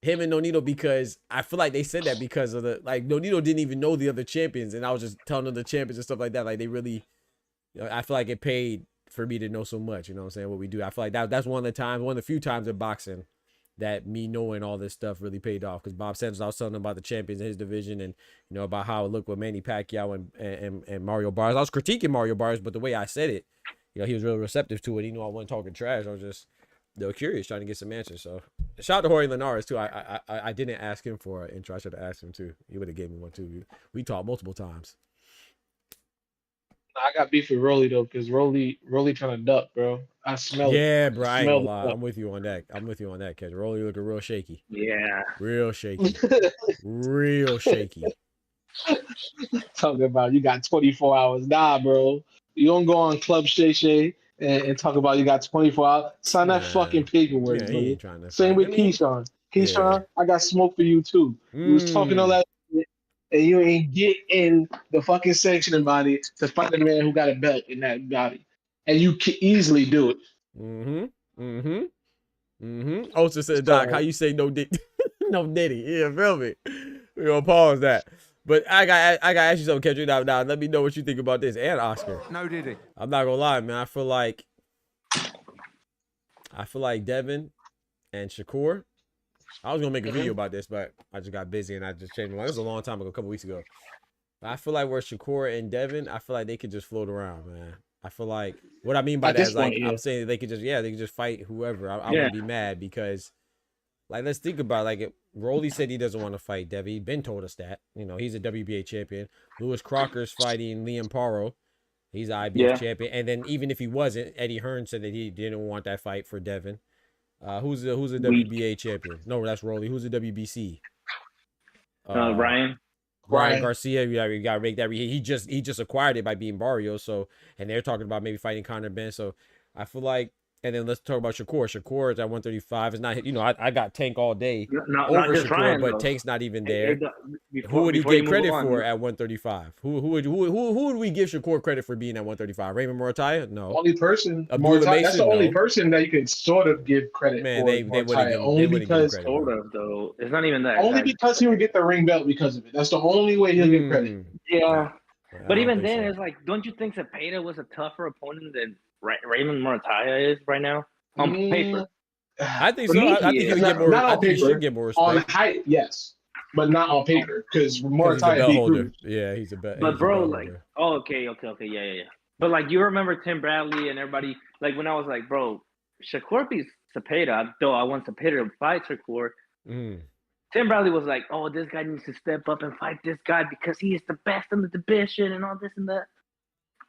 him and Nonito, because I feel like they said that because of Nonito didn't even know the other champions, and I was just telling them the champions and stuff like that. Like, they really, I feel like it paid for me to know so much. You know what I'm saying? What we do. I feel like that's one of the few times in boxing that me knowing all this stuff really paid off. Because Bob Sanders, I was telling him about the champions in his division and, you know, about how it looked with Manny Pacquiao and Mario Barrios. I was critiquing Mario Barrios, but the way I said it, you know, he was really receptive to it. He knew I wasn't talking trash. I was just, they were curious, trying to get some answers. So shout out to Jorge Linares too. I didn't ask him for an intro. I should have asked him too. He would have gave me one too. We talked multiple times. I got beef with Rolly though, because Rolly trying to duck, bro. I smell it. Yeah, bro. I ain't gonna lie. I'm with you on that. Cause Rolly looking real shaky. Yeah. Real shaky. Real shaky. Talking about you got 24 hours. Nah, bro. You don't go on Club Shay Shay and talk about you got 24 hours. Sign that fucking paperwork, bro. Same with Keyshawn. Keyshawn, I got smoke for you too. You was talking all that shit, and you ain't get in the fucking sanctioning body to fight a man who got a belt in that body. And you can easily do it. Osa said, Doc, how you say no dick? No Diddy. Yeah, feel me? We're gonna pause that. But I got to ask you something, Kendrick. Now, let me know what you think about this. And Oscar. No Diddy. I'm not gonna lie, man. I feel like Devin and Shakur. I was gonna make a video about this, but I just got busy and I just changed my mind. This was a long time ago, a couple weeks ago. But I feel like where Shakur and Devin, I feel like they could just float around, man. I feel like what I mean by that is like I'm saying they could just fight whoever. I wouldn't be mad because, like, let's think about it. Like, Rolly said he doesn't want to fight Devin. He's been told us that. You know, he's a WBA champion. Lewis Crocker's fighting Liam Paro. He's an IBF champion. And then even if he wasn't, Eddie Hearn said that he didn't want that fight for Devin. Who's a WBA champion? No, that's Rolly. Who's a WBC? Ryan Garcia. Yeah, we gotta make that. He just acquired it by beating Barrios. So, and they're talking about maybe fighting Conor Ben. So, I feel like. And then let's talk about Shakur. Shakur is at 135. It's not, you know, I got Tank all day over Shakur, Ryan, but Tank's not even there. Who would he get credit for at 135? Who would we give Shakur credit for being at 135? Raymond Morataya? No. Only person. Morataya, that's the only person that you can sort of give credit for. They wouldn't only because sort of though. It's not even that. Only because he would get the ring belt because of it. That's the only way he'll get credit. Yeah. But even then, it's like, don't you think Zepeda was a tougher opponent than Raymond Morataya is right now on paper? I think so. I think he would get more. I think he should get more respect. On height, yes, but not on paper because Morataya beat Cruz. Yeah, he's a bet. But bro, like, okay, yeah. But like, you remember Tim Bradley and everybody? Like when I was like, bro, Shakur beats Zepeda. Though I want Zepeda to fight Shakur. Tim Bradley was like, oh, this guy needs to step up and fight this guy because he is the best in the division and all this and that.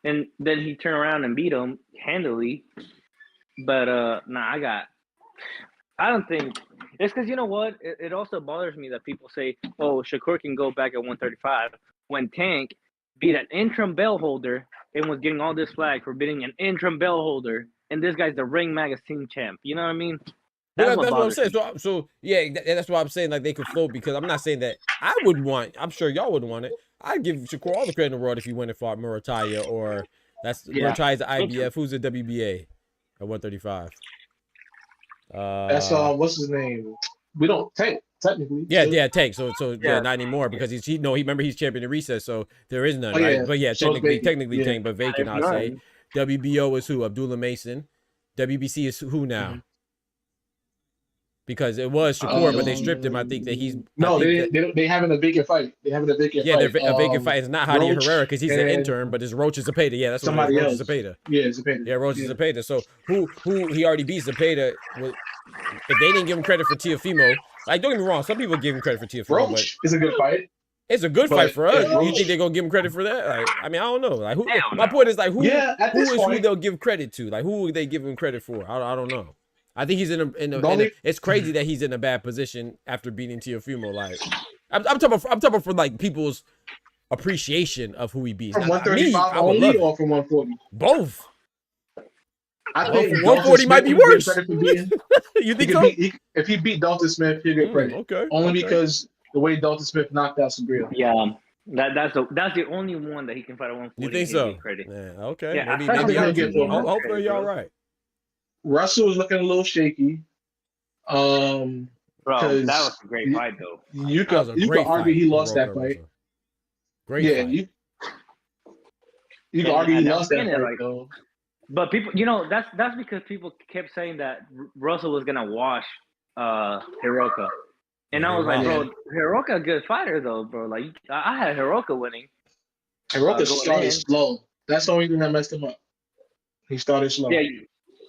And then he turned around and beat him handily. But, I don't think – it's because, you know what? It also bothers me that people say, oh, Shakur can go back at 135 when Tank beat an interim belt holder and was getting all this flag for beating an interim belt holder. And this guy's the Ring Magazine champ. You know what I mean? That's what I'm saying. So yeah, that's why I'm saying like they could float because I'm not saying that I would want. I'm sure y'all would want it. I'd give Shakur all the credit in the world if he went and fought Morataya or Morataya's the IBF. Who's the WBA at 135? That's what's his name? We don't Tank technically. Yeah, Tank. So not anymore because he's champion in recess. So there is none, right? But yeah, technically Tank, but vacant. I'll say. WBO is who? Abdullah Mason. WBC is who now? Because it was Shakur, but they stripped him. I think that he's they having a vacant fight. They having a vacant fight. Yeah, a vacant fight. It's not Hadi Herrera because he's an intern, but it's Roach Zepeda. Yeah, that's somebody Roach else. Zepeda. Yeah, Zepeda. Yeah, Roach Zepeda. So who he already beat Zepeda. If they didn't give him credit for Teofimo, like don't get me wrong, some people give him credit for Teofimo. Roach is a good fight. It's a good fight for us. You think they're gonna give him credit for that? Like, I mean, I don't know. Like, who? My point is like, who they'll give credit to? Like, who would they give him credit for? I don't know. I think he's in a it's crazy that he's in a bad position after beating Teofimo. Like, I'm talking about for like people's appreciation of who he beats. From 135 only or from 140? Both. I think 140 might be worse. You think so? If he beat Dalton Smith, he'll get credit. Okay. Only because the way Dalton Smith knocked out Sabrina. Yeah. That's the only one that he can fight at 140. You think so? Yeah, okay. Yeah, hopefully you're all right. Russell was looking a little shaky. Bro, that was a great fight though. You could argue he lost that fight. Great fight. You can argue he lost that fight though. But people, you know, that's because people kept saying that Russell was gonna wash Hiroka, and I was like, bro, Hiroka a good fighter though, bro. Like I had Hiroka winning. Hiroka started slow. That's the only thing that messed him up. He started slow.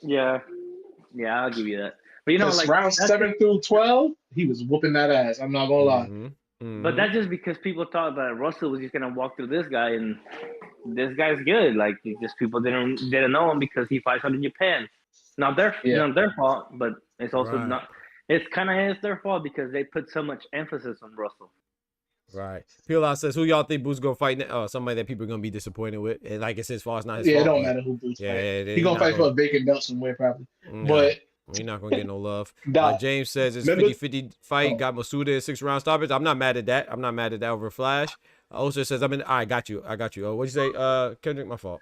Yeah, I'll give you that. But you know, like round 7 through 12, he was whooping that ass. I'm not gonna lie. But that's just because people thought that Russell was just gonna walk through this guy, and this guy's good. Like just people didn't know him because he fights out in Japan. Not their fault, but it's also not. It's kind of their fault because they put so much emphasis on Russell. Right. Pilot says, who y'all think Boots gonna fight next? Somebody that people are gonna be disappointed with. And like it's his fault, it's not his fault. Yeah, it don't matter who Boots fights. He gonna fight for a vacant belt somewhere probably. But you're not gonna get no love. James says it's 50-50 fight. Got Masuda at 6 round stoppage. I'm not mad at that. I'm not mad at that over Flash. Osa says I got you. Oh, what'd you say? Kendrick, my fault.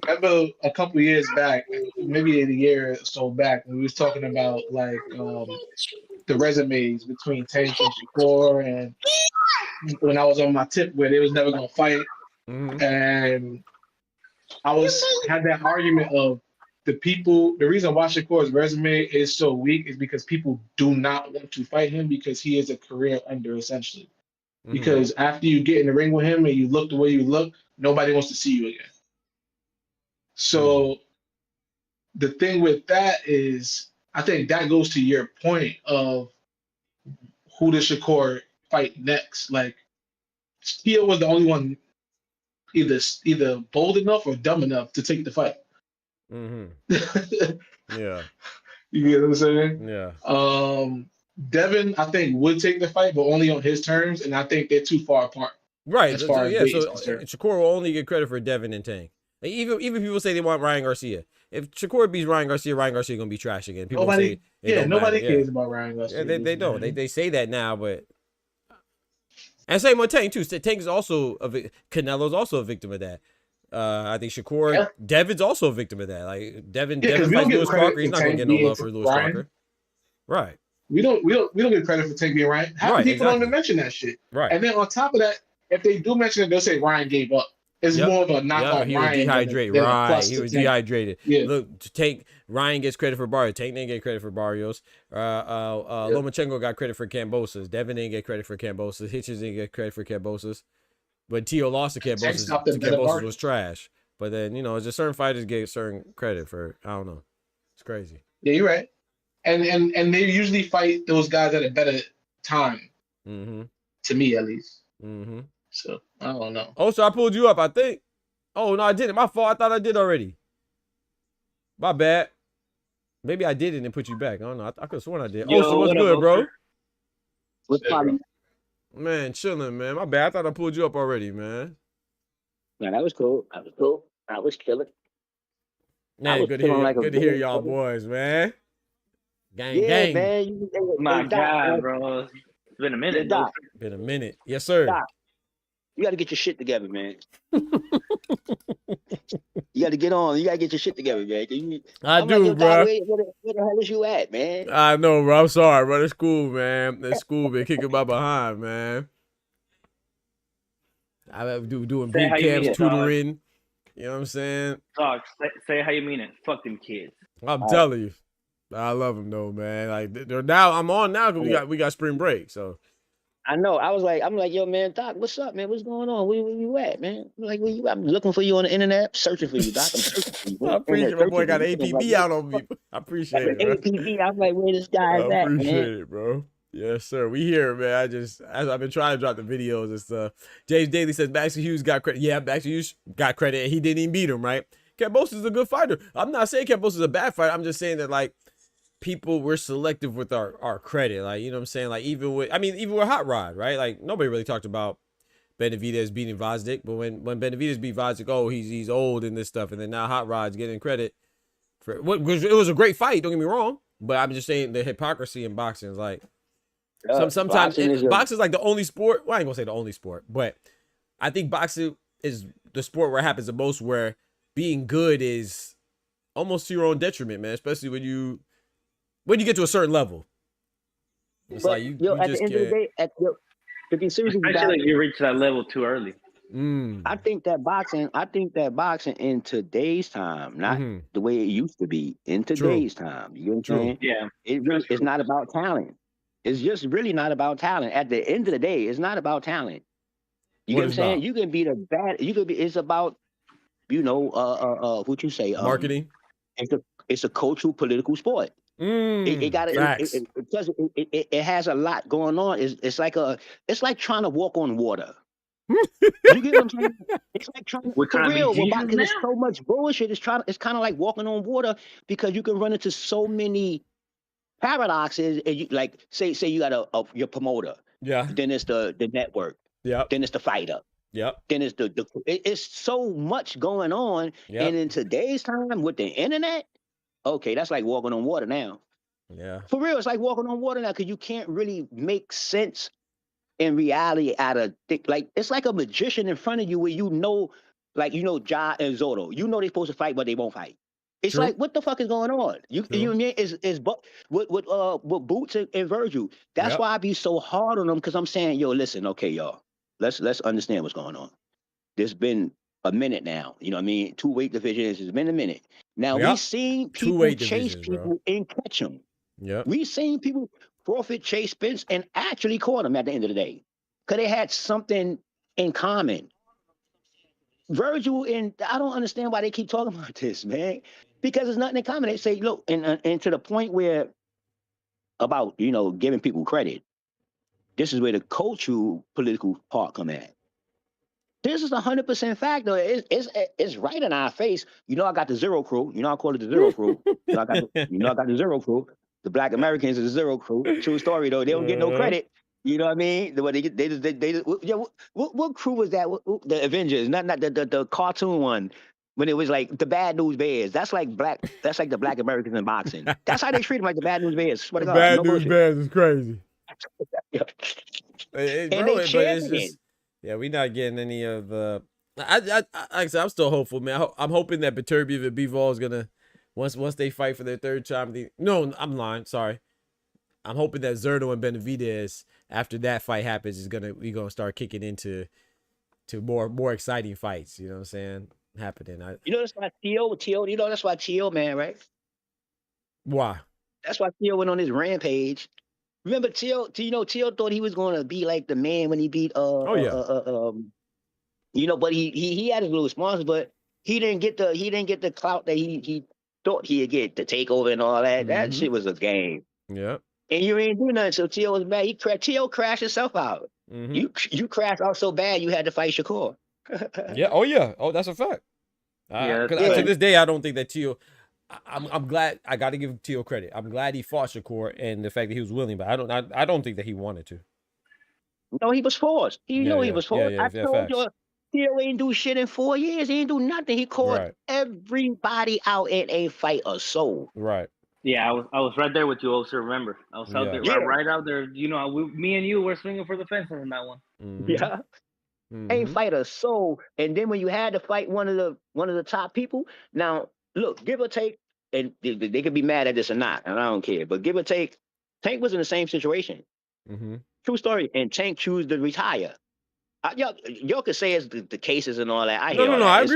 Remember a couple years back, maybe a year or so back, we was talking about like the resumes between Tank and Shakur, and when I was on my tip where they was never gonna fight, and I had that argument of the reason why Shakur's resume is so weak is because people do not want to fight him because he is a career ender essentially. Because after you get in the ring with him and you look the way you look, nobody wants to see you again. So the thing with that is, I think that goes to your point of who does Shakur fight next. Like, Steele was the only one either bold enough or dumb enough to take the fight. Yeah. You get what I'm saying? Yeah. Devin, I think, would take the fight, but only on his terms, and I think they're too far apart. Right. So Shakur will only get credit for Devin and Tank. Like, even people say they want Ryan Garcia. If Shakur beats Ryan Garcia gonna be trash again. People nobody cares about Ryan Garcia. Yeah, they don't. They say that now, but and same with Tank too. Tank is also Canelo's also a victim of that. I think Shakur, Devin's also a victim of that. Like Devin fights Lewis Crocker. He's not gonna get no love for Lewis Crocker. Right. We don't get credit for Tank being Ryan. How many people don't even mention that shit? Right. And then on top of that, if they do mention it, they'll say Ryan gave up. It's more of a knock on he Ryan. Was dehydrated. Right. He was dehydrated. Yeah. Look, Ryan gets credit for Barrios. Tank didn't get credit for Barrios. Lomachenko got credit for Kambosos. Devin didn't get credit for Kambosos. Hitchens didn't get credit for Kambosos. But Tio lost to Kambosos. Kambosos was trash. But then, just certain fighters get certain credit for, I don't know. It's crazy. Yeah, you're right. And they usually fight those guys at a better time. To me, at least. So, I don't know. Oh, so I pulled you up, I think. Oh, no, I didn't. My fault. I thought I did already. My bad. Maybe I did it and put you back. I don't know. I could have sworn I did. Yo, so what's good, bro? What's poppin'? Man, chilling, man. My bad. I thought I pulled you up already, man. Man, that was cool. I was killing. Man, good to hear y'all boys, man. Gang. Man. My God, bro. It's been a minute. Been a minute. Yes, sir. Doc, you got to get your shit together, man. You got to get on. You got to get your shit together, man. I do, bro. Where the hell is you at, man? I know, bro. I'm sorry, bro. It's cool, man. It's cool. Been kicking my behind, man. I've been doing boot camps, tutoring. You know what I'm saying? Dog, say how you mean it. Fuck them kids. I'm telling you. I love them though, man. Like now, I'm on now because we got spring break. So I know. I'm like, yo, man, Doc, what's up, man? What's going on? Where you at, man? I'm like, I'm looking for you on the internet, searching for you, Doc. I'm searching for you. I appreciate my boy got an APB out on me. I appreciate it. APB. I'm like, where this guy is at, man? I appreciate it, bro. Yes, sir. We here, man. I've been trying to drop the videos and stuff. James Daly says Baxter Hughes got credit. Yeah, Baxter Hughes got credit. He didn't even beat him, right? Kambosos is a good fighter. I'm not saying Kambosos is a bad fighter. I'm just saying that, like, we're selective with our credit. Like, you know what I'm saying? Like, even with Hot Rod, right? Like, nobody really talked about Benavidez beating Vazdik, but when Benavidez beat Vazdik, oh, he's old and this stuff, and then now Hot Rod's getting credit for it was a great fight. Don't get me wrong, but I'm just saying the hypocrisy in boxing is like sometimes boxing is like the only sport. Well, I ain't gonna say the only sport, but I think boxing is the sport where it happens the most, where being good is almost to your own detriment, man. Especially when you get to a certain level. It's like you at just the end of the day, to be serious, especially if you reach that level too early. I think that boxing in today's time, not the way it used to be, in today's time. You know what I'm saying? Yeah. It's not about talent. It's just really not about talent. At the end of the day, it's not about talent. You get what I'm saying? You can be it's about, what you say? Marketing. It's a cultural political sport. It has a lot going on. It's like trying to walk on water. You get what I'm saying? It's like trying to, for real. Because there's so much bullshit. It's kind of like walking on water, because you can run into so many paradoxes. And you, like, say you got your promoter. Yeah. Then it's the network. Yeah. Then it's the fighter. Yep. Then it's it's so much going on. Yep. And in today's time with the internet, okay, that's like walking on water now. Yeah. For real, it's like walking on water now, because you can't really make sense in reality out of like, it's like a magician in front of you where like Ja and Zotto. You know they're supposed to fight, but they won't fight. It's like, what the fuck is going on? You know what I mean? Is with Boots and Virgil. That's why I be so hard on them, because I'm saying, yo, listen, okay, y'all. Let's understand what's going on. There's been a minute now. You know what I mean? 2 weight divisions. It's been a minute. Now we've seen people chase people and catch them. Yeah. We've seen people Crawford chase Spence and actually caught them at the end of the day, because they had something in common. Virgil, and I don't understand why they keep talking about this, man, because there's nothing in common. They say, look, and to the point where about, giving people credit. This is where the cultural political part come at. This is 100% fact, though. It's right in our face. I got the Zero Crew. I call it the Zero Crew. I got the Zero Crew. The Black Americans is the Zero Crew. True story, though. They don't get no credit. You know what I mean? What crew was that? The Avengers, not the cartoon one. When it was like the Bad News Bears. That's like the Black Americans in boxing. That's how they treat them, like the Bad Nenews Bears. Swear to God, Bad News Bears is crazy. We not getting any of like I said, I'm still hopeful, man. I'm hoping that Beterbiev and Bivol is gonna once they fight for their third time. No, I'm lying. Sorry. I'm hoping that Zerto and Benavidez, after that fight happens, we gonna start kicking into more exciting fights. You know what I'm saying? Happening. That's why Tio. That's why Tio, man, right? Why? That's why Tio went on his rampage. Remember Tio thought he was going to be like the man when he beat but he had his little sponsors, but he didn't get the clout that he thought he'd get, the takeover and all that. That shit was a game. Yeah. And you ain't do nothing, so Tio was mad. Tio crashed himself out. You crashed out so bad you had to fight Shakur. Yeah. Oh yeah. Oh, that's a fact. To this day, I don't think that Tio. I'm glad. I got to give Tio credit. I'm glad he fought Shakur and the fact that he was willing, but I don't think that he wanted to. No, he was forced. He was forced. I told you, Tio ain't do shit in 4 years. He ain't do nothing. He caught everybody out in a fight of soul. Right. Yeah, I was right there with you. Also, remember, I was out there, right out there. Me and you were swinging for the fences in that one. Yeah. Ain't fight a soul. And then when you had to fight one of the top people, now look, give or take, and they could be mad at this or not, and I don't care. But give or take, Tank was in the same situation. True story. And Tank chose to retire. Y'all could say it's the cases and all that. I agree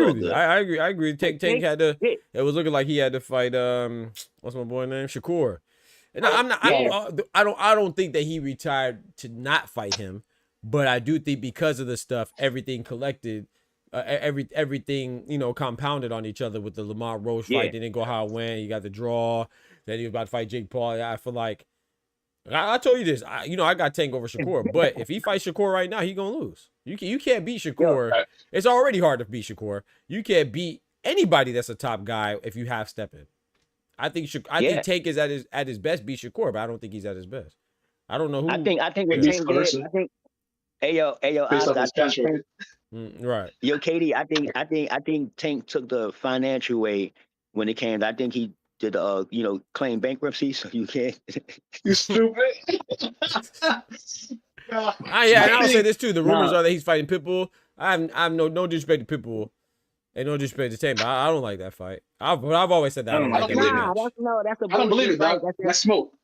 with you. I agree. Tank had to. It was looking like he had to fight. What's my boy name? Shakur. And I don't think that he retired to not fight him, but I do think because of the stuff, everything collected. Everything compounded on each other with the Lamar Roche fight. Didn't go how it went. You got the draw. Then he was about to fight Jake Paul. I feel like I told you this. I got Tank over Shakur, but if he fights Shakur right now, he gonna lose. You can't beat Shakur. It's already hard to beat Shakur. You can't beat anybody that's a top guy if you half stepping. I think Tank is at his best. Beat Shakur, but I don't think he's at his best. I don't know who. I think with Tank did. I think. Hey yo, right. Yo, Katie, I think Tank took the financial way when it came. I think he did claim bankruptcy, so you can't. You stupid. I'll say this too. The rumors are that he's fighting Pitbull. I'm no disrespect to Pitbull and no disrespect to Tank, but I don't like that fight. I've always said that. I don't like that. That's a I don't believe it, bro. That's smoke.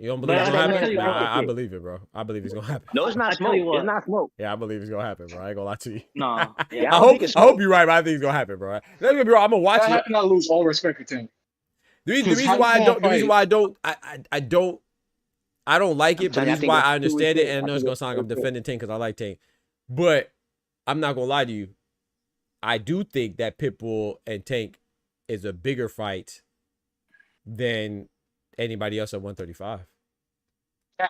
You don't believe it's gonna happen? Nah, I believe it, bro. I believe it's gonna happen. No, it's not smoke. It's not smoke. Yeah, I believe it's gonna happen, bro. I ain't gonna lie to you. No. Yeah, I hope you're right, but I think it's gonna happen, bro. Let me be wrong. I'm gonna watch it. I not lose all respect for Tank. The reason why I don't like it, but the reason why I understand it, and I know it's gonna sound like I'm defending Tank because I like Tank, but I'm not gonna lie to you. I do think that Pitbull and Tank is a bigger fight than anybody else at 135. Yeah.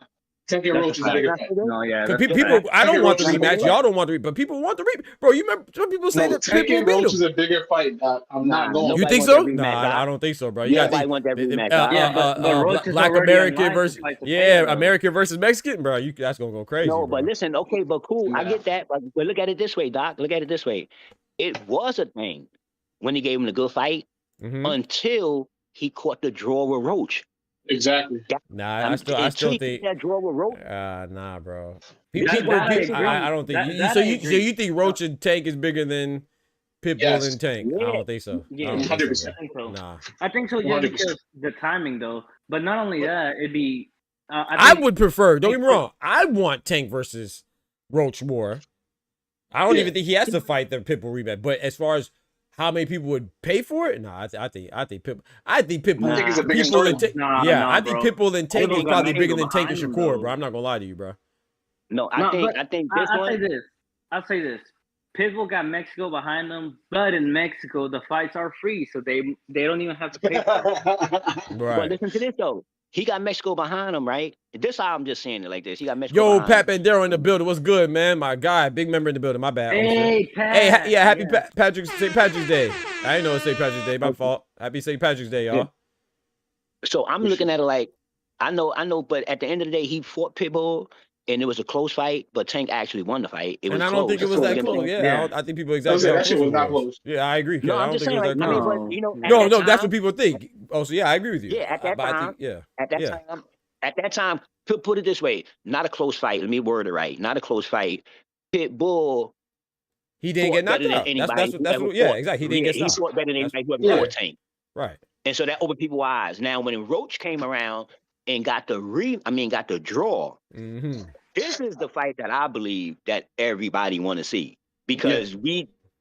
Tank and Roach is a bigger fight. No, yeah. People, I don't want the rematch. Y'all don't want the rematch, but people want the rematch. Bro, you remember some people say that Tank and Pitbull Roach is a bigger fight. I'm not going. You think so? Nah, I don't think so, bro. You gotta want that rematch. Black American versus American versus Mexican, bro. That's gonna go crazy. No, bro. But listen, okay, but cool. Yeah. I get that, but look at it this way, Doc. Look at it this way. It was a thing when he gave him the good fight until he caught the draw with Roach. Exactly. Nah, I still think that draw with Roach. Nah, bro. I don't think. So you think Roach and Tank is bigger than Pitbull and Tank? Yeah. I don't think so. Yeah, 100%. Nah, I think so. Yeah, because the timing though. But not only that, it'd be. I would prefer. Don't get me wrong. I want Tank versus Roach more. I don't even think he has to fight the Pitbull rematch. But as far as how many people would pay for it? No, I think Pitbull. I think it's a bigger story. I think Pitbull and Tank is probably bigger than Tank and Shakur, bro. I'm not gonna lie to you, bro. No, I think this one. I'll say this. Pitbull got Mexico behind them, but in Mexico the fights are free, so they don't even have to pay for it. Right. But listen to this though. He got Mexico behind him, right? This how I'm just saying it like this. He got Mexico. Yo, Pat Bandero in the building. What's good, man? My guy, big member in the building. My bad. Hey, Pat. Hey, happy St. Patrick's Day. I didn't know it's St. Patrick's Day. My fault. Happy St. Patrick's Day, y'all. Yeah. So I'm looking at it like, I know, but at the end of the day, he fought Pitbull, and it was a close fight, but Tank actually won the fight. It was and I don't think it was that close. Yeah, I think people exactly. That shit was not close. Yeah, I agree. No, I'm just saying, like, no, that's what people think. Oh, so yeah, I agree with you. Yeah, at that time, at that time, put it this way, not a close fight. Let me word it right. Not a close fight. Pitbull. He didn't get knocked out. That's what. Yeah, exactly. He didn't get knocked out. He fought better than anybody who ever fought Tank. Right. And so that opened people's eyes. Now, when Roach came around and got the draw. This is the fight that I believe that everybody want to see, because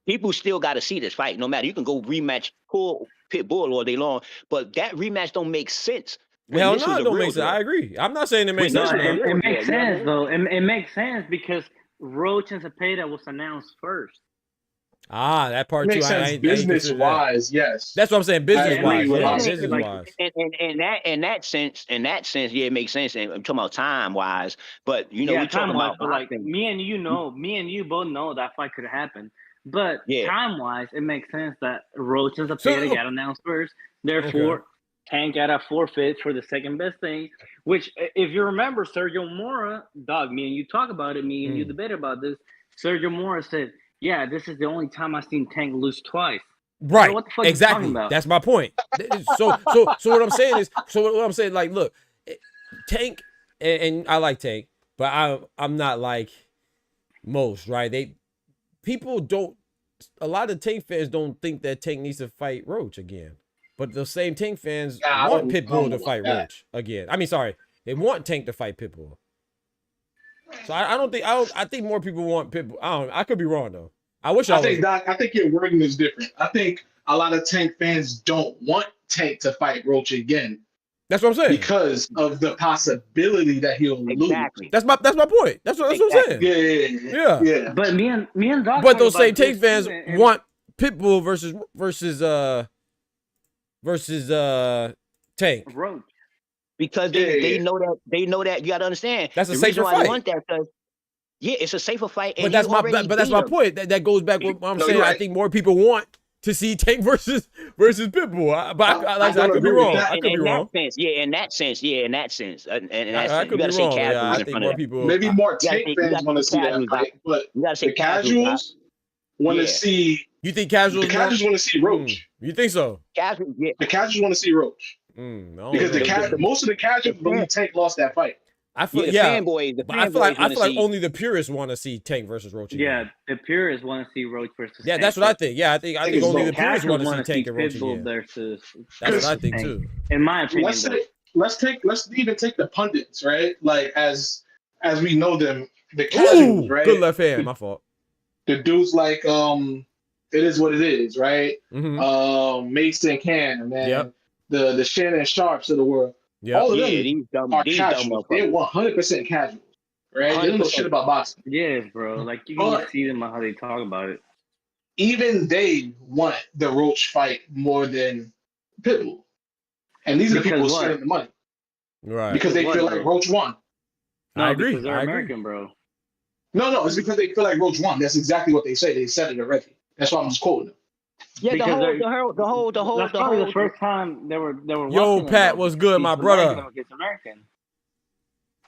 people still got to see this fight. No matter, you can go rematch Pitbull all day long, but that rematch don't make sense. Hell no, it don't make sense. I agree. I'm not saying it makes sense. It makes sense though. It makes sense because Roach and Zepeda was announced first. That part makes too. Sense. Business wise, yes. That's what I'm saying. Business wise, business wise. In that sense, yeah, it makes sense. And I'm talking about time wise, but we're talking about like me and you both know that fight could have happened. But time wise, it makes sense that Roach and Zepeda got announced first. Therefore, Tank got a forfeit for the second best thing. Which, if you remember, Sergio Mora, dog, me and you talk about it. Me and you debate about this. Sergio Mora said, "Yeah, this is the only time I've seen Tank lose twice." Right. So what the fuck exactly. Are you talking about? That's my point. So what I'm saying is, like, look, Tank, and I like Tank, but I'm not like most, right? People don't. A lot of Tank fans don't think that Tank needs to fight Roach again, but the same Tank fans want Pitbull to fight Roach again. I mean, sorry, they want Tank to fight Pitbull. So I think more people want Pitbull. I could be wrong though. I think your wording is different. I think a lot of Tank fans don't want Tank to fight Roach again. That's what I'm saying. Because of the possibility that he'll lose. That's my point. That's what I'm saying. Yeah. But me and Doc. But those same Tank fans want Pitbull versus Tank. Roach. Because they know that you got to understand. That's a safer fight. I want that because it's a safer fight. But that's my point. That goes back with what I'm saying. Right. I think more people want to see Tank versus Pitbull. I could be wrong. In that sense. I could be wrong. I think more people. Maybe more Tank fans want to see that fight, but the casuals want to see. You think casuals? The casuals want to see Roach. You think so? The casuals want to see Roach. Because most of the casuals believe Tank lost that fight. I feel fanboys. I feel like only the purists want to see Tank versus Roach again. Yeah, the purists want to see Roach versus. Yeah, Tank. that's what I think. Yeah, I think only the purists want to see Tank and Roach again. Versus. That's what I think too. In my opinion, let's even take the pundits, right? Like as we know them, the casuals, right? Good left hand, my fault. The dudes like it is what it is, right? Mason Can, man. The Shannon Sharps of the world. All of them are casuals. They're 100% casuals, right? 100%. They don't know shit about boxing. Yes, bro. Like you can see them how they talk about it. Even they want the Roach fight more than Pitbull, and these are the people who spending the money, right? Because they feel like Roach won. No, I agree. Because they're American, bro. No, it's because they feel like Roach won. That's exactly what they say. They said it already. That's why I'm just quoting them. Yeah, the whole. That's probably the first time they were. Yo, Pat, what's good, my brother? American.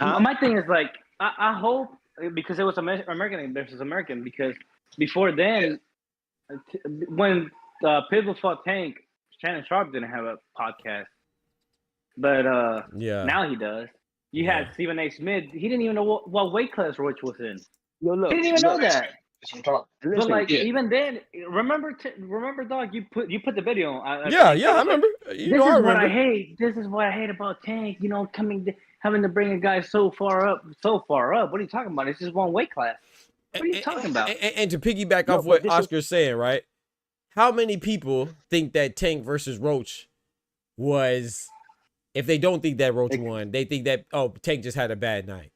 My thing is like, I hope because it was American versus American because before then, when Pitbull fought Tank, Shannon Sharp didn't have a podcast, but now he does. You had Stephen A. Smith. He didn't even know what weight class Roach was in. Yo, look, he didn't even know that. Listen, but even then, remember, dog. You put the video on. I remember. This is what I hate. This is what I hate about Tank. You know, having to bring a guy so far up. What are you talking about? It's just one weight class. What are you talking about? And to piggyback off what Oscar's saying, right? How many people think that Tank versus Roach was? If they don't think that Roach won, they think that Tank just had a bad night.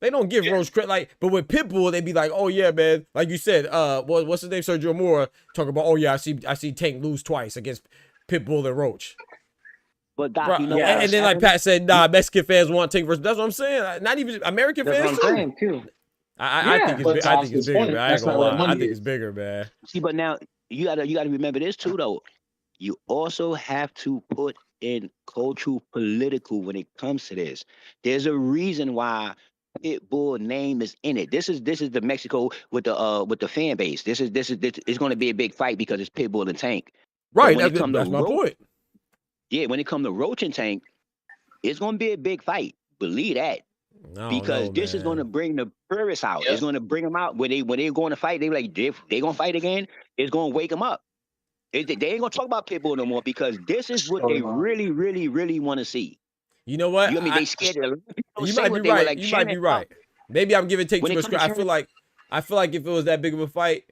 They don't give Roach credit, but with Pitbull, they be like, oh yeah, man, like you said, what's his name, Sergio Mora, talking about, oh yeah, I see Tank lose twice against Pitbull and Roach. But Doc, you know, and then like Pat said, nah, Mexican fans want Tank versus. That's what I'm saying. Not even American fans. That's what I'm saying too. I think it's bigger. Man. I ain't gonna lie. I think it's bigger, man. See, but now you gotta remember this too, though. You also have to put in cultural, political when it comes to this. There's a reason why Pitbull name is in it. This is the Mexico with the fan base. This is it's going to be a big fight because it's Pitbull and Tank. Right. That's my point. Yeah, when it comes to Roach and Tank, it's going to be a big fight. Believe that. Because this is going to bring the purists out. It's going to bring them out when they're going to fight. They like they going to fight again. It's going to wake them up. They ain't gonna talk about Pitbull no more because this is what they really, really, really want to see. You know what? They scared of you might be right. You might be right. Maybe I'm giving Tank too much credit. I feel like if it was that big of a fight,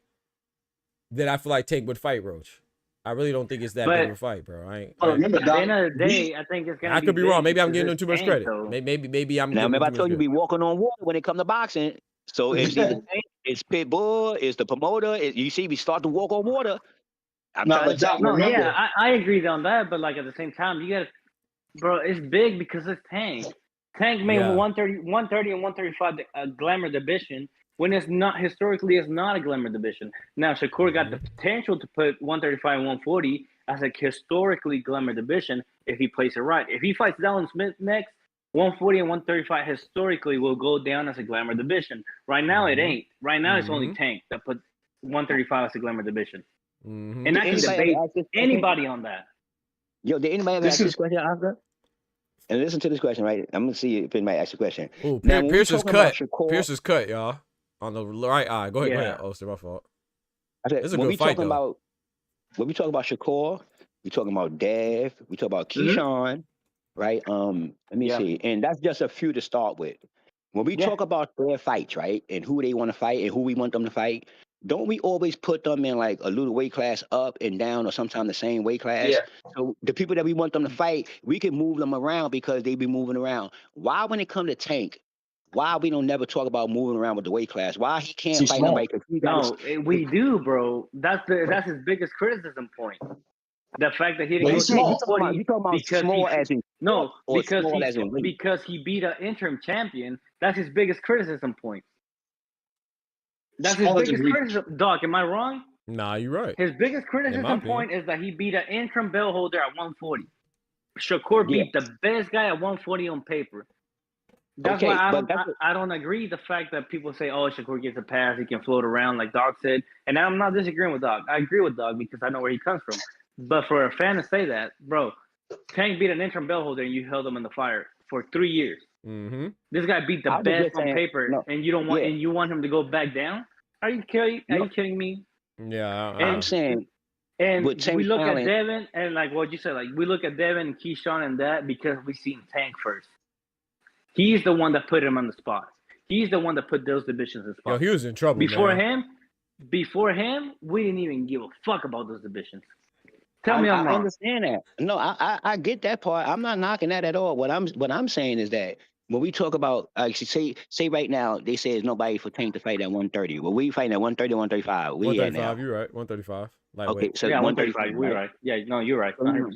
then I feel like Tank would fight Roach. I really don't think it's that big of a fight, bro. Remember, at the end of the day, I think it's gonna. I could be wrong. Maybe I'm giving them too much credit. Maybe I'm. Now, remember I told you be walking on water when it comes to boxing. So it's it's Pitbull, it's the promoter. You see, we start to walk on water. I agree on that, but like at the same time, you gotta, bro, it's big because it's Tank. Tank made 130 and 135 a glamour division when it's not historically it's not a glamour division. Now Shakur got the potential to put 135 and 140 as a historically glamour division if he plays it right. If he fights Dallin Smith next, 140 and 135 historically will go down as a glamour division. Right now it ain't. Right now it's only Tank that put 135 as a glamour division. And I can debate anybody on that. Yo, did anybody ever ask this question, Oscar? And listen to this question, right? I'm gonna see if anybody asks a question. Ooh, Pierce is cut. Pierce is cut, y'all. On the right eye. Go ahead. Oh, it's my fault. It's a good fight, though. When we talk about Shakur, we talking about Dev, we talk about Keyshawn, right? Let me see. And that's just a few to start with. When we talk about their fights, right, and who they want to fight and who we want them to fight, don't we always put them in like a little weight class up and down or sometimes the same weight class? Yeah. So the people that we want them to fight, we can move them around because they be moving around. Why when it comes to Tank, why we don't never talk about moving around with the weight class? Why he can't fight nobody? We do, bro. That's his biggest criticism point. The fact that he didn't go small. You talking about small as in because he beat an interim champion. That's his biggest criticism point. That's his biggest criticism. Doc, am I wrong? Nah, you're right. His biggest criticism point is that he beat an interim belt holder at 140. Shakur beat the best guy at 140 on paper. That's why I don't agree the fact that people say, oh, Shakur gets a pass, he can float around like Doc said. And I'm not disagreeing with Doc. I agree with Doc because I know where he comes from. But for a fan to say that, bro, Tank beat an interim belt holder and you held him in the fire for 3 years. This guy beat the best on paper, and you don't want and you want him to go back down? Are you kidding me? Yeah, I'm saying And we look at Devin and like what you said, like we look at Devin and Keyshawn and that because we seen Tank first. He's the one that put him on the spot. He's the one that put those divisions in spot. Yo, he was in trouble. Before him, we didn't even give a fuck about those divisions. Tell me I'm wrong. I understand that. No, I get that part. I'm not knocking that at all. What I'm saying is that when we talk about say right now, they say there's nobody for Tank to fight at 130. Well, we fighting at 130, 135. 135, you're right. 135. Lightweight. Okay, so yeah, 135. We're right. Yeah, no, you're right. 100%.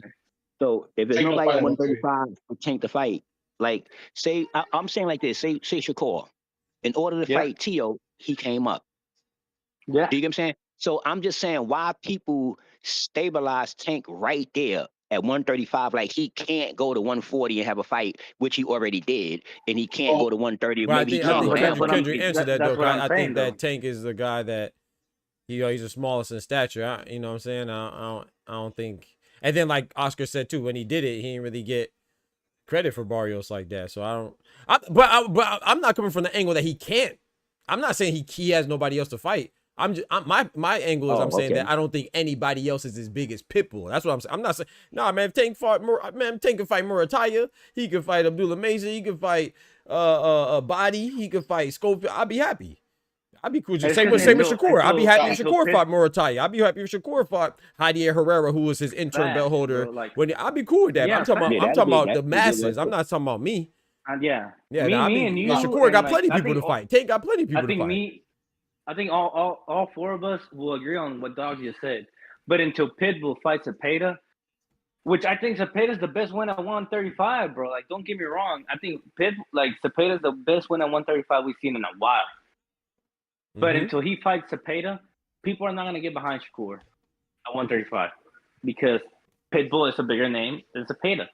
So if there's nobody at 135 for Tank to fight, like say I'm saying like this, say Shakur, in order to fight Tio, he came up. Yeah. Do you get what I'm saying? So I'm just saying why people stabilize Tank right there at 135, like he can't go to 140 and have a fight, which he already did, and he can't go to 130. Well, maybe I think Kendrick answered that though. I think that Tank is the guy that he's the smallest in stature. You know what I'm saying? I don't think. And then like Oscar said too, when he did it, he didn't really get credit for Barrios like that. So but I'm not coming from the angle that he can't. I'm not saying he has nobody else to fight. My angle is saying that I don't think anybody else is as big as Pitbull. That's what I'm saying. I'm not saying man. If Tank fought Tank can fight Murataya. He can fight Abdullah Meza. He can fight Body. He can fight Scope. I'd be happy. I'd be cool. Same with Shakur. I'd be happy if Shakur fought Murataya. I'd be happy if Shakur fought Javier Herrera, who was his interim belt holder. I'd be cool with that. I'm talking about the masses. I'm not talking about me. Yeah. Me and you. Shakur got plenty of people to fight. Tank got plenty of people to fight. I think all four of us will agree on what Dog just said. But until Pitbull fights Zepeda, which I think Zepeda's the best win at 135, bro. Like, don't get me wrong. I think Zepeda's the best win at 135 we've seen in a while. But until he fights Zepeda, people are not going to get behind Shakur at 135 because Pitbull is a bigger name than Zepeda.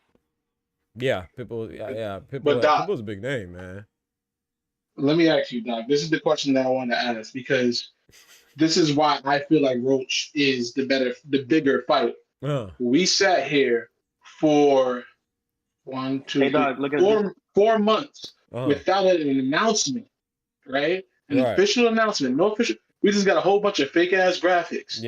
Yeah, Pitbull. Yeah, Pitbull's a big name, man. Let me ask you, Doc. This is the question that I want to ask because this is why I feel like Roach is the bigger fight. We sat here for 4 months without an announcement, right? An official announcement, no official. We just got a whole bunch of fake ass graphics.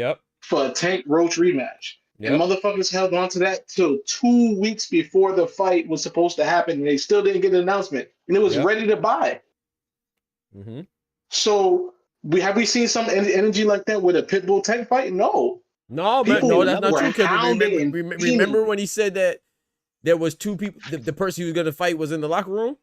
For a Tank Roach rematch. And motherfuckers held on to that till 2 weeks before the fight was supposed to happen, and they still didn't get an announcement, and it was ready to buy. So have we seen some energy like that with a Pitbull Tank fight? No, man, no, that's not true. Remember when he said that there was two people, the person he was gonna fight was in the locker room?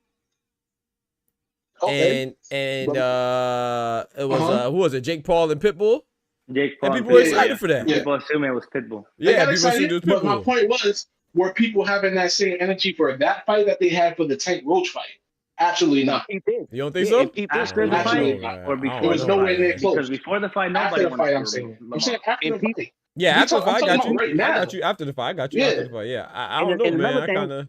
And it was who was it? Jake Paul and Pitbull. Jake Paul. And people were excited for that. People assuming it was Pitbull. Yeah, people assumed it was Pitbull. But my point was, were people having that same energy for that fight that they had for the Tank Roach fight? Absolutely not. You don't think so? After the fight or before? There was no way near close. Because before the fight, nobody after the fight, I'm saying after the fight. Yeah, after the fight, I got you. After the fight, I got you. After the fight, yeah. I don't know, man.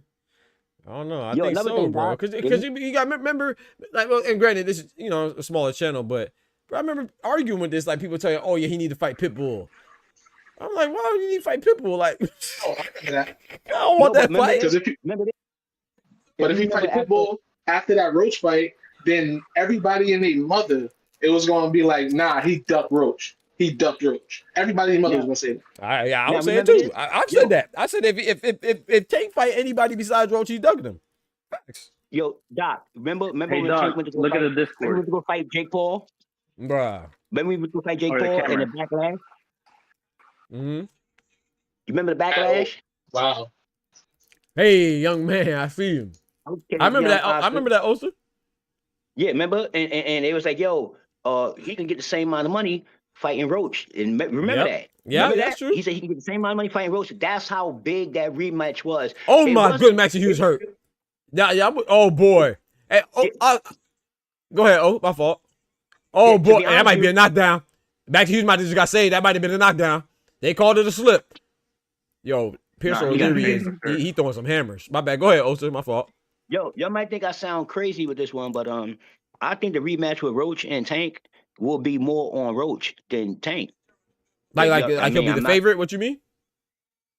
I don't know. I think so, bro. Because you got remember, like, well, and granted, this is a smaller channel, but I remember arguing with this, like people telling, oh yeah, he need to fight Pitbull. I'm like, why would you need to fight Pitbull? Like, I don't want that fight. But if you fight Pitbull after that Roach fight, then everybody and their mother, it was gonna be like, nah, he ducked Roach. He ducked Roach. Everybody and mother was gonna say that. I was saying too. I've said that. I said if Tank fight anybody besides Roach, he's ducking him. Facts. Yo, Doc, remember hey, when Doc, went to go look fight, at the Discord. We went to go fight Jake Paul? Bruh. When we went to fight Jake Paul in the backlash? You remember the backlash? Wow. Hey, young man, I see him. I remember that. I remember that also. Yeah, remember? And it was like, yo, he can get the same amount of money fighting Roach. And remember that. Yeah, remember that's true. He said he can get the same amount of money fighting Roach. That's how big that rematch was. Oh my goodness, Maxie Hughes hurt. Yeah. Oh boy. Hey, go ahead. Oh, my fault. Oh boy, that might be a knockdown. Maxie Hughes might have just got saved. That might have been a knockdown. They called it a slip. Yo, Pierce O'Leary he throwing some hammers. My bad. Go ahead, Oster. My fault. Yo, y'all might think I sound crazy with this one, but I think the rematch with Roach and Tank will be more on Roach than Tank. Like he'll be the favorite? What you mean?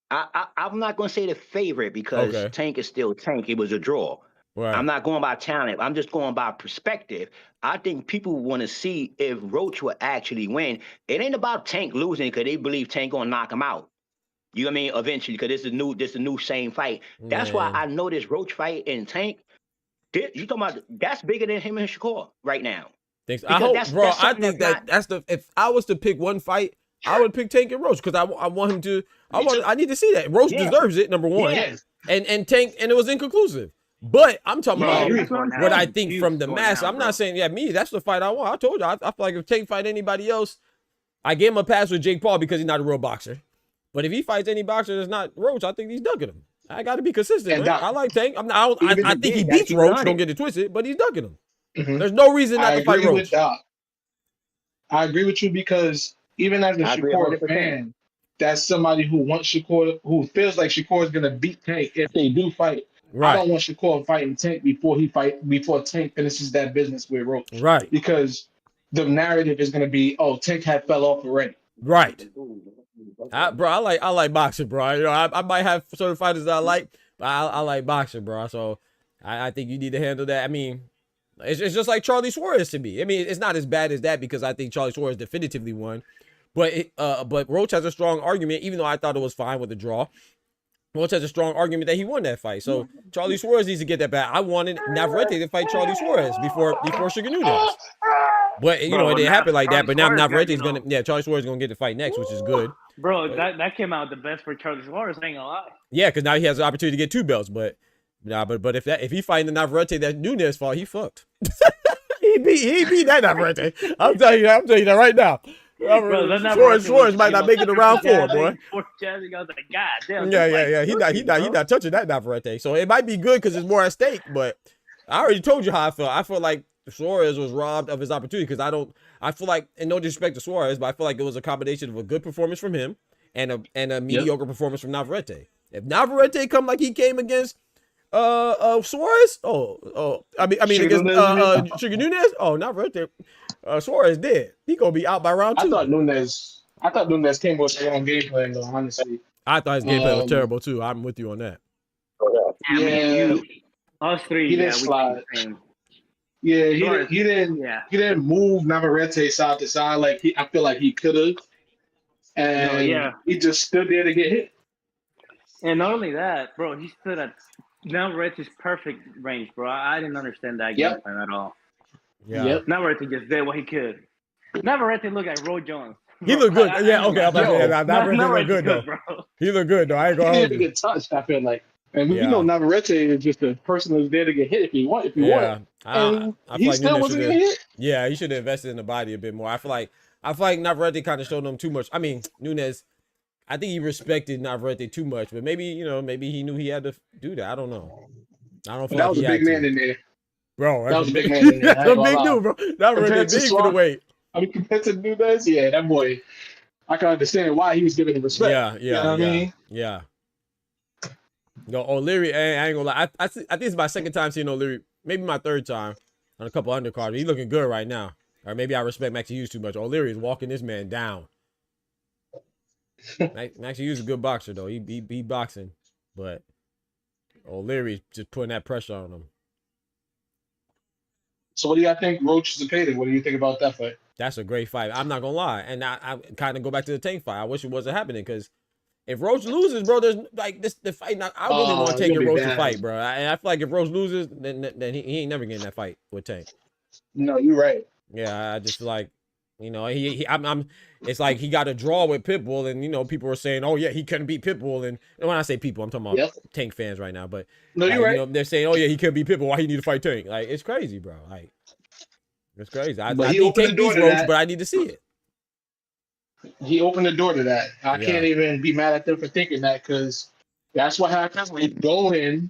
I'm not gonna say the favorite because Tank is still Tank. It was a draw. Right. I'm not going by talent. I'm just going by perspective. I think people want to see if Roach will actually win. It ain't about Tank losing because they believe Tank gonna knock him out. You know what I mean? Eventually, because this is a new same fight. That's why I know this Roach fight and Tank. You talking about that's bigger than him and Shakur right now. Thanks. I hope, bro. I think that's the. If I was to pick one fight, I would pick Tank and Roach because I want him to. I need to see that Roach deserves it. Number one, and Tank, and it was inconclusive. But I'm talking about what I think from the mass. I'm not saying me. That's the fight I want. I told you. I feel like if Tank fight anybody else, I gave him a pass with Jake Paul because he's not a real boxer. But if he fights any boxer that's not Roach, I think he's ducking him. I got to be consistent. Man. I like Tank. I think he beats Roach. Don't get it twisted, but he's ducking him. There's no reason not to fight Roach. I agree with you because even as a Shakur fan, that's somebody who wants Shakur, who feels like Shakur is gonna beat Tank if they do fight. Right. I don't want Shakur fighting Tank before Tank finishes that business with Roach. Right. Because the narrative is gonna be, oh, Tank had fell off already. Right. Bro, I like boxing, bro. You know, I might have certain fighters that I like, but I like boxing, bro. So I think you need to handle that. I mean, it's just like Charlie Suarez to me. I mean, it's not as bad as that because I think Charlie Suarez definitively won. But Roach has a strong argument, even though I thought it was fine with the draw. Roach has a strong argument that he won that fight. So Charlie Suarez needs to get that back. I wanted Navarrete to fight Charlie Suarez before Sugar Nunez. But, you know, it didn't happen like that. But now Navarrete's going to, Charlie Suarez is going to get the fight next, which is good. Bro, that came out the best for Charlie Suarez, I ain't gonna lie. Yeah, because now he has the opportunity to get 2 belts. But if he fighting the Navarrete that Nunez fought, he fucked. he beat that Navarrete. I'm telling you that right now. Bro, Suarez might not make it around 4, boy. Yeah. He not touching that Navarrete. So it might be good because it's more at stake. But I already told you how I felt. I feel like Suarez was robbed of his opportunity because I feel like, and no disrespect to Suarez, but I feel like it was a combination of a good performance from him and a mediocre performance from Navarrete. If Navarrete come like he came against Suarez, I mean against Sugar Nunez, Navarrete, Suarez dead. He gonna be out by round 2. I thought Nunez came with the wrong game plan though. Honestly, I thought his game plan was terrible too. I'm with you on that. Yeah, us three. He didn't slide. Yeah, he didn't move Navarrete side to side like I feel like he could have, and he just stood there to get hit. And not only that, bro, he stood at Navarrete's perfect range, bro. I didn't understand that game plan at all. Yeah. Yep. Navarrete just did what he could. Navarrete looked like Roy Jones. He looked good. Navarrete looked good though. Bro. He looked good though. I ain't gonna hold you. He didn't get touched. I feel like, and we know Navarrete is just a person who's there to get hit if he wants. And he still wasn't getting hit. Yeah, he should have invested in the body a bit more. I feel like Navarrete kind of showed him too much. I mean, Nunez, I think he respected Navarrete too much, but maybe he knew he had to do that. I don't know. I don't feel that like was a big man in there. Bro, that was a big man in there. That's a big dude, bro. Navarrete big for the weight. I mean, compared to Nunez, that boy, I can understand why he was giving him respect. You know what I mean? Yeah. No, O'Leary, I ain't gonna lie. I think it's my second time seeing O'Leary, maybe my third time on a couple undercards. He's looking good right now. Or maybe I respect Maxie Hughes too much. O'Leary is walking this man down. Maxie Hughes is a good boxer though. He boxing, but O'Leary's just putting that pressure on him. So what do you think Roach Zepeda? What do you think about that fight? That's a great fight. I'm not gonna lie, and I kind of go back to the Tank fight. I wish it wasn't happening because if Roach loses, bro, there's like the fight. I really want to take Roach to fight, bro. I feel like if Roach loses, then he ain't never getting that fight with Tank. No, you're right. Yeah, I just feel like, you know, it's like he got a draw with Pitbull, and you know, people were saying, oh yeah, he couldn't beat Pitbull, and when I say people, I'm talking about Tank fans right now. But no, you're right. You know, they're saying, oh yeah, he couldn't beat Pitbull. Why he need to fight Tank? Like it's crazy, bro. Like it's crazy. I think Tank beats Roach, but I need to see it. He opened the door to that. I can't even be mad at them for thinking that because that's what happens when you go in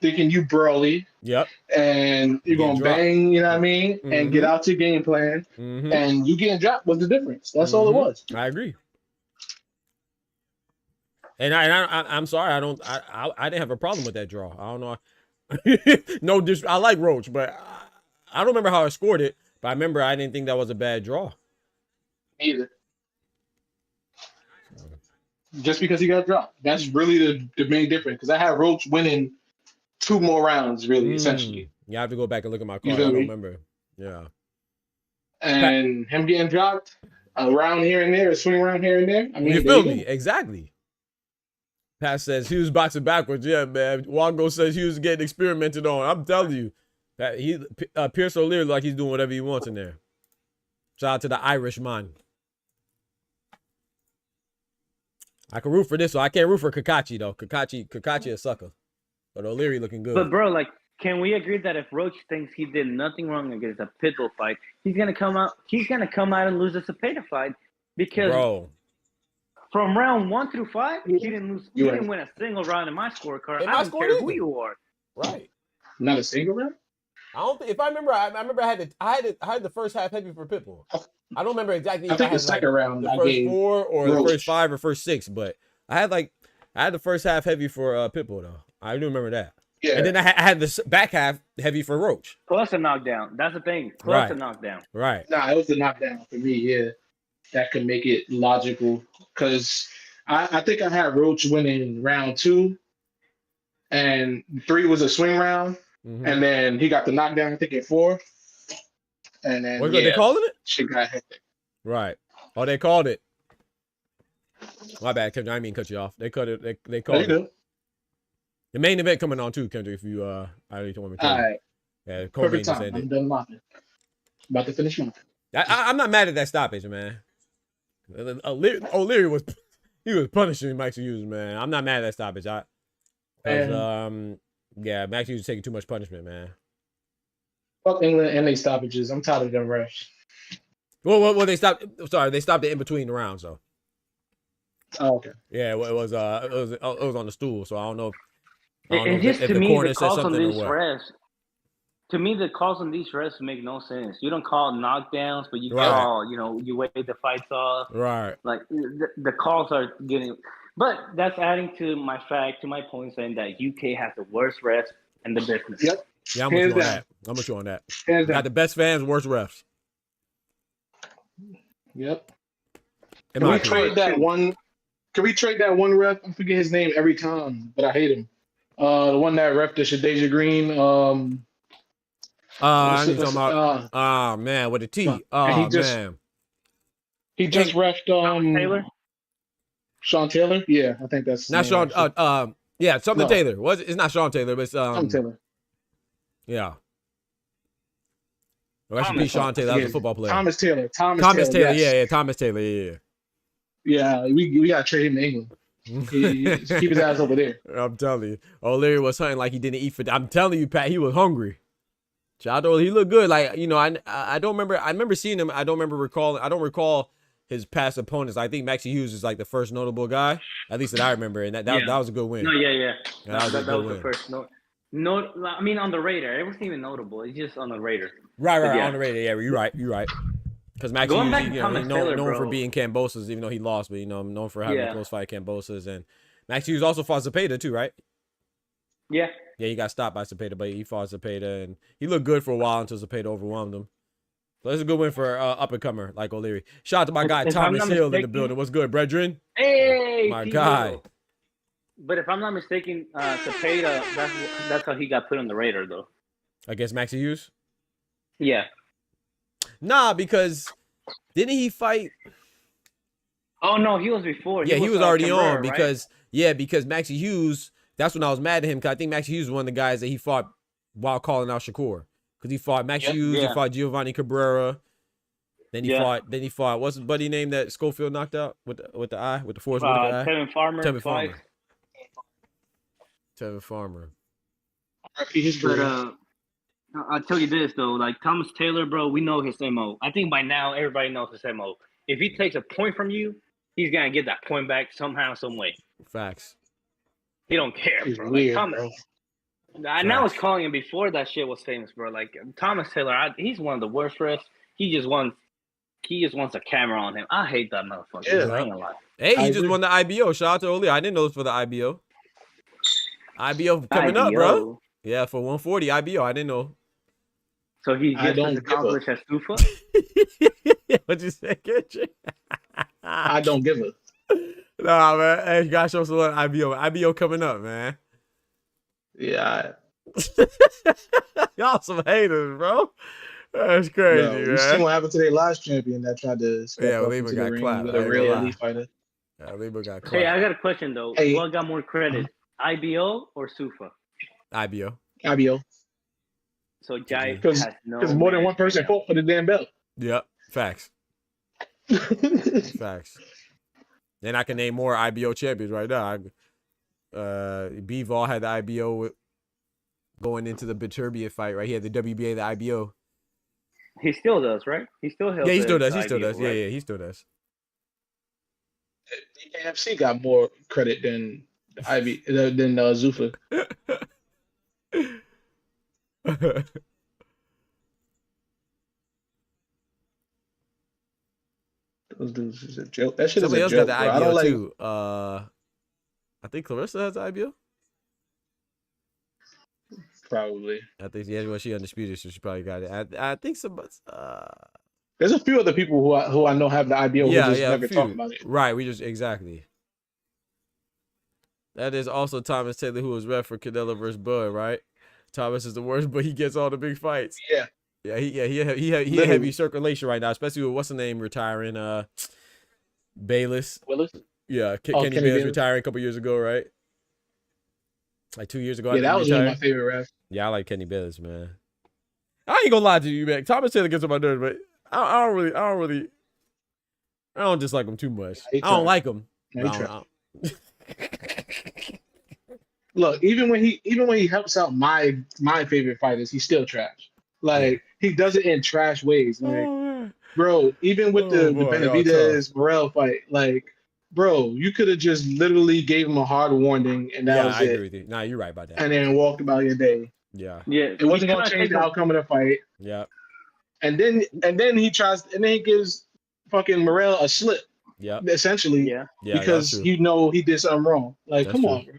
thinking you burly. Yep. And you're going to bang, you know what I mean? Mm-hmm. And get out your game plan. Mm-hmm. And you getting dropped was the difference. That's all it was. I agree. And I'm sorry. I didn't have a problem with that draw. I don't know. I like Roach, but I don't remember how I scored it. But I remember I didn't think that was a bad draw. Either. Just because he got dropped. That's really the main difference. Because I had Roach winning 2 more rounds, really, essentially. You have to go back and look at my card. I don't remember. Yeah. And him getting dropped around here and there, a swing around here and there. I mean, you feel me? Exactly. Pat says he was boxing backwards. Yeah, man. Wango says he was getting experimented on. I'm telling you. Pierce O'Leary like he's doing whatever he wants in there. Shout out to the Irish man. I can root for this, so I can't root for Kakachi though. Kakachi a sucker. But O'Leary looking good. But bro, like, can we agree that if Roach thinks he did nothing wrong against a Pitbull fight, he's gonna come out and lose a Cepeda fight because from round 1 through 5, he didn't lose. He didn't win a single round in my scorecard. I don't care who you are. Right. Not a single round. I don't think. If I remember, I had the first half heavy for Pitbull. I don't remember exactly. I think the second round, the first 4 or the first 5 or first 6, but I had the first half heavy for Pitbull though. I do remember that. Yeah. And then I had the back half heavy for Roach. Plus a knockdown. That's the thing. Plus a knockdown. Right. Nah, it was the knockdown for me. Yeah, that could make it logical because I think I had Roach winning round 2, and 3 was a swing round, and then he got the knockdown. I think at 4, and then they calling it? Shit got hectic. Right. Oh, they called it. My bad, Kendrick. I didn't mean to cut you off. They cut it. They called it. The main event coming on too, Kendrick. If you I already told me. All right. Yeah, perfect time. I'm done mopping. About to finish mopping. I'm not mad at that stoppage, man. O'Leary was punishing Max Hughes, man. I'm not mad at that stoppage. Max Hughes is taking too much punishment, man. Fuck England and they stoppages. I'm tired of them refs. Well, they stopped. Sorry, they stopped it in between the rounds, though. Oh, okay. Yeah, well, it was on the stool, so I don't know. And just to me, the calls on these refs. To me, the calls on these refs make no sense. You don't call knockdowns, but you call, you wait the fights off. Right. Like the calls are getting, but that's adding to my point saying that UK has the worst refs in the business. Yep. Yeah, I'm with you on that. Got the best fans, worst refs. Yep. Can we trade that one? Can we trade that one ref? I forget his name every time, but I hate him. The one that ref the Shadeja Green. I need talking about. Man, with a T. Man. He just refed Taylor. Sean Taylor. Yeah, I think that's not Sean. Yeah, something Taylor. It's not Sean Taylor, but it's Sean Taylor. Yeah. Well, that should be Sean Taylor. That was a football player. Thomas Taylor. Thomas Taylor. Yes. Yeah. Thomas Taylor. Yeah. Yeah, we gotta trade him to England. Keep his ass over there. I'm telling you, O'Leary was hunting like he didn't eat for. I'm telling you, Pat, he was hungry. Chado, he looked good. Like I don't remember. I remember seeing him. I don't recall his past opponents. I think Maxie Hughes is like the first notable guy, at least that I remember, and that was a good win. No, yeah. That was the first. No, I mean on the radar. It wasn't even notable. It's just on the radar. Right, on the radar. Yeah, you're right. Because Max Hughes, known for being Cambosos, even though he lost, but known for having a close fight Cambosos, and Max Hughes also fought Cepeda too, right? Yeah. Yeah, he got stopped by Cepeda, but he fought Cepeda, and he looked good for a while until Cepeda overwhelmed him. So that's a good win for up and comer like O'Leary. Shout out to my guy Thomas Hill in the building. What's good, brethren? Hey, my guy. But if I'm not mistaken, Cepeda, that's how he got put on the radar, though. Against Maxie Hughes? Yeah. Nah, because didn't he fight? Oh no, he was before. He was already on because because Maxie Hughes. That's when I was mad at him because I think Maxie Hughes was one of the guys that he fought while calling out Shakur because he fought Maxie Hughes, he fought Giovanni Cabrera, then he fought what's his buddy name that Schofield knocked out with the eye with the force eye? Tevin Farmer. Tevin Farmer. But I'll tell you this though, like Thomas Taylor, bro, we know his MO. I think by now everybody knows his MO. If he takes a point from you, he's gonna get that point back somehow, some way. Facts. He don't care, bro. Weird, Thomas, bro. I was calling him before that shit was famous, bro. Like Thomas Taylor, he's one of the worst refs. He just wants a camera on him. I hate that motherfucker. Yeah. I ain't gonna lie. Hey, he just won the IBO. Shout out to O'Leary. I didn't know it was for the IBO. IBO coming up, bro. Yeah, for 140 IBO. I didn't know. So he's just as accomplished as Tufa? What'd you say, Kendrick? I don't give a. Nah, man. Hey, you gotta show some love. IBO coming up, man. Yeah. Y'all some haters, bro. That's crazy, man. You see what happened to their last champion that tried to step up into the ring with a real elite fighter. Yeah, Lima got clapped. Hey, I got a question though. Hey. What got more credit, IBO or Sufa? IBO. So Jai because more than one person fought for the damn belt. Yep, facts. Facts. And I can name more IBO champions right now. B-Vol had the IBO going into the Biturbian fight, right? He had the WBA, the IBO. He still does, right? He still held. Yeah, he still does. He still does. Right? Yeah, he still does. The AFC got more credit than Zuffa. Those dudes is a joke. That shit Somebody is a else joke. got the IBO too. I think Clarissa has the IBO. Probably. I think well, she undisputed, so she probably got it. I think so, but there's a few other people who I know have the IBO who just never talk about it. Right, we just exactly. That is also Thomas Taylor, who was ref for Canelo versus Bud, right? Thomas is the worst, but he gets all the big fights. Yeah. Yeah, he heavy circulation right now, especially with what's the name retiring, Willis. Yeah, Kenny Bayless retiring a couple years ago, right? Like 2 years ago. Yeah, that was one of my favorite refs. Yeah, I like Kenny Bayless, man. I ain't gonna lie to you, man. Thomas Taylor gets on my nerves, but I don't dislike him too much. I don't like him. Look, even when he helps out my favorite fighters, he's still trash. Like he does it in trash ways. Like, bro, even with the Benavidez Morel fight, like, bro, you could have just literally gave him a hard warning, and that was it. I agree with you. Nah, you're right about that. And then walked about your day. Yeah. It wasn't gonna change the outcome of the fight. Yeah. And then he gives fucking Morel a slip. Yeah. Essentially. Yeah. Because he did something wrong. Like, come on, bro.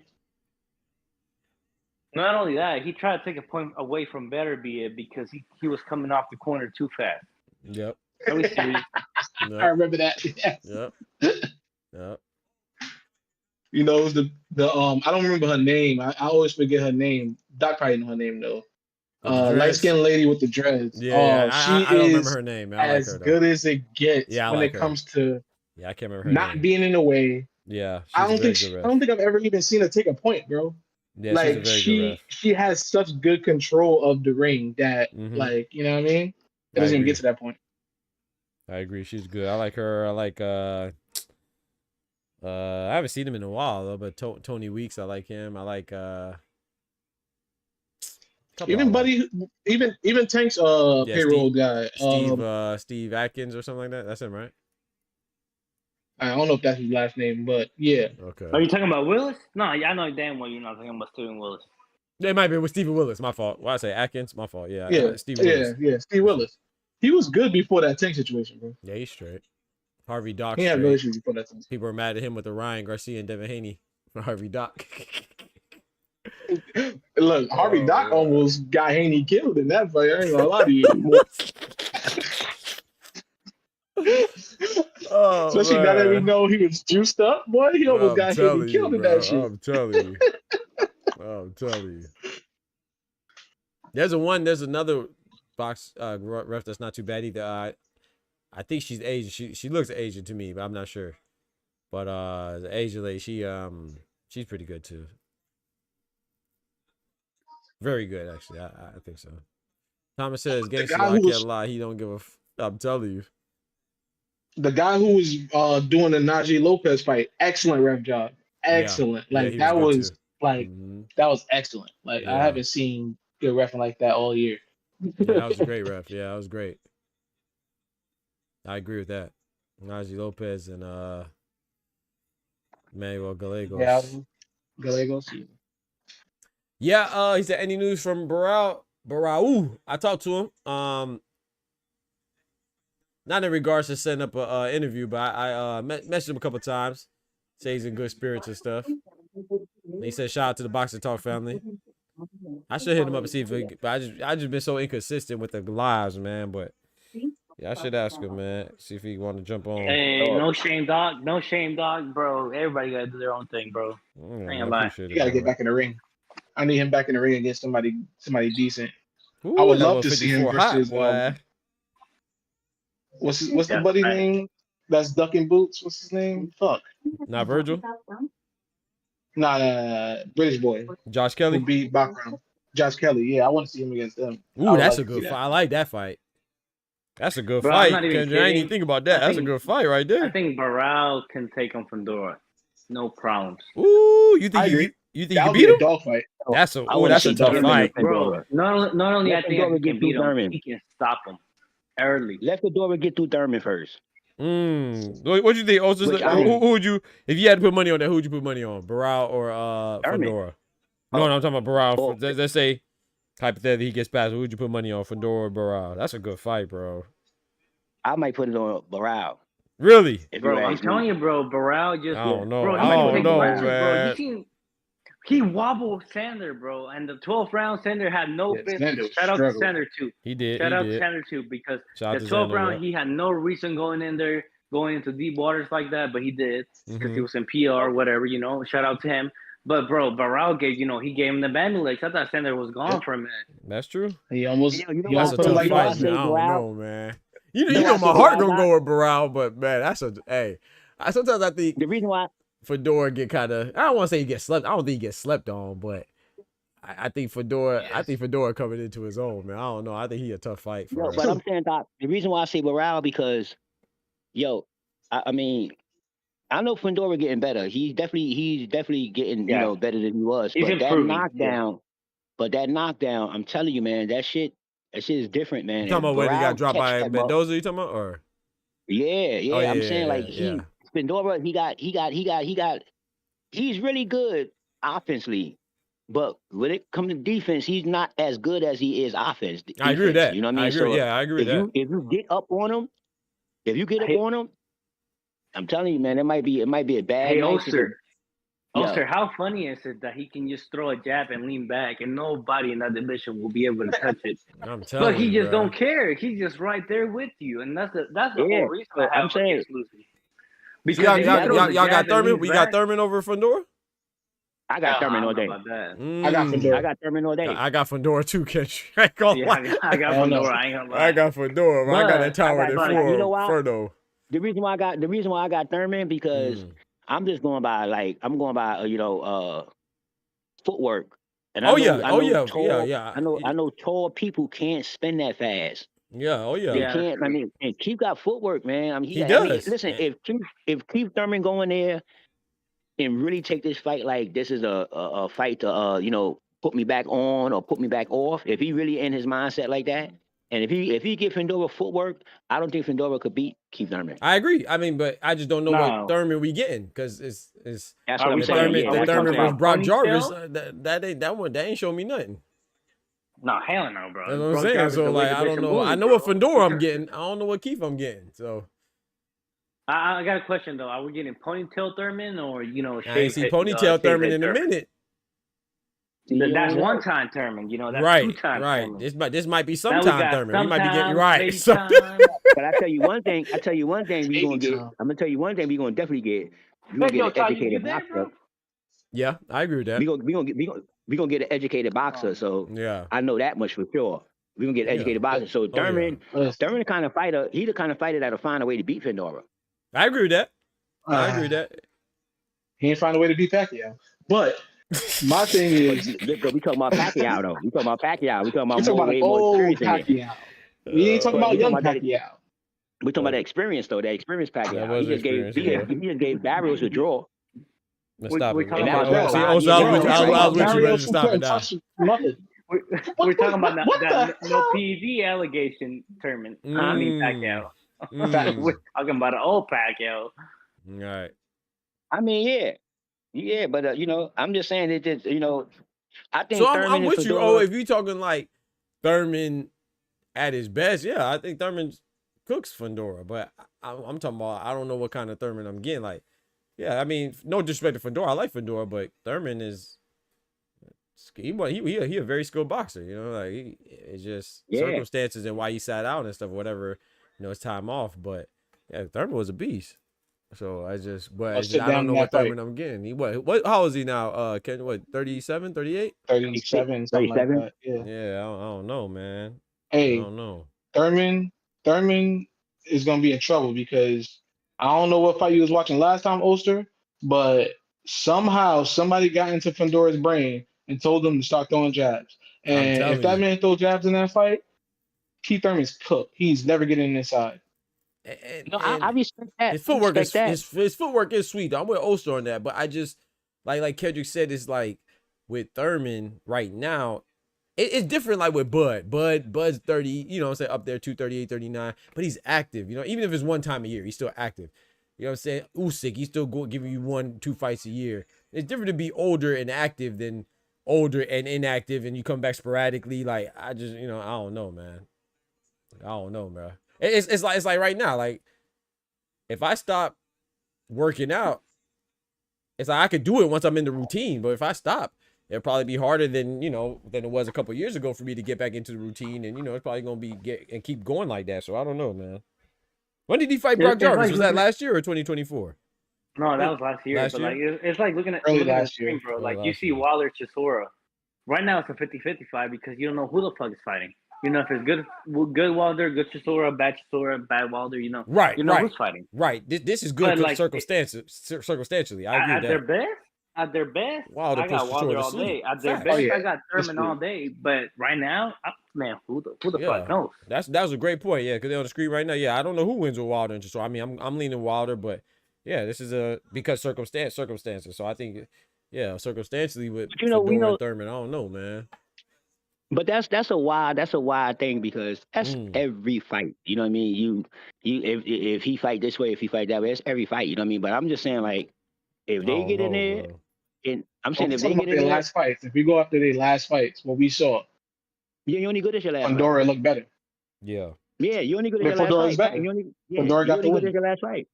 Not only that, he tried to take a point away from Beterbiev because he was coming off the corner too fast. Yep. Are we serious? I remember that. Yes. Yep. You know, the I don't remember her name. I always forget her name. Doc probably know her name though. Light skinned lady with the dreads. Yeah, I don't remember her name. I as like her, good as it gets when it comes to I can't remember her not name. being in the way. Yeah, I don't think I've ever even seen her take a point, bro. Yeah, like she has such good control of the ring that like, you know what I mean? It doesn't even get to that point. I agree. She's good. I like her. I like I haven't seen him in a while though, but Tony Weeks, I like him. I like even Tank's payroll guy. Steve Atkins or something like that. That's him, right? I don't know if that's his last name, but yeah. Okay. Are you talking about Willis? No, I know damn well you're not talking about Steven Willis. It might be with Stephen Willis. My fault. Why I say Atkins? My fault. Yeah. Steve Willis. Yeah. Steve Willis. He was good before that Tank situation, bro. Yeah, he's straight. Harvey Doc. He had no issues before that. People were mad at him with the Ryan Garcia and Devin Haney for Harvey Doc. Look, Harvey Doc almost got Haney killed in that fight. I ain't gonna lie to you. Especially now that we know he was juiced up, boy. He almost got Haney killed in that shit. I'm telling you. There's another box ref that's not too bad either. I think she's Asian. She looks Asian to me, but I'm not sure. But the Asian lady, she's pretty good too. Very good, actually. I think so. Thomas says, "Gangsta, I can't lie. He don't give a. I'm telling you." The guy who was doing the Najee Lopez fight, excellent ref job. Excellent. Yeah. Like that was that was excellent. Like I haven't seen good reffing like that all year. Yeah, that was a great ref. Yeah, that was great. I agree with that. Najee Lopez and Manuel Gallegos. Yeah, Gallegos. Yeah, he said, any news from Barau? I talked to him. Not in regards to setting up an interview, but I messaged him a couple times. Say he's in good spirits and stuff. And he said, shout out to the Boxing Talk family. I should hit him up and see if but I just been so inconsistent with the lives, man. But yeah, I should ask him, man. See if he want to jump on. Hey, no shame, dog. No shame, dog, bro. Everybody gotta do their own thing, bro. I ain't gonna lie. You gotta get back in the ring. I need him back in the ring against somebody decent. Ooh, I would love to see him versus hot, what's the buddy name? That's ducking boots. What's his name? Fuck. Not Virgil. Nah, British boy. Josh Kelly. Who beat Background. Josh Kelly. Yeah, I want to see him against them. Ooh, that's a good fight. I like that fight. That's a good fight. I ain't even think about that. That's a good fight right there. I think Barral can take on Fedora. No problems. Ooh, you think you beat him? Dog fight. That's a tough fight, bro. Not only I think I can beat him, he can stop him early. Let Fedora get through Thurman first. What you think? Also, who would you, if you had to put money on that? Who would you put money on, Barral or Fedora? No, I'm talking about Barral. Let's say hypothetically he gets past. Who would you put money on, Fedora or Barral? That's a good fight, bro. I might put it on Barral. Really, bro? I'm telling you, bro. Barral just. I don't know. Bro, I don't know, man. Bro. He wobbled Sander, bro, and the 12th round Sander had no business. Shout out to Sander too. He did. Shout out to Sander too, because the 12th round he had no reason going in there, going into deep waters like that, but he did because he was in PR, whatever, you know. Shout out to him. But bro, Barral gave, he gave him the bandy legs. I thought Sander was gone for a minute. That's true. He almost. That's a tough fight. I don't know, man. You know my heart gonna go with Barral, but man, that's sometimes I think the reason why Fedora get kind of, I don't want to say he gets slept. I don't think he gets slept on, but I think Fedora. Yes. I think Fedora coming into his own, man. I don't know. I think he a tough fight. But I'm saying, Doc, the reason why I say Barral because, I mean, I know Fedora getting better. He's definitely getting better than he was. He's improving. That knockdown, I'm telling you, man, that shit is different, man. You talking about when he got dropped by Mendoza? You talking about or? Yeah. I'm saying like Fedora, he's really good offensively, but when it comes to defense, he's not as good as he is offense. I agree with that. You know what I mean? I agree with that. If you get up on him, I'm telling you, man, it might be a bad. Hey, Oster, how funny is it that he can just throw a jab and lean back, and nobody in that division will be able to touch it? I'm telling you, but he just don't care. He's just right there with you, and that's the whole reason I'm saying. Because y'all got Thurman. We got Thurman over Fedora. I got Thurman all day. I got Fedora. I got Thurman all day. I got Fedora too, Kendrick. I got Fedora. I ain't gonna lie. I got Fedora. But I got that tower at Ferdo. The reason why I got Thurman because I'm just going by footwork. And I know tall people can't spin that fast. Yeah, They can't. I mean, and Keith got footwork, man. I mean, he does. Listen, if Keith Thurman go in there and really take this fight like this is a fight to put me back on or put me back off, if he really in his mindset like that, and if he give Fedora footwork, I don't think Fedora could beat Keith Thurman. I agree. I mean, but I just don't know what Thurman we getting because it's that's what I'm saying. The Thurman versus Brock Jarvis. That ain't showing me nothing. No, hell no, bro. That's what I'm saying. So like, I don't know. I know what Fedora I'm getting. I don't know what Keith I'm getting. So I got a question though. Are we getting ponytail Thurman or I ain't see ponytail Thurman in a minute. That's one time Thurman, that's 2 times. Right. Thurman. This might be sometime Thurman. We might be getting right. But I tell you one thing. We gonna get. I'm gonna tell you one thing. We gonna definitely get. We gonna get an educated boxer. Yeah, I agree with that. We gonna get an educated boxer. So yeah, I know that much for sure. We gonna get an educated boxer. So Thurman, Thurman the kind of fighter. He the kind of fighter that'll find a way to beat Fedora. I agree with that. He ain't find a way to beat Pacquiao, but. My thing is, we talking about Pacquiao though. We talking about Pacquiao. We talking about old Pacquiao. We ain't talking about young Pacquiao. We talking about the experience though. The experience Pacquiao. He just gave Barrios a draw. Let's stop it. We're talking about that no PED allegation Thurman. I mean Pacquiao. We're talking about an old Pacquiao. All right. I mean, yeah, but I'm just saying it. I think. So I'm with you. Oh, if you talking like Thurman at his best, I think Thurman cooks Fedora. But I'm talking about I don't know what kind of Thurman I'm getting. Like, I mean, no disrespect to Fedora, I like Fedora, but Thurman is he a very skilled boxer. Like it's just circumstances and why he sat out and stuff, whatever. His time off. But Thurman was a beast. So I don't know what Thurman I'm getting. He what? How old is he now? Ken, what? 37, 38? 37, something like that. Yeah. Yeah, I don't know, man. Hey, I don't know. Thurman is gonna be in trouble because I don't know what fight you was watching last time, Oster, but somehow somebody got into Fendora's brain and told him to start throwing jabs. And if that man throw jabs in that fight, Keith Thurman's cooked. He's never getting inside. I respect that. His footwork his footwork is sweet. I'm with Oster on that, but I just like Kendrick said, it's like with Thurman right now, it's different. Like with Bud's 30, you know what I'm saying, up there 238, 39, but he's active. You know, even if it's one time a year, he's still active. You know what I'm saying? Usyk, he's still giving you 1-2 fights a year. It's different to be older and active than older and inactive, and you come back sporadically. Like I just, you know, I don't know, man. I don't know, bro. It's like right now, like if I stop working out, it's like I could do it once I'm in the routine, but if I stop, it'll probably be harder than it was a couple years ago for me to get back into the routine, and it's probably gonna be keep going like that. So I don't know, man. When did he fight Brock Jarvis? Was that last year or 2024? No, that was last year. It's like looking at early last year, bro. Like you see Wilder Chisora. Right now it's a 50-50 fight because you don't know who the fuck is fighting. You know if it's good Wilder, good Chisora, bad Wilder. You know, right? You know who's fighting. Right. This is good circumstantially. I agree with that. At their best, Wilder I got Wilder all day. At their best, I got Thurman all day. But right now, man, who the fuck knows? That was a great point. Yeah, because they're on the screen right now. Yeah, I don't know who wins with Wilder and Chisora. I mean, I'm leaning Wilder, but yeah, this is because circumstances. So I think, yeah, circumstantially with Thurman, I don't know, man. But that's a wild thing because that's every fight. You know what I mean? If he fight this way, if he fight that way, it's every fight. You know what I mean? But I'm just saying, like, if they get in there, bro. And I'm saying if they get in there, last fights. If we go after their last fights, what we saw, you only good as your last. Pandora looked better. Yeah. Yeah, you only good as your last fight. Pandora got the win. Your last fight.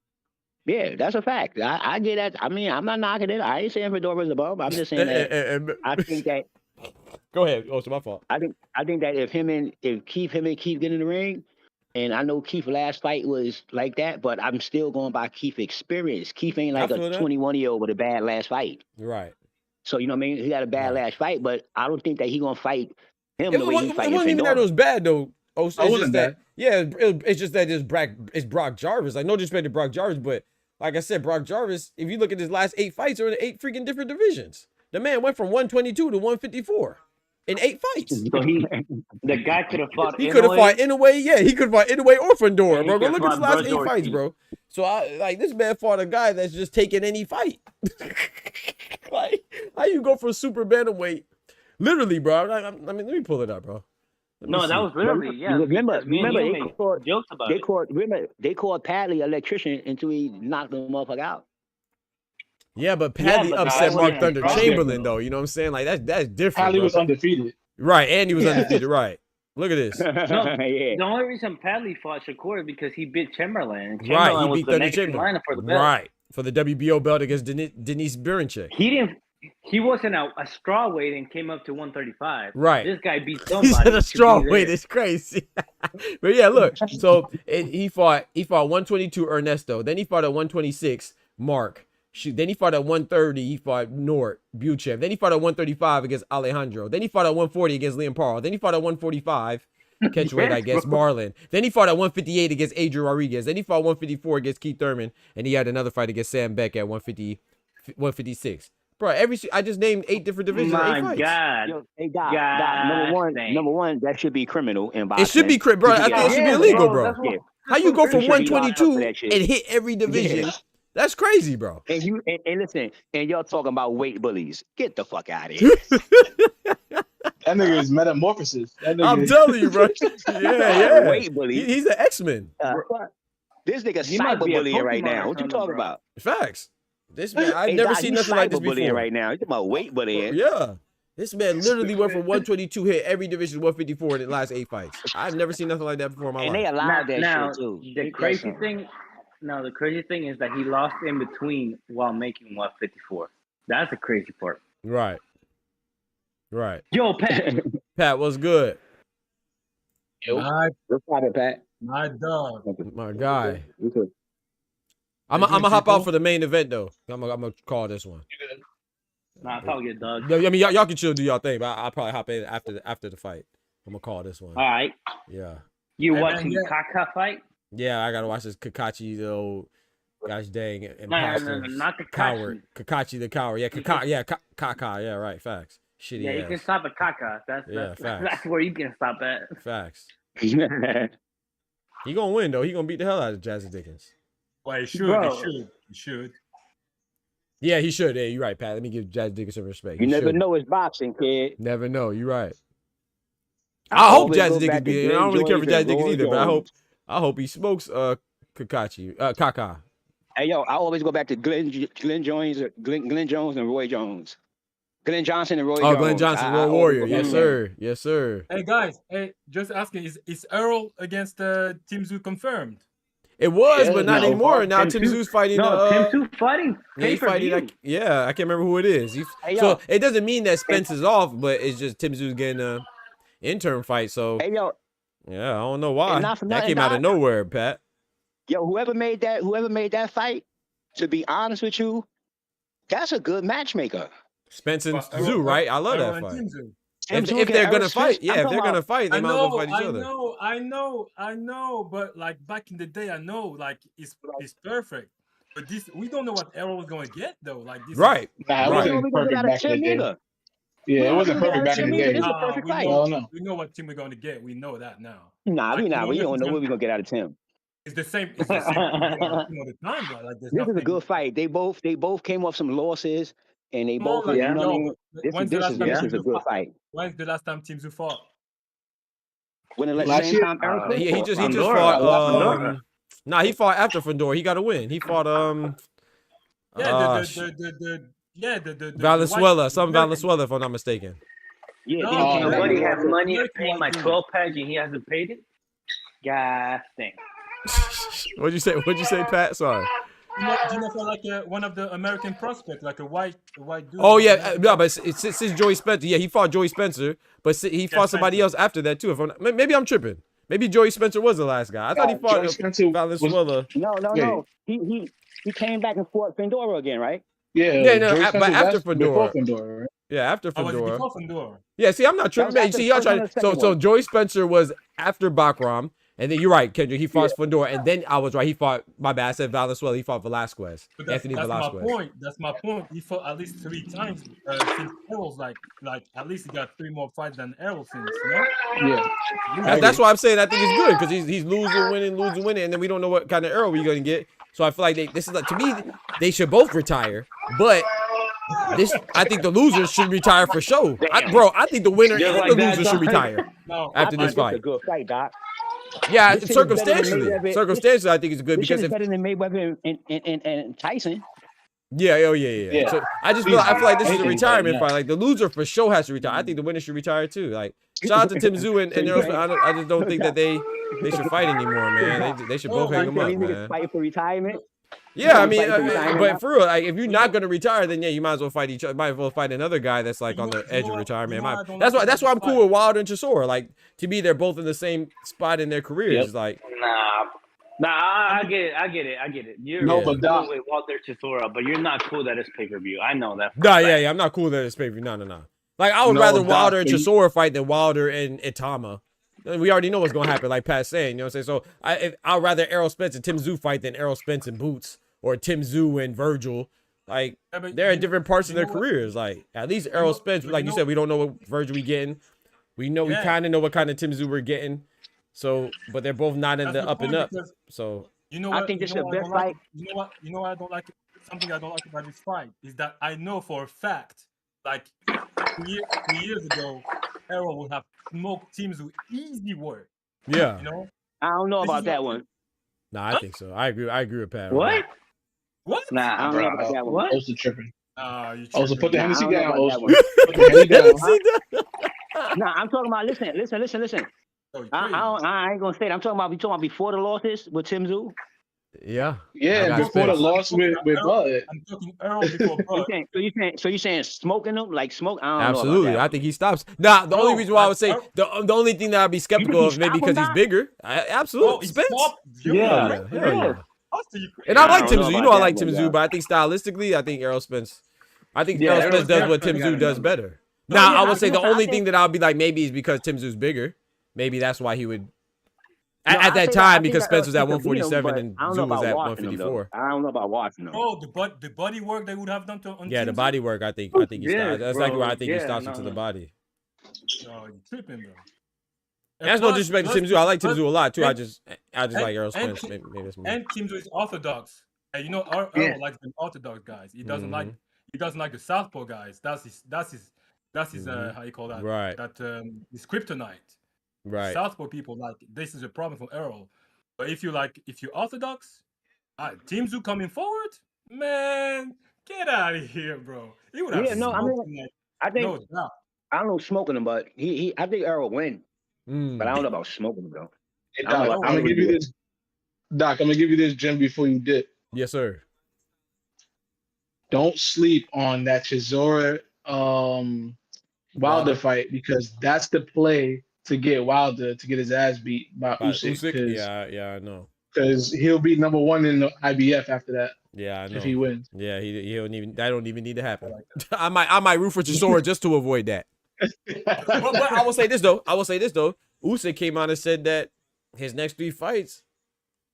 Yeah, that's a fact. I get that. I mean, I'm not knocking it. I ain't saying Fedora's a bum. I'm just saying that I think that. Go ahead. Oh, it's my fault. I think that if Keith get in the ring, and I know Keith's last fight was like that, but I'm still going by Keith's experience. Keith ain't like a 21-year-old with a bad last fight. Right. So you know what I mean? He got a bad last fight, but I don't think that he gonna fight him the way he fight. It wasn't even that it was bad though. It's just bad. It's just that it's Brock Jarvis. Like no disrespect to Brock Jarvis, but like I said, Brock Jarvis, if you look at his last 8 fights, are in 8 freaking different divisions. The man went from 122 to 154 in 8 fights. So the guy could have fought. He could have fought Inoue. Yeah, he could have fought Inoue or Fandora, bro. Go look at his last 8 fights, bro. So this man fought a guy that's just taking any fight. Like, how you go from super bantamweight? Literally, bro. I mean, let me pull it up, bro. No, that was literally, yeah. Remember, they called Padley an electrician until he knocked the motherfucker out. Yeah, but Padley upset Mark Thunder Chamberlain, though. You know what I'm saying? Like that's different. Padley was undefeated. Right, and he was undefeated. Right. Look at this. The only reason Padley fought Shakur is because he beat Chamberlain. And Chamberlain he beat Thunder Chamberlain for the belt. Right, for the WBO belt against Denise Berinchek. He wasn't a straw weight and came up to 135. Right. This guy beat somebody. He's at a straw weight. It's crazy. But yeah, look. So he fought 122 Ernesto. Then he fought at 126 Mark. Then he fought at 130. He fought Nort Buchev. Then he fought at 135 against Alejandro. Then he fought at 140 against Liam Parr. Then he fought at 145 catchweight against Marlon. Then he fought at 158 against Adrian Rodriguez. Then he fought 154 against Keith Thurman, and he had another fight against Sam Beck at 156. Bro, I just named 8 different divisions. My God. Yo, hey, God. Number one, that should be criminal in boxing. It should be criminal, bro. I think it should be illegal, bro. How you go from 122 and hit every division? That's crazy, bro. And listen, and y'all talking about weight bullies. Get the fuck out of here. That nigga is metamorphosis. I'm telling you, bro. Yeah. Weight bully. He's an X-Men. This nigga cyber bullying right now. What you talking about? Facts. This man, I've never seen nothing like this before. Right now, you talking about weight bullying? Yeah, this man literally went from 122 hit every division to 154 in the last 8 fights. I've never seen nothing like that before in my life. And they allowed that shit too. The crazy thing is that he lost in between while making 154. That's the crazy part. Right. Yo, Pat. Pat, what's good? What's up, Pat? My dog. My guy. I'm gonna hop out for the main event though. I'm gonna call this one. Nah, I'll probably get Doug. I mean, y'all can chill, do y'all thing, but I'll probably hop in after the fight. I'm gonna call this one. All right. Yeah. You watching the Kaka fight? Yeah, I gotta watch this Kakachi, the old gosh dang imposter. No, not Kakashi. Coward. Kakachi the coward. Yeah, Kaka. Yeah, right. Facts. Shitty. Yeah, you can stop at Kaka. That's where you can stop at. Facts. He gonna win though. He gonna beat the hell out of JAZZA Dickens. Well, he should. Yeah, he should. Yeah, you're right, Pat. Let me give JAZZA Dickens some respect. You never know it's boxing, kid. Never know. You're right. I hope JAZZA Dickens be. I don't really care for JAZZA Dickens either, but I hope he smokes Kaka. Hey yo, I always go back to Glenn Jones and Roy Jones. Glenn Johnson and Roy Jones. Oh, Glenn Johnson, Roy Warrior. Yes, sir. Yes, sir. Hey guys, just asking, is Earl against Tim Tszyu confirmed? It was, but not anymore. Now Tim Tszyu's fighting. Tim Tszyu fighting. He's fighting. I can't remember who it is. So it doesn't mean that Spence is off, but it's just Tim Tszyu's getting a interim fight. So yeah, I don't know why that came out of nowhere, Pat. Yo, whoever made that fight, to be honest with you, that's a good matchmaker. Spence and Tszyu, right? I love that fight. If they're gonna fight, if they're gonna fight, they might as well fight each other. I know, but like back in the day, I know like it's perfect. But this, we don't know what Errol was gonna get though. Like this, right? Nah, it wasn't perfect back in the day. Yeah, it wasn't perfect back in the day. It's a perfect fight. We know what Tim we're gonna get. We know that now. Nah, we don't know what we're gonna get out of Tim. It's the same. It's the same all the time, bro. Like this is a good fight. They both came off some losses. And they both, this is a good fight. When's the last time Tim Tszyu fought? When the last time he just fought. He fought after Fedor. He got a win. He fought Valenzuela, Valenzuela, if I'm not mistaken. Yeah, nobody has money to pay my 12 pack and he hasn't paid it. God dang. What'd you say, Pat? Sorry. Do you know for like one of the American prospects, like a white dude? Oh yeah, but since Joey Spencer, yeah, he fought Joey Spencer, but he fought somebody else after that too. Maybe I'm tripping. Maybe Joey Spencer was the last guy. I thought he fought Valenzuela. No. He came back and fought Fedor again, right? Yeah. But after Fedor. Right? Yeah, after Was Fedor. it before Fedor? Yeah, see, I'm not tripping. See, y'all trying. So Joey Spencer was after Bakram. And then you're right, Kendrick. He fought Fedor, and then I was right. He fought. My bad. I said Valenzuela. He fought Velasquez. Anthony Velasquez. That's my point. He fought at least 3 times since Errol's like at least he got 3 more fights than Errol since. You know? Yeah. That's why I'm saying I think it's good because he's losing, winning, and then we don't know what kind of Errol we're gonna get. So I feel like this is like, to me, they should both retire, but. I think the losers should retire for sure. I think the winner and the loser should retire after this fight. It's a good fight, Doc. Yeah, circumstantially, I think it's good because it's better than Mayweather and Tyson. Yeah. So I feel like this is a retirement fight. Like the loser for sure has to retire. I think the winner should retire too. Like shout out to Tim Tszyu and I just don't think that they should fight anymore, man. They should both hang them up, man. Fight for retirement. Yeah, I mean, but for real, like if you're not gonna retire, then yeah, you might as well fight each other. Might as well fight another guy that's like on the edge of retirement. That's why I'm cool with Wilder and Chisora. Like to me, they're both in the same spot in their careers. Yep. Like I get it. You're cool with Wilder Chisora, but you're not cool that it's pay-per-view. I know that. Yeah, I'm not cool that it's pay-per-view. No. Like I would rather Wilder and Chisora fight than Wilder and Itama. We already know what's gonna happen, like Pat saying, you know what I'm saying? So I'd rather Errol Spence and Tim Tszyu fight than Errol Spence and Boots or Tim Tszyu and Virgil. Like they're at different parts of their careers. Like at least Errol Spence, like you said, we don't know what Virgil we getting. We know we kind of know what kind of Tim Tszyu we're getting. So, but they're both not in the up and up. So I think this is the best fight. You know what I don't like? Something I don't like about this fight is that I know for a fact, like 3 years ago, Errol would have smoked teams with easy work. Yeah. You know? I don't know about that one. Nah, I think so. I agree with Pat. What? Nah, I don't know about that one. What? Also tripping. Also put the Hennessy down. Put the Hennessy down. Nah, I'm talking about listen. I ain't gonna say that. I'm talking about before the losses with Tim Tszyu. Yeah. Before the loss with Bud. I'm talking Earl before Bud. So you saying smoking them like smoke? I don't Absolutely. know about I think he stops. Nah, the only reason why I would say the only thing that I'd be skeptical of maybe because he's bigger. Absolutely. Spence. Yeah. And I like Tim Tszyu. You know I like Tim Tszyu, but I think stylistically, I think Errol Spence. I think Errol Spence does what Tim Tszyu does better. Now, I would say the only thing that I'll be like maybe is because Tim Tszyu's bigger. Maybe that's why he would. At that time, because Spence was at 147 and Tszyu was at 154. I don't know about watching them. Oh, the body work they would have done on the body work. I think he stops. That's exactly why I think he stops into the body. Oh, you're tripping, bro. That's no disrespect to Tim Tszyu. I like Tim Tszyu a lot too. I just like Errol Spence. Maybe that's more. And Tim Tszyu is orthodox. And you know, Errol likes the orthodox guys. He doesn't like the southpaw guys. That's his how you call that? Right. That his kryptonite. Right. Southpaw people like this is a problem for Errol. But if you're orthodox, Tim Tszyu coming forward, man, get out of here, bro. He would have I think I don't know smoking him, but I think Errol win. But I don't know about smoking him though. Hey, Doc, I'm gonna give you this. Doc, I'm gonna give you this gem before you dip. Yes, sir. Don't sleep on that Chisora Wilder fight, because that's the play to get Wilder to get his ass beat by Usyk. Yeah, I know. Because he'll be number one in the IBF after that. Yeah, I know. If he wins. Yeah, he don't even. That don't even need to happen. I might root for Chisora just to avoid that. but I will say this though. Usyk came out and said that his next 3 fights,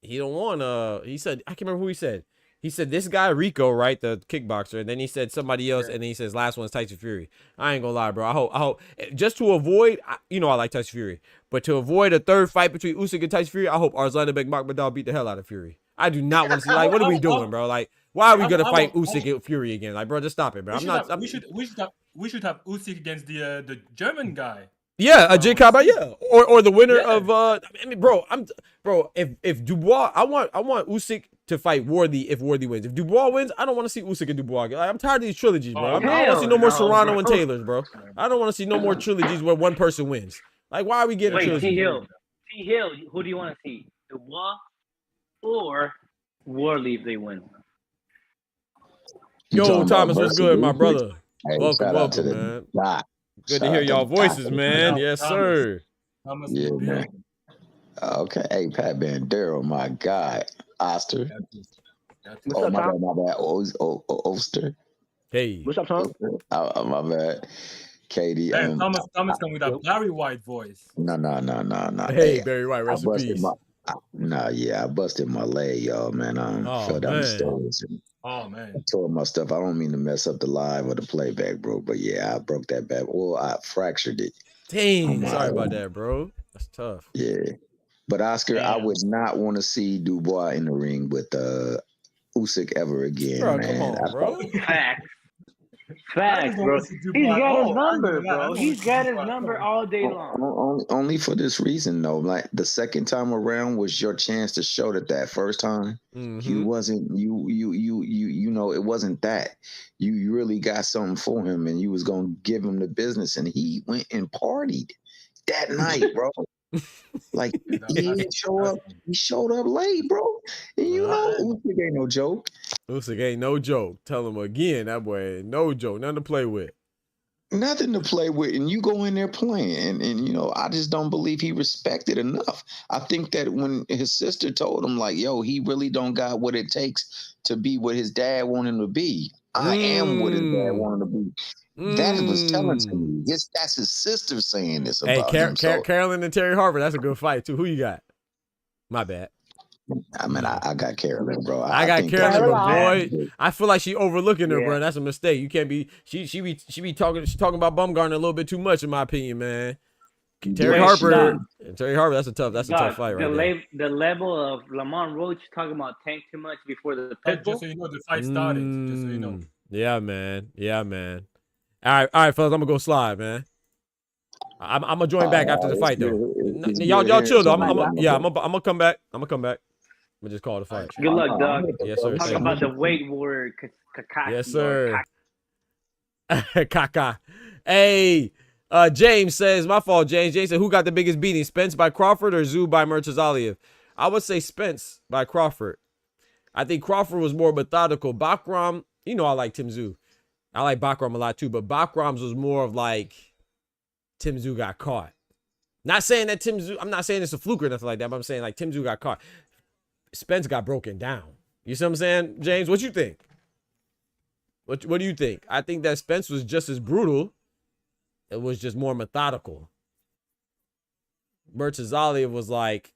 he don't want. He said, I can't remember who he said. He said this guy Rico, right, the kickboxer, and then he said somebody else, and then he says last one's Tyson Fury. I ain't gonna lie, bro. I hope just to avoid, I like Tyson Fury, but to avoid a 3rd fight between Usyk and Tyson Fury, I hope Arslan Bekmambetov beat the hell out of Fury. I do not want to see, like, what are we doing, bro? Like, why are we gonna fight Usyk and Fury again? Like, bro, just stop it, bro. We should have Usyk against the German guy. Yeah, Jacob, yeah, or the winner of I mean, bro, if Dubois, I want Usyk to fight Worthy if Worthy wins. If Dubois wins, I don't want to see Usyk and Dubois. Like, I'm tired of these trilogies, bro. I don't want to see no more Serrano and Taylors, bro. I don't want to see no more trilogies where one person wins. Like, why are we getting trilogies? T Hill, who do you want to see? Dubois or Worley if they win? Yo, Thomas, what's good, my brother? Hey, welcome, man. Good to hear y'all voices, man. Yes, sir. Yeah, man. Okay. Hey, Pat Bandero, my guy. Oster. Oh, my bad. Oster. Hey. What's up, Tom? My bad. Katie. Hey, Thomas coming with that Barry White voice. No. Hey, Barry White, rest in peace. I busted my leg, y'all, man. I fell down the stairs. Oh, man. I tore my stuff. I don't mean to mess up the live or the playback, bro. But yeah, I broke that back. Well, I fractured it. Dang. Sorry about that, bro. That's tough. Yeah. But Oscar, I would not want to see Dubois in the ring with Usyk ever again, bro, man. Come on, bro. Facts, bro. He's got his number, bro. He's got his number all day long. Only for this reason, though. Like, the second time around was your chance to show that first time you wasn't you know, it wasn't that. You really got something for him, and you was gonna give him the business, and he went and partied that night, bro. Like, he didn't show up. He showed up late, bro. And you know, Usyk ain't no joke. Usyk ain't no joke. Tell him again, that boy ain't no joke. Nothing to play with. Nothing to play with. And you go in there playing. And you know, I just don't believe he respected enough. I think that when his sister told him, like, yo, he really don't got what it takes to be what his dad wanted him to be. I am what his dad wanted to be. That was telling to me. That's his sister saying this about him. Carolyn and Terry Harper, that's a good fight, too. Who you got? My bad. I mean, I got Carolyn, bro. I got Carolyn, but boy, I feel like she overlooking her, bro. That's a mistake. You can't be. She be talking about Bumgarner a little bit too much, in my opinion, man. Terry Harper, that's a tough fight, right? The level of Lamont Roach talking about Tank too much before the pitbull. Just so you know, the fight started. Just so you know. Yeah, man. All right, fellas, I'm gonna go slide, man. I'm gonna join back after the fight, though. Y'all chill, though. I'm gonna come back. I'm gonna just call the fight. Good luck, Doug. Yes, sir. Talk about the weight word, CACACE. Yes, sir. Caca. Hey, James says, my fault, James. James said, who got the biggest beating, Spence by Crawford or Tszyu by Murtazaliev? I would say Spence by Crawford. I think Crawford was more methodical. Bakram, you know I like Tim Tszyu. I like Bakram a lot too, but Bakram's was more of like Tim Tszyu got caught. Not saying that I'm not saying it's a fluke or nothing like that, but I'm saying like Tim Tszyu got caught. Spence got broken down. You see what I'm saying, James? What you think? What do you think? I think that Spence was just as brutal. It was just more methodical. Murtazalia was like,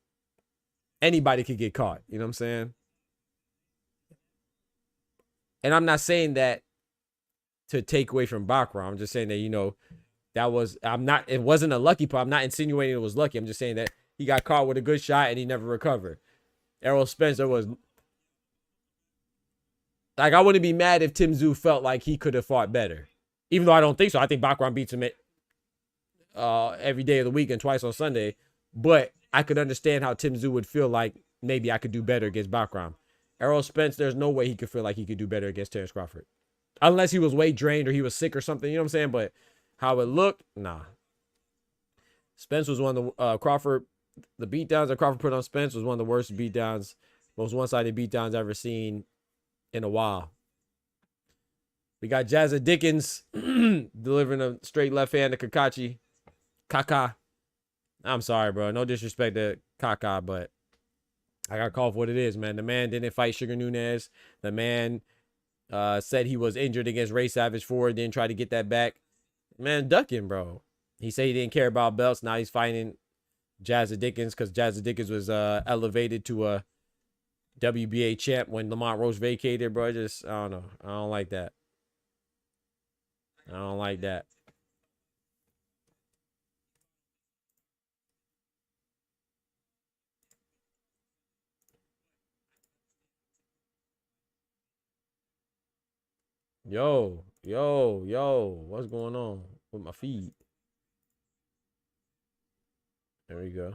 anybody could get caught. You know what I'm saying? And I'm not saying that to take away from Bakra. I'm just saying that, you know, it wasn't a lucky part. I'm not insinuating it was lucky. I'm just saying that he got caught with a good shot and he never recovered. Errol Spencer was, like, I wouldn't be mad if Tim Tszyu felt like he could have fought better. Even though I don't think so. I think Bakram beats him every day of the week and twice on Sunday. But I could understand how Tim Tszyu would feel like maybe I could do better against Bakram. Errol Spence, there's no way he could feel like he could do better against Terrence Crawford. Unless he was weight drained or he was sick or something, you know what I'm saying? But how it looked, nah. Spence was one of the, the beatdowns that Crawford put on Spence was one of the worst beatdowns, most one-sided beatdowns I've ever seen in a while. We got JAZZA Dickens delivering a straight left hand to Kakachi. Kaka. I'm sorry, bro. No disrespect to Kaka, but I got called for what it is, man. The man didn't fight Sugar Nunez. The man said he was injured against Ray Savage 4, didn't try to get that back. Man, ducking, bro. He said he didn't care about belts. Now he's fighting JAZZA Dickens because JAZZA Dickens was elevated to a WBA champ when Lamont Roach vacated, bro. I don't know. I don't like that. I don't like that. Yo, what's going on with my feed? There we go.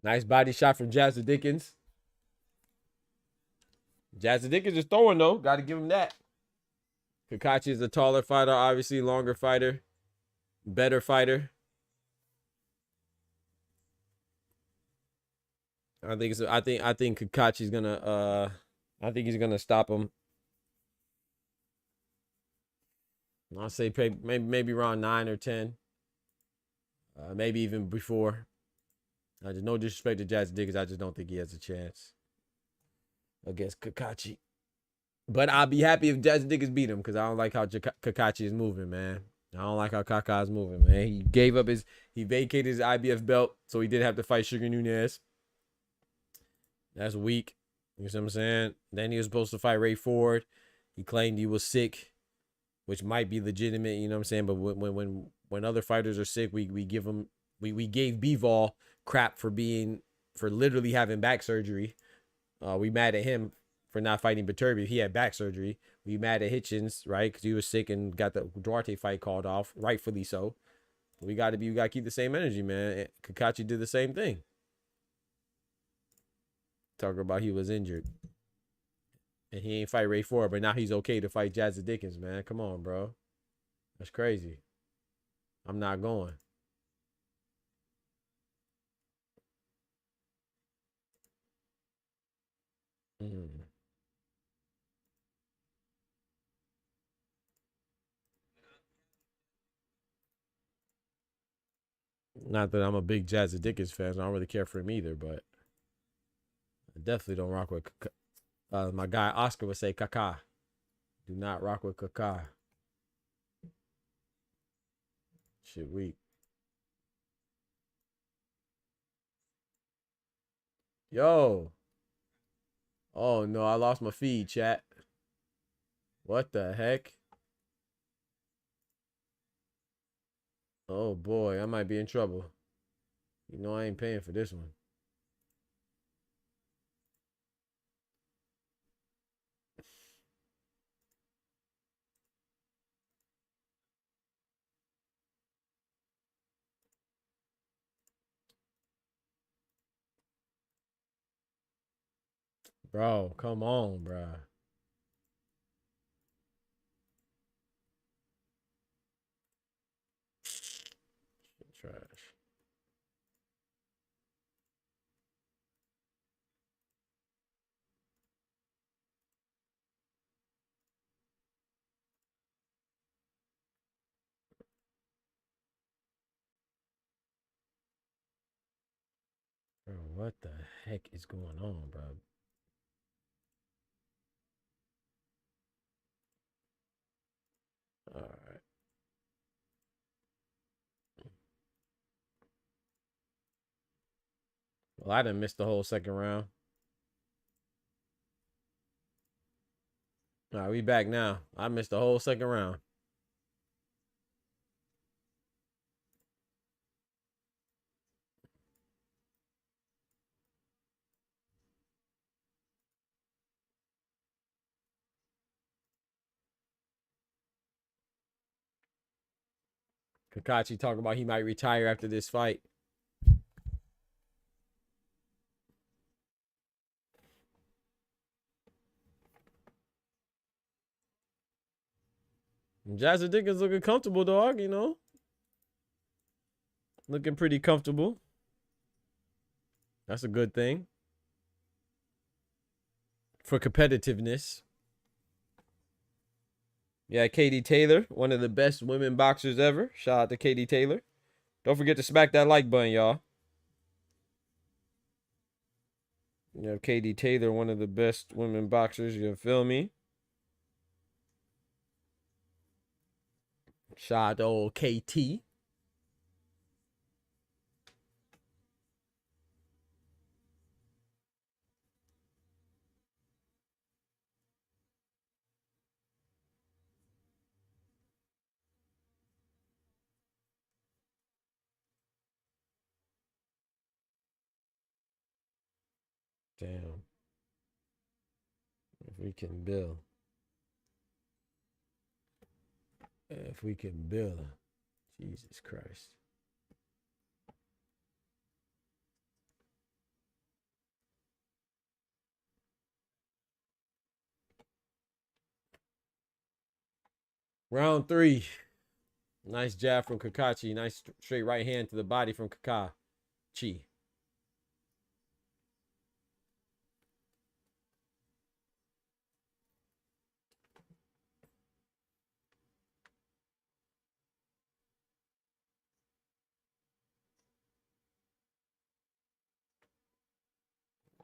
Nice body shot from JAZZA Dickens. JAZZA Dickens is throwing, though. Got to give him that. Kakachi is a taller fighter, obviously longer fighter, better fighter. I think Kakachi's gonna I think he's gonna stop him. I'll say maybe around 9 or 10. Maybe even before. There's no disrespect to JAZZA Dickens. I just don't think he has a chance against Kakachi. But I'll be happy if JAZZA Dickens beat him because I don't like how Kakachi is moving, man. I don't like how Kaka is moving, man. He vacated his IBF belt, so he did have to fight Sugar Nunez. That's weak. You see what I'm saying? Then he was supposed to fight Ray Ford. He claimed he was sick, which might be legitimate, you know what I'm saying? But when other fighters are sick, we gave Bivol crap for literally having back surgery. We mad at him for not fighting Baturbia. He had back surgery. We mad at Hitchens, right? Because he was sick and got the Duarte fight called off, rightfully so. We gotta keep the same energy, man. Kakachi did the same thing. Talking about he was injured. And he ain't fight Ray Ford, but now he's okay to fight JAZZA Dickens, man. Come on, bro. That's crazy. I'm not going. Not that I'm a big JAZZA Dickens fan, so I don't really care for him either, but I definitely don't rock with my guy Oscar would say Kaka. Do not rock with Kaka. Shit weak. Yo. Oh no, I lost my feed, chat. What the heck? Oh boy, I might be in trouble. You know I ain't paying for this one. Bro, come on, bro. what the heck is going on, bro? All right. Well, I didn't miss the whole second round. All right, we back now. I missed the whole second round. Kakachi talking about he might retire after this fight. JAZZA Dickens looking comfortable, dog, you know. Looking pretty comfortable. That's a good thing. For competitiveness. Yeah, Katie Taylor, one of the best women boxers ever. Shout out to Katie Taylor. Don't forget to smack that like button, y'all. You have Katie Taylor, one of the best women boxers. You feel me? Shout out to old KT. Damn. If we can build. If we can build. Jesus Christ. Round 3. Nice jab from Kakachi. Nice straight right hand to the body from Kakachi.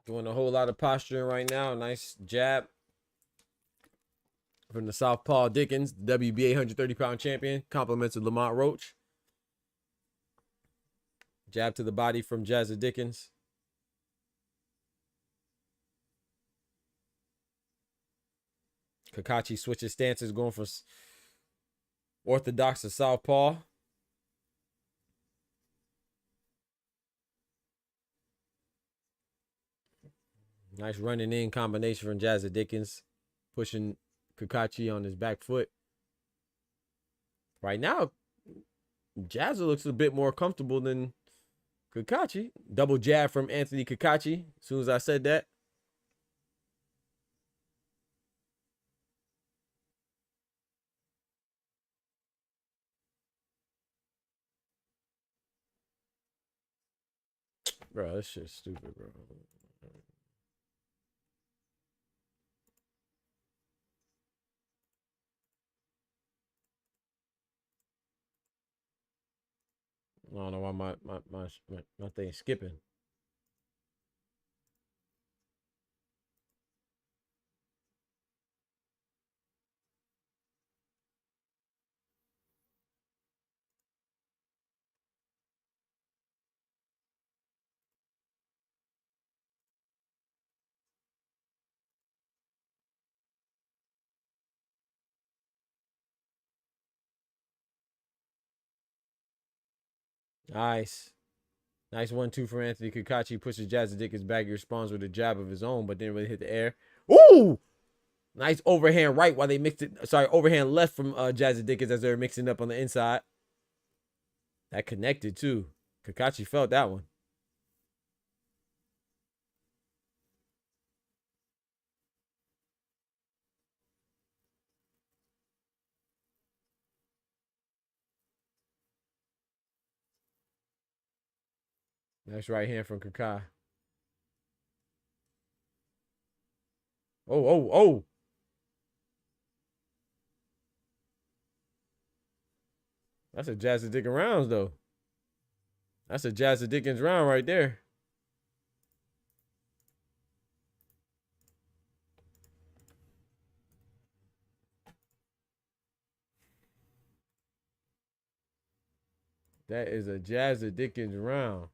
Doing a whole lot of posturing right now. Nice jab from the Southpaw Dickens, WBA 130-pound champion. Compliments of Lamont Roach. Jab to the body from JAZZA Dickens. Kakachi switches stances, going from orthodox to southpaw. Nice running in combination from JAZZA Dickens, pushing Kakachi on his back foot. Right now, JAZZA looks a bit more comfortable than Kakachi. Double jab from Anthony Kakachi. As soon as I said that. Bro, this shit's stupid, bro. I don't know why my thing's skipping. Nice. Nice 1-2 from Anthony Kakachi. Pushes JAZZA Dickens back. He responds with a jab of his own, but didn't really hit the air. Ooh! Nice overhand right while they mixed it. Sorry, overhand left from JAZZA Dickens as they were mixing up on the inside. That connected too. Kakachi felt that one. Nice right hand from Kakai. Oh. That's a JAZZA Dickens rounds, though. That's a JAZZA Dickens round right there. That is a JAZZA Dickens round.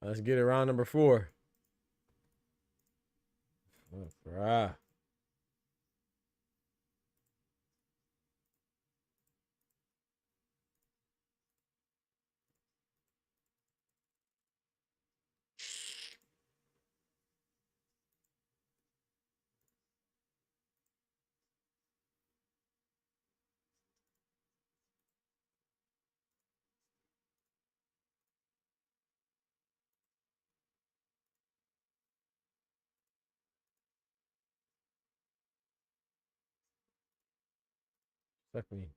Let's get it, round number 4. Oh, right. Fuck me.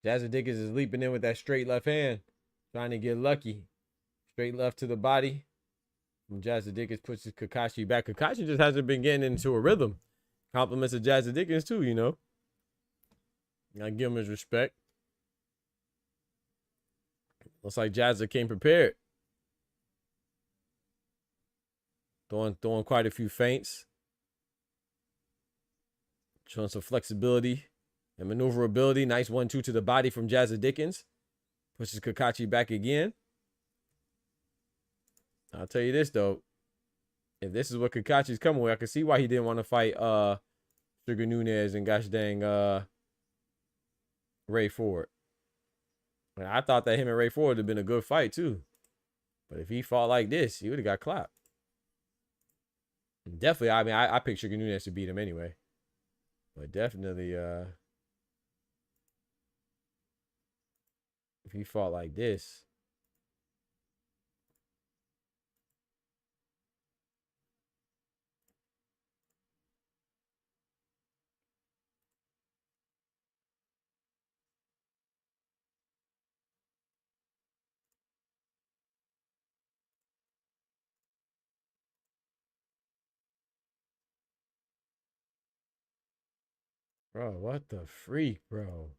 JAZZA Dickens is leaping in with that straight left hand, trying to get lucky. Straight left to the body. And JAZZA Dickens pushes Kakashi back. Kakashi just hasn't been getting into a rhythm. Compliments of JAZZA Dickens too, you know. I give him his respect. Looks like JAZZA came prepared. Throwing quite a few feints. Showing some flexibility and maneuverability. Nice 1-2 to the body from JAZZA Dickens. Pushes Kakashi back again. I'll tell you this though. If this is what Kakashi's coming with, I can see why he didn't want to fight Sugar Nunez and gosh dang Ray Ford. I thought that him and Ray Ford would have been a good fight too. But if he fought like this, he would have got clapped. Definitely, I mean, I picked Sugar Nunez to beat him anyway. But definitely, if he fought like this. Bro, what the freak, bro?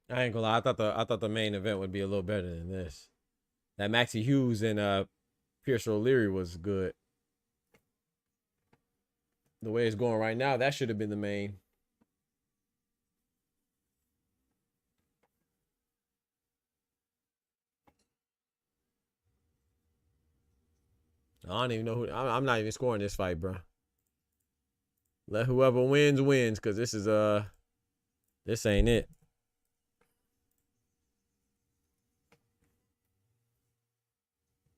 I ain't gonna lie. I thought the main event would be a little better than this. That Maxie Hughes and Pierce O'Leary was good. The way it's going right now, that should have been the main. I don't even know who. I'm not even scoring this fight, bro. Let whoever wins wins, cause this is this ain't it.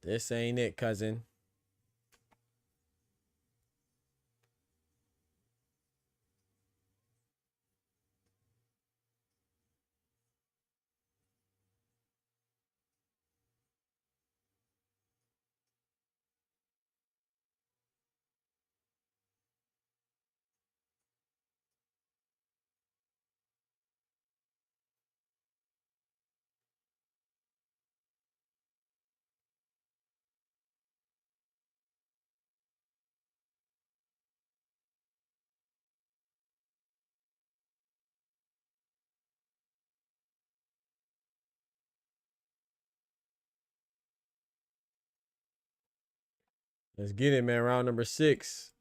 This ain't it, cousin. Let's get it, man. Round number 6.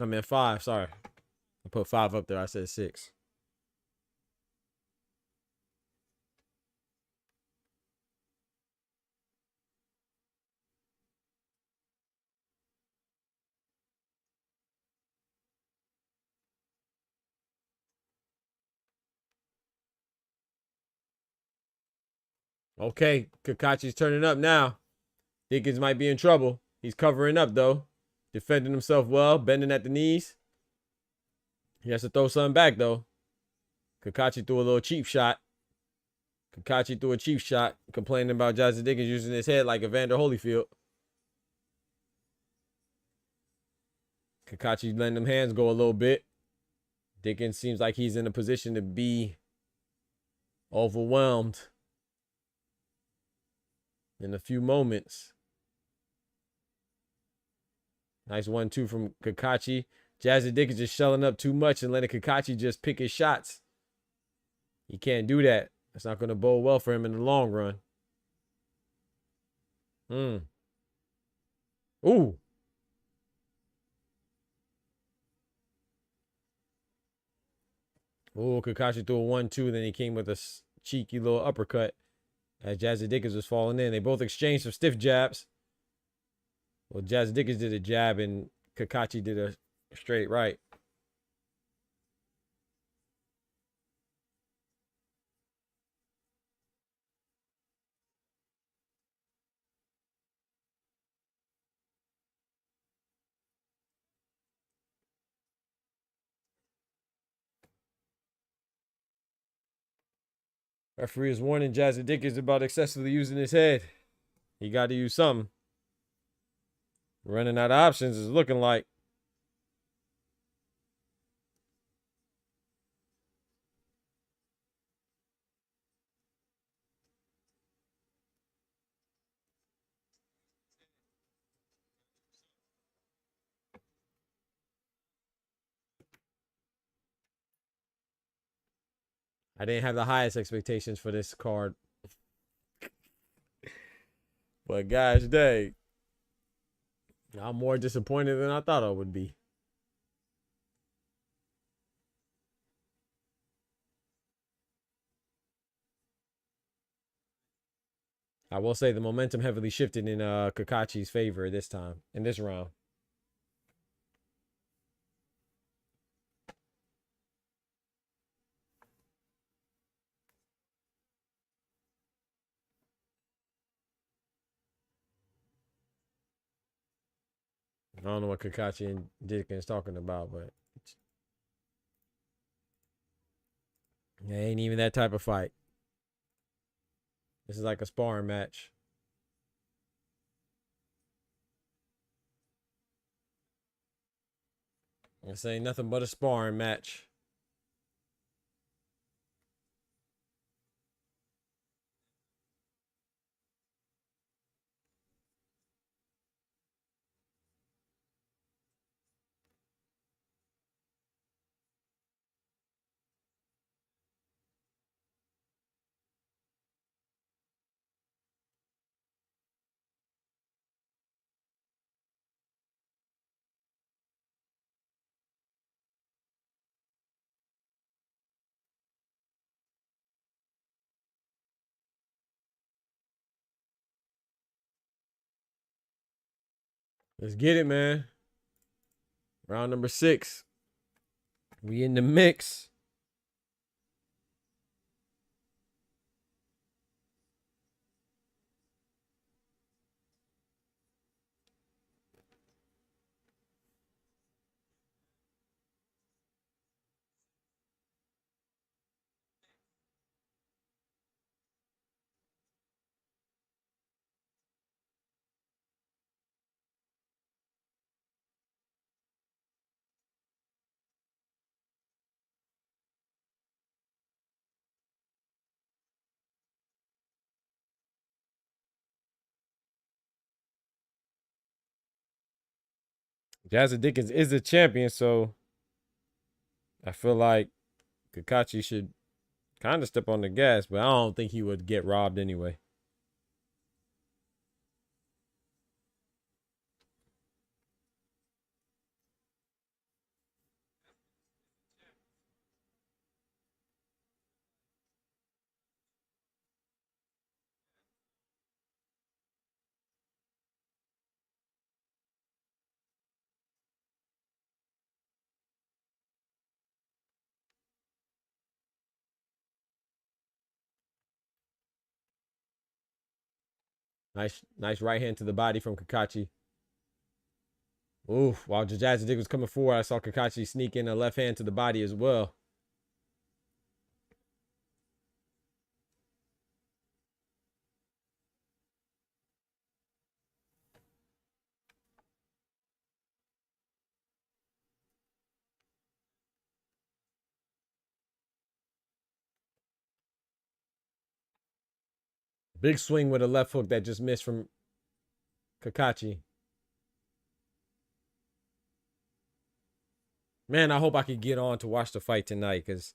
I meant 5. Sorry, I put 5 up there. I said 6. Okay, Kakachi's turning up now. Dickens might be in trouble. He's covering up, though. Defending himself well, bending at the knees. He has to throw something back, though. Kakachi threw a little cheap shot. Complaining about JAZZA Dickens using his head like Evander Holyfield. Kakachi letting them hands go a little bit. Dickens seems like he's in a position to be overwhelmed in a few moments. Nice 1-2 from Kakachi. JAZZA Dickens just shelling up too much and letting Kakachi just pick his shots. He can't do that. It's not going to bode well for him in the long run. Ooh. Ooh, Kakashi threw a 1-2, then he came with a cheeky little uppercut as JAZZA Dickens was falling in. They both exchanged some stiff jabs. Well, JAZZA Dickens did a jab and Kakachi did a straight right. Referee is warning JAZZA Dickens about excessively using his head. He got to use something. Running out of options is looking like. I didn't have the highest expectations for this card. But gosh dang, I'm more disappointed than I thought I would be. I will say the momentum heavily shifted in Kakachi's favor this time, in this round. I don't know what Kakachi and Dickens talking about, but it ain't even that type of fight. This is like a sparring match. This ain't nothing but a sparring match. Let's get it, man. Round number 6. We in the mix. JAZZA Dickens is the champion, so I feel like Kakachi should kind of step on the gas, but I don't think he would get robbed anyway. Nice right hand to the body from Kakachi. Oof, while JAZZA Dick was coming forward, I saw Kakachi sneak in a left hand to the body as well. Big swing with a left hook that just missed from Kakachi. Man, I hope I could get on to watch the fight tonight, because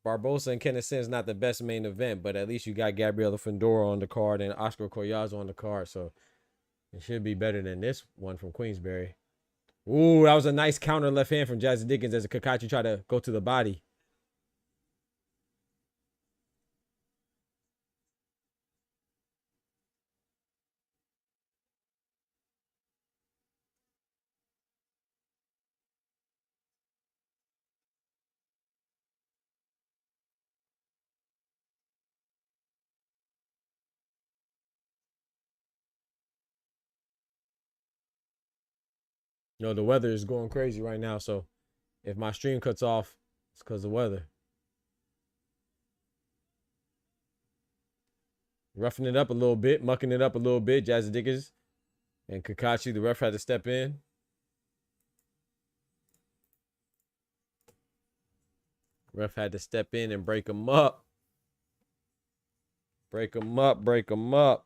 Barbosa and Kenneth Sims not the best main event, but at least you got Gabriela Fundora on the card and Oscar Collazo on the card, so it should be better than this one from Queensberry. Ooh, that was a nice counter left hand from JAZZA Dickens as Kakachi tried to go to the body. You know, the weather is going crazy right now, so if my stream cuts off, it's because of the weather. Roughing it up a little bit, mucking it up a little bit, JAZZA Dickens and Kakachi, the ref had to step in. Ref had to step in and break him up. Break him up, break him up.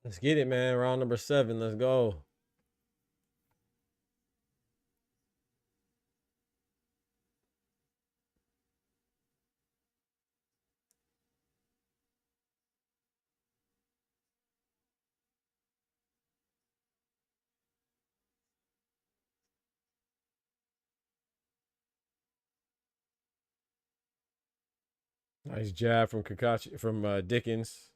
Let's get it, man. Round number 7. Let's go. Nice jab from Kakachi, from Dickens.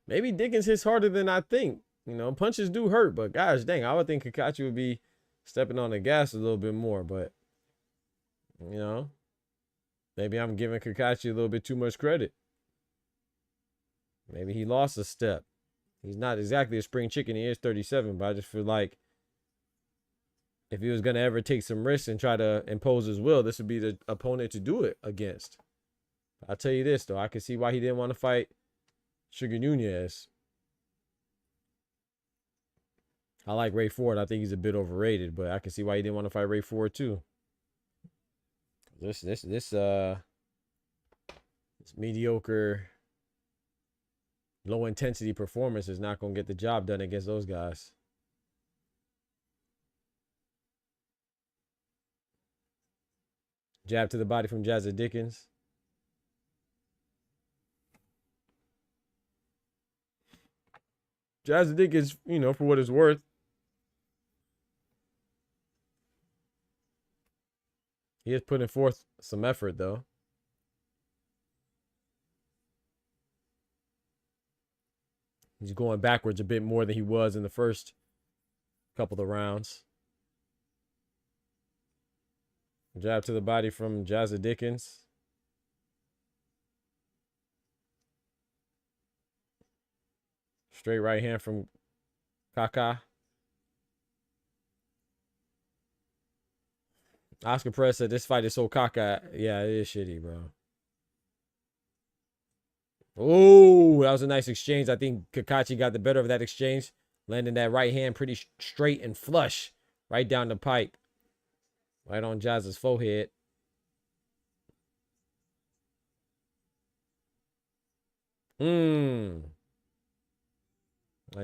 Maybe Dickens hits harder than I think. You know, punches do hurt, but gosh dang, I would think Kakachi would be stepping on the gas a little bit more, but you know, maybe I'm giving Kakachi a little bit too much credit. Maybe he lost a step. He's not exactly a spring chicken. He is 37, but I just feel like if he was going to ever take some risks and try to impose his will, this would be the opponent to do it against. I'll tell you this, though. I can see why he didn't want to fight Sugar Nunez. I like Ray Ford. I think he's a bit overrated, but I can see why he didn't want to fight Ray Ford, too. This mediocre, low-intensity performance is not going to get the job done against those guys. Jab to the body from JAZZA Dickens. JAZZA Dickens, you know, for what it's worth, he is putting forth some effort, though. He's going backwards a bit more than he was in the first couple of rounds. Jab to the body from JAZZA Dickens. Straight right hand from Kaka. Oscar Perez said this fight is so Kaka. Yeah, it is shitty, bro. Oh, that was a nice exchange. I think Kakachi got the better of that exchange. Landing that right hand pretty straight and flush Right down the pipe. Right on Jazz's forehead. Nice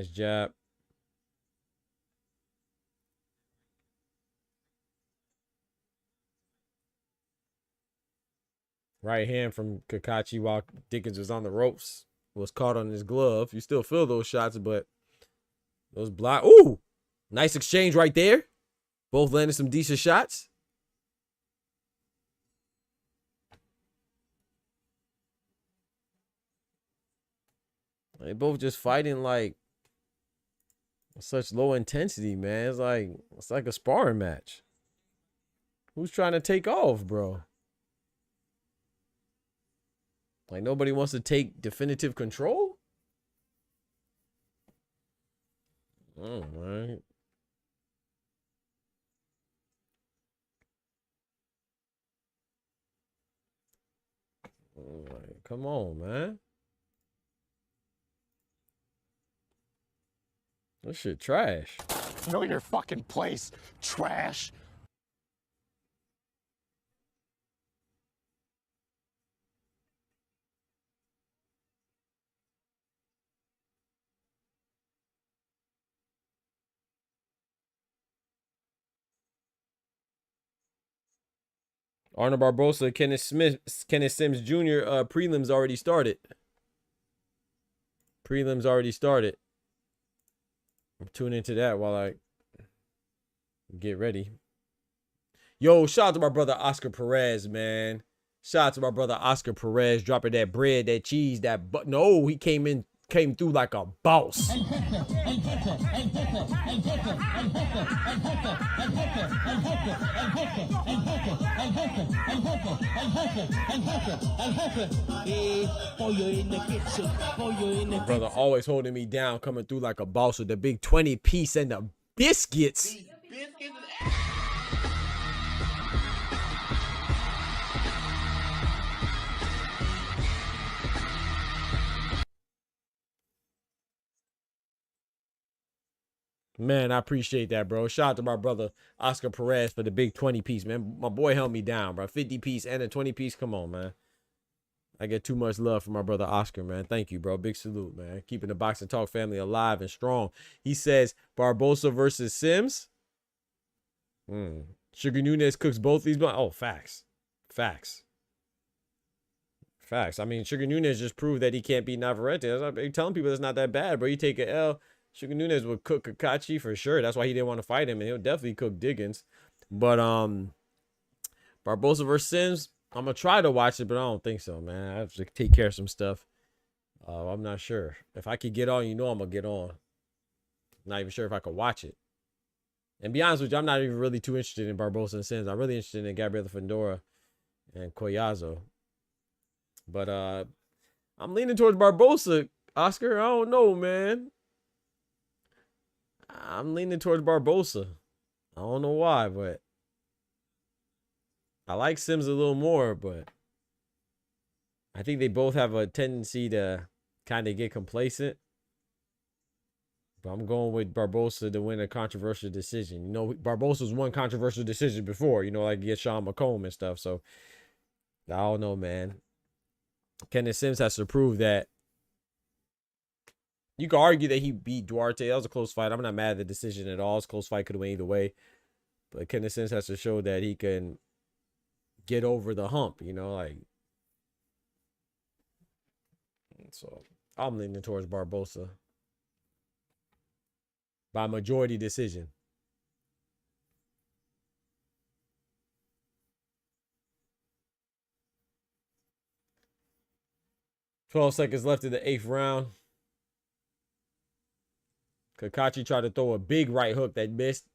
jab. Right hand from Cacace while Dickens was on the ropes. Was caught on his glove. You still feel those shots, but those block. Ooh! Nice exchange right there. Both landed some decent shots. They both just fighting like such low intensity, man. It's like a sparring match. Who's trying to take off, bro? Like nobody wants to take definitive control? Oh, man. Like, come on, man. This shit trash. Know your fucking place, trash. Arnold Barbosa, Kenneth Sims Jr. Prelims already started. Prelims already started. I'm tuning into that while I get ready. Yo, shout out to my brother Oscar Perez, man. Shout out to my brother Oscar Perez dropping that bread, that cheese, that but no, he came through like a boss. My brother always holding me down, coming through like a boss with the big 20-piece and the biscuits. Man, I appreciate that, bro. Shout out to my brother Oscar Perez for the big 20-piece, man. My boy held me down, bro. 50-piece and a 20-piece. Come on, man. I get too much love from my brother Oscar, man. Thank you, bro. Big salute, man. Keeping the Boxing Talk family alive and strong. He says Barbosa versus Sims. Sugar Nunez cooks both these. Oh, facts. Facts. Facts. I mean, Sugar Nunez just proved that he can't beat Navarrete. I'm telling people it's not that bad, bro. You take an L. Sugar Nunez would cook Cacace for sure. That's why he didn't want to fight him, and he'll definitely cook Dickens. But Barbosa versus Sims, I'm gonna try to watch it, but I don't think so, man. I have to take care of some stuff. I'm not sure. If I could get on, you know I'm gonna get on. Not even sure if I could watch it. And be honest with you, I'm not even really too interested in Barbosa and Sims. I'm really interested in Gabriela Fendora and Collazo. But I'm leaning towards Barbosa, Oscar. I don't know, man. I'm leaning towards Barbosa. I don't know why, but I like Sims a little more, but I think they both have a tendency to kind of get complacent. But I'm going with Barbosa to win a controversial decision. You know, Barbosa's won controversial decision before, you know, like against Sean McComb and stuff. So I don't know, man. Kenneth Sims has to prove that. You could argue that he beat Duarte. That was a close fight. I'm not mad at the decision at all. It's a close fight. Could have went either way. But Kenneth Sims has to show that he can get over the hump, you know, like. So I'm leaning towards Barbosa by majority decision. 12 seconds left in the 8th round. Cacace tried to throw a big right hook that missed.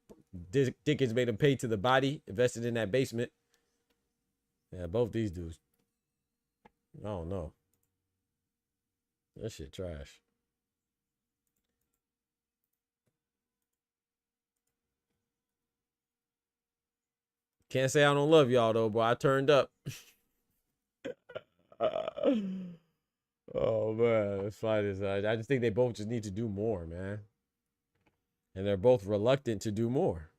Dickens made him pay to the body, invested in that basement. Yeah, both these dudes. I don't know. That shit trash. Can't say I don't love y'all though, but I turned up. Oh man, this fight is. I just think they both just need to do more, man. And they're both reluctant to do more.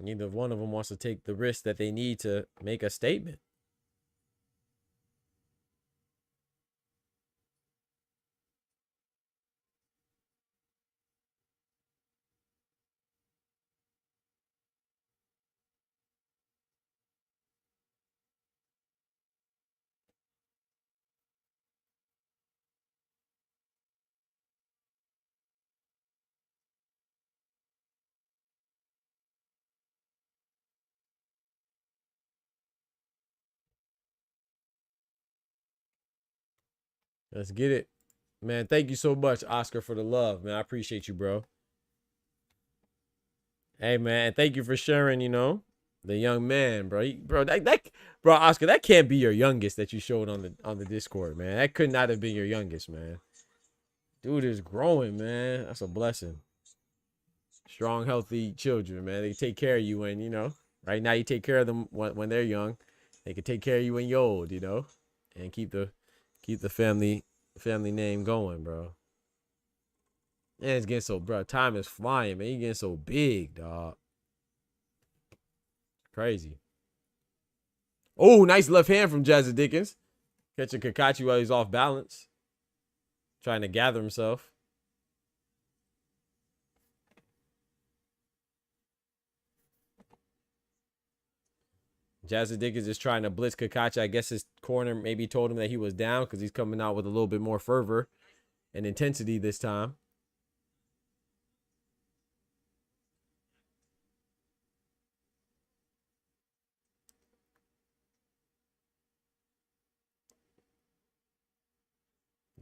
Neither one of them wants to take the risk that they need to make a statement. Let's get it. Man, thank you so much, Oscar, for the love, man. I appreciate you, bro. Hey, man, thank you for sharing, you know, the young man, bro. Bro, Oscar, that can't be your youngest that you showed on the Discord, man. That could not have been your youngest, man. Dude is growing, man. That's a blessing. Strong, healthy children, man. They take care of you when, you know, right now you take care of them when they're young. They can take care of you when you're old, you know, and keep the family name going, bro. Man, it's getting so, bro. Time is flying, man. You getting so big, dog. Crazy. Oh, nice left hand from JAZZA Dickens. Catching Kakachi while he's off balance. Trying to gather himself. JAZZA Dickens is trying to blitz Kakachi. I guess his corner maybe told him that he was down because he's coming out with a little bit more fervor and intensity this time.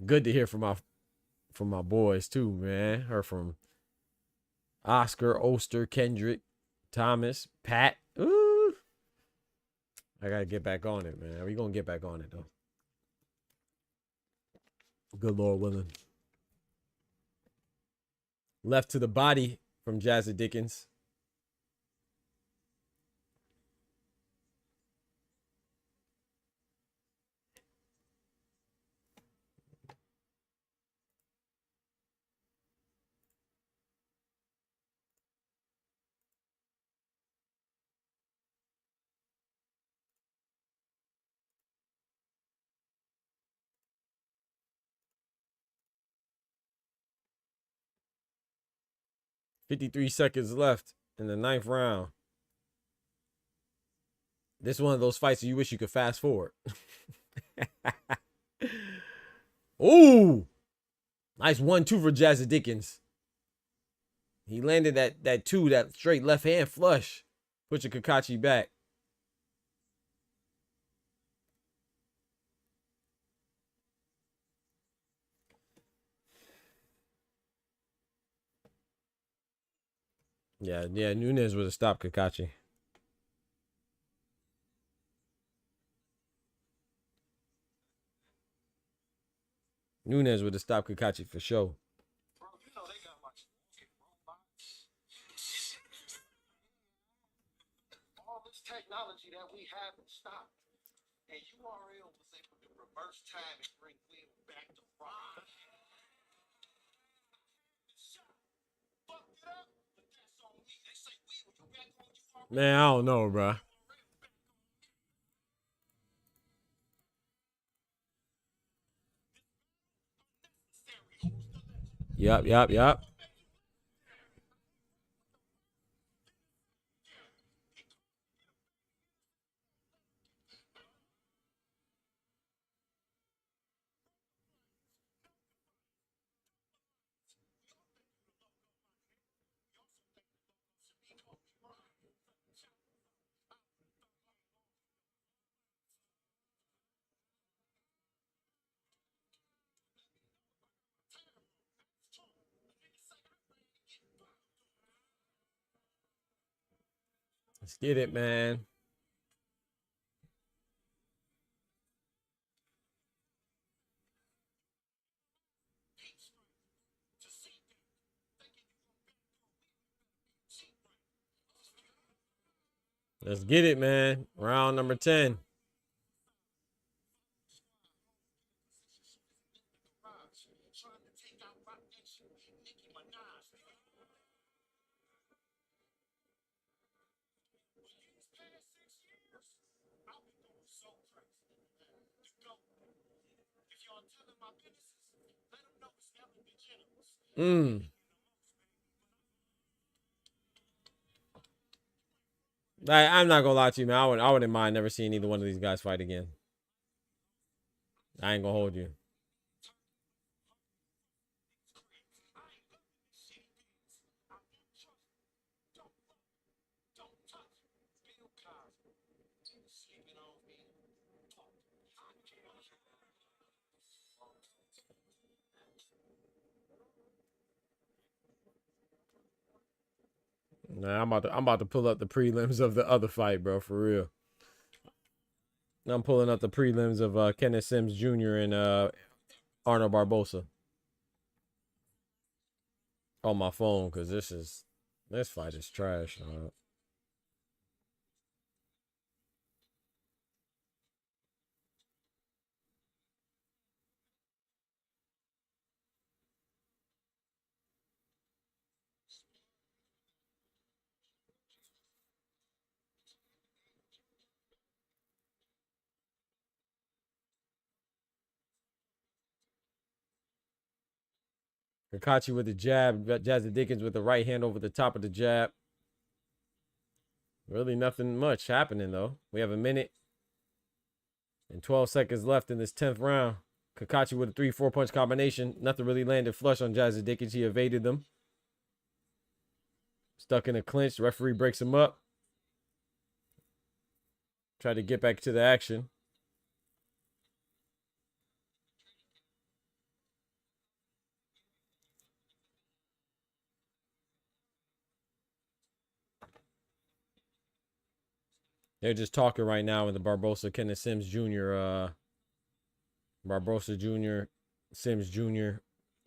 Good to hear from my boys too, man. Heard from Oscar, Oster, Kendrick, Thomas, Pat. Ooh. I gotta get back on it, man. We gonna get back on it though. Good Lord willing. Left to the body from JAZZA Dickens. $53 seconds left in the 9th round. This is one of those fights that you wish you could fast forward. Ooh. Nice 1-2 for JAZZA Dickens. He landed that 2, that straight left hand flush. Put your Kakachi back. Yeah, Nunes would have stopped Kakachi. Nunes would have stopped Kakachi for sure. Bro, you know they got like robots. All this technology that we have is stopped. And URL was able to reverse time and bring Will back to Ron. Man, I don't know, bro. Yep. Let's get it, man. Let's get it, man. Round number 10. I'm not gonna lie to you, man. I wouldn't mind never seeing either one of these guys fight again. I ain't gonna hold you. Nah, I'm about to pull up the prelims of the other fight, bro, for real. I'm pulling up the prelims of Kenneth Sims Jr. and Arnold Barbosa on my phone, because this fight is trash. Kakachi with the jab, Jazzy Dickens with the right hand over the top of the jab. Really nothing much happening, though. We have a minute and 12 seconds left in this 10th round. Kakachi with a 3-4 punch combination. Nothing really landed flush on Jazzy Dickens. He evaded them. Stuck in a clinch. The referee breaks him up. Tried to get back to the action. They're just talking right now in the Barbosa Kenneth Sims Jr. Barbosa Jr. Sims Jr.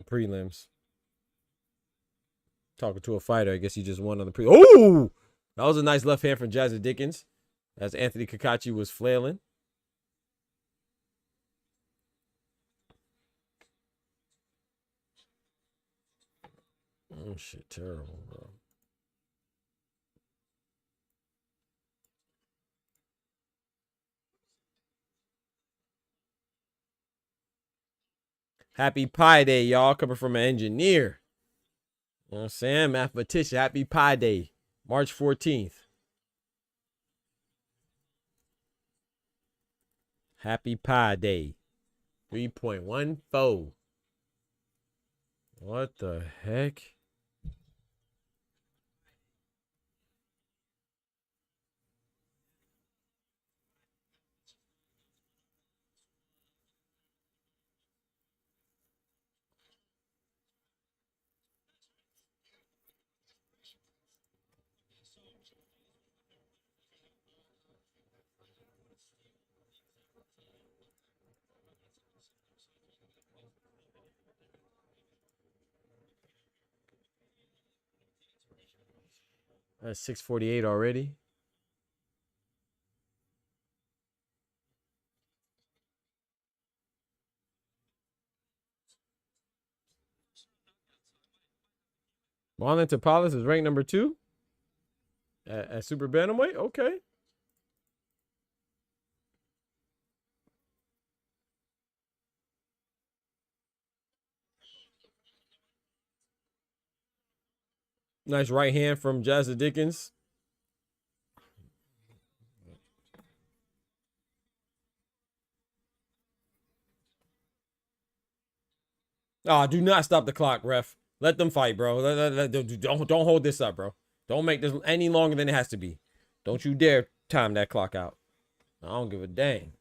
prelims. Talking to a fighter. I guess he just won on the Oh! That was a nice left hand from Jazzy Dickens as Anthony Kakachi was flailing. Oh, shit. Terrible, bro. Happy Pi Day, y'all. Coming from an engineer. You know what I'm saying? Mathematician. Happy Pi Day. March 14th. Happy Pi Day. 3.14. What the heck? That's 6:48 already. Marlon Tapales is ranked number 2 at Super Bantamweight. Okay. Nice right hand from Jazzy Dickens. Oh, do not stop the clock, ref. Let them fight, bro. Don't hold this up, bro. Don't make this any longer than it has to be. Don't you dare time that clock out. I don't give a dang.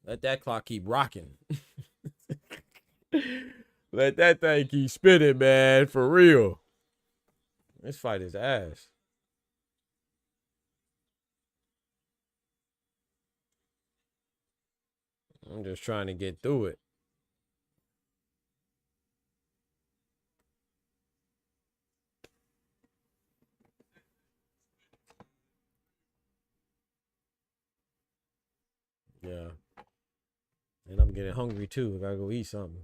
Let that clock keep rocking. Let that thing keep spinning, man. For real. This fight is ass. I'm just trying to get through it. Yeah. And I'm getting hungry too. I gotta go eat something.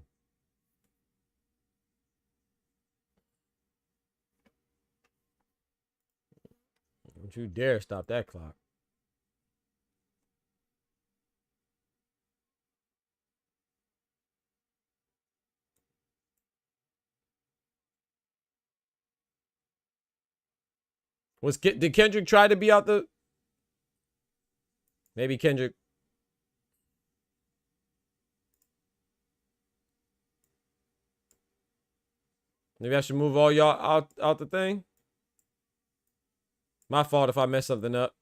Don't you dare stop that clock. Did Kendrick try to be out the? Maybe Kendrick. Maybe I should move all y'all out the thing. My fault if I mess something up.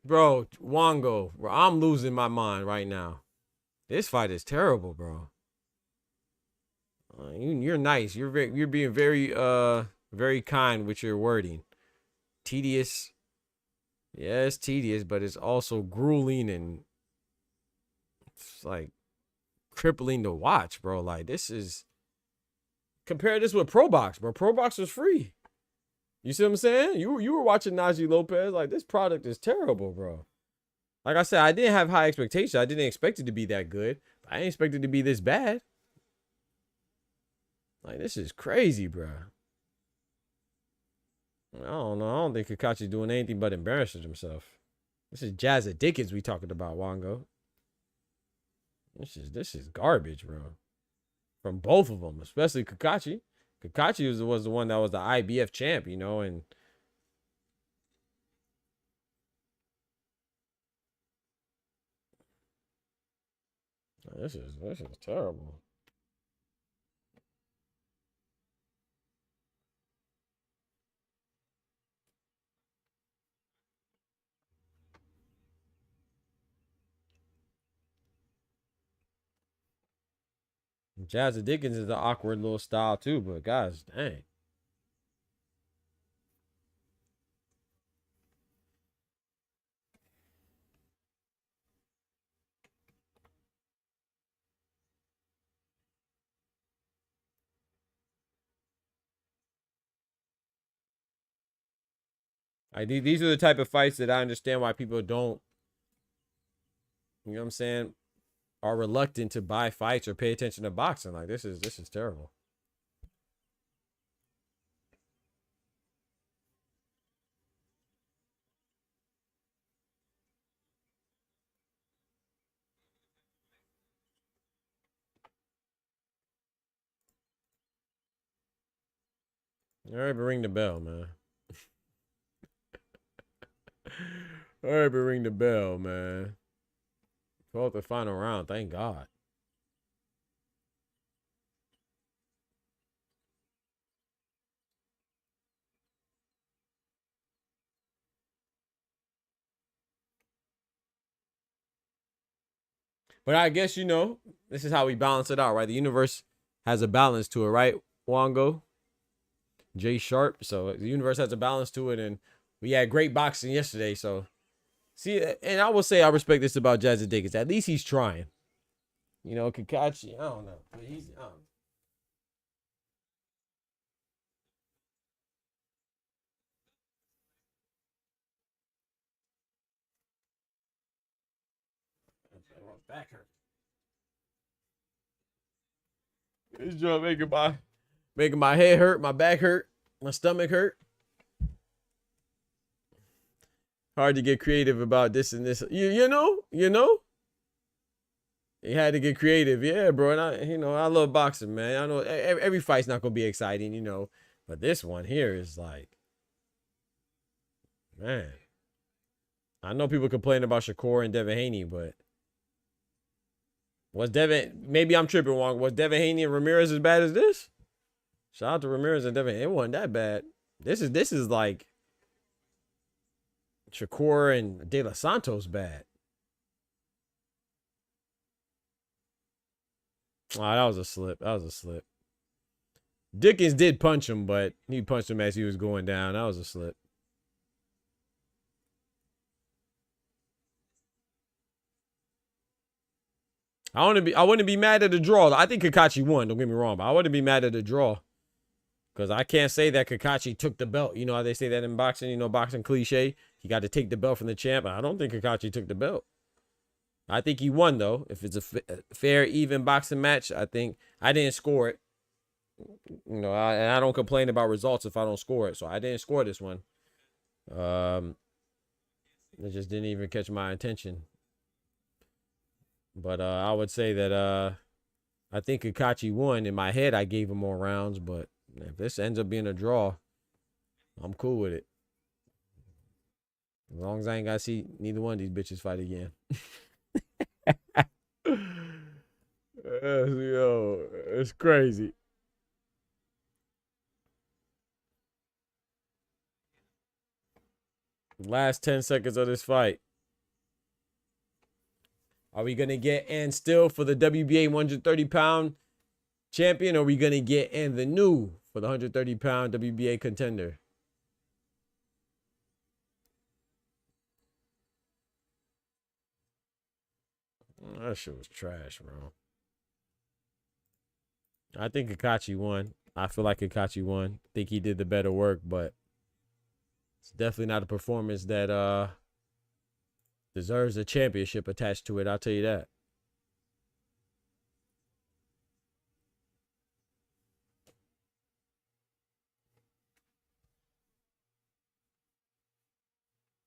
Bro, Wongo, bro, I'm losing my mind right now. This fight is terrible, bro. You're nice. You're being very kind with your wording. Tedious. Yeah, it's tedious, but it's also grueling and it's like crippling to watch, bro. Like this is, compare this with Pro Box, bro. Pro Box was free. You see what I'm saying? You were watching Najee Lopez. Like, this product is terrible, bro. Like I said, I didn't have high expectations. I didn't expect it to be that good. But I didn't expect it to be this bad. Like, this is crazy, bro. I don't know. I don't think Kakachi's doing anything but embarrassing himself. This is JAZZA Dickens we talking about, Wongo. This is garbage, bro. From both of them, especially Kakachi. Kakachi was the one that was the IBF champ, you know, and this is terrible. JAZZA Dickens is an awkward little style too, but guys, dang. These are the type of fights that I understand why people don't, you know what I'm saying, are reluctant to buy fights or pay attention to boxing. Like, this is terrible. All right, but ring the bell, man. All right, but ring the bell, man. 12th the final round, thank God. But I guess, you know, this is how we balance it out, right? The universe has a balance to it, right, Wongo? Jay Sharp. So the universe has a balance to it, and we had great boxing yesterday. So, see, and I will say I respect this about JAZZA Dickens. At least he's trying. You know, Kakachi, I don't know. But he's, I don't know. Back hurt. This job making my head hurt, my back hurt, my stomach hurt. Hard to get creative about this and this. You know. You had to get creative, yeah, bro. And I love boxing, man. I know every fight's not gonna be exciting, you know, but this one here is like, man. I know people complain about Shakur and Devin Haney, but maybe I'm tripping wrong. Was Devin Haney and Ramirez as bad as this? Shout out to Ramirez and Devin. It wasn't that bad. This is like Shakur and De Los Santos bad. Oh, that was a slip. Dickens did punch him, but he punched him as he was going down. That was a slip. I wouldn't be mad at the draw. I think Kakachi won, don't get me wrong, but I wouldn't be mad at the draw. Because I can't say that Kakachi took the belt. You know how they say that in boxing, you know, boxing cliche. He got to take the belt from the champ. I don't think Kakachi took the belt. I think he won, though. If it's a fair, even boxing match, I think I didn't score it. You know, and I don't complain about results if I don't score it. So I didn't score this one. It just didn't even catch my attention. But I would say that I think Kakachi won. In my head, I gave him more rounds, but if this ends up being a draw, I'm cool with it. As long as I ain't got to see neither one of these bitches fight again. Yo, it's crazy. Last 10 seconds of this fight. Are we going to get and still for the WBA 130-pound champion, or are we going to get and the new for the 130-pound WBA contender? That shit was trash, bro. I think Kakachi won. I feel like Kakachi won. I think he did the better work, but it's definitely not a performance that deserves a championship attached to it. I'll tell you that.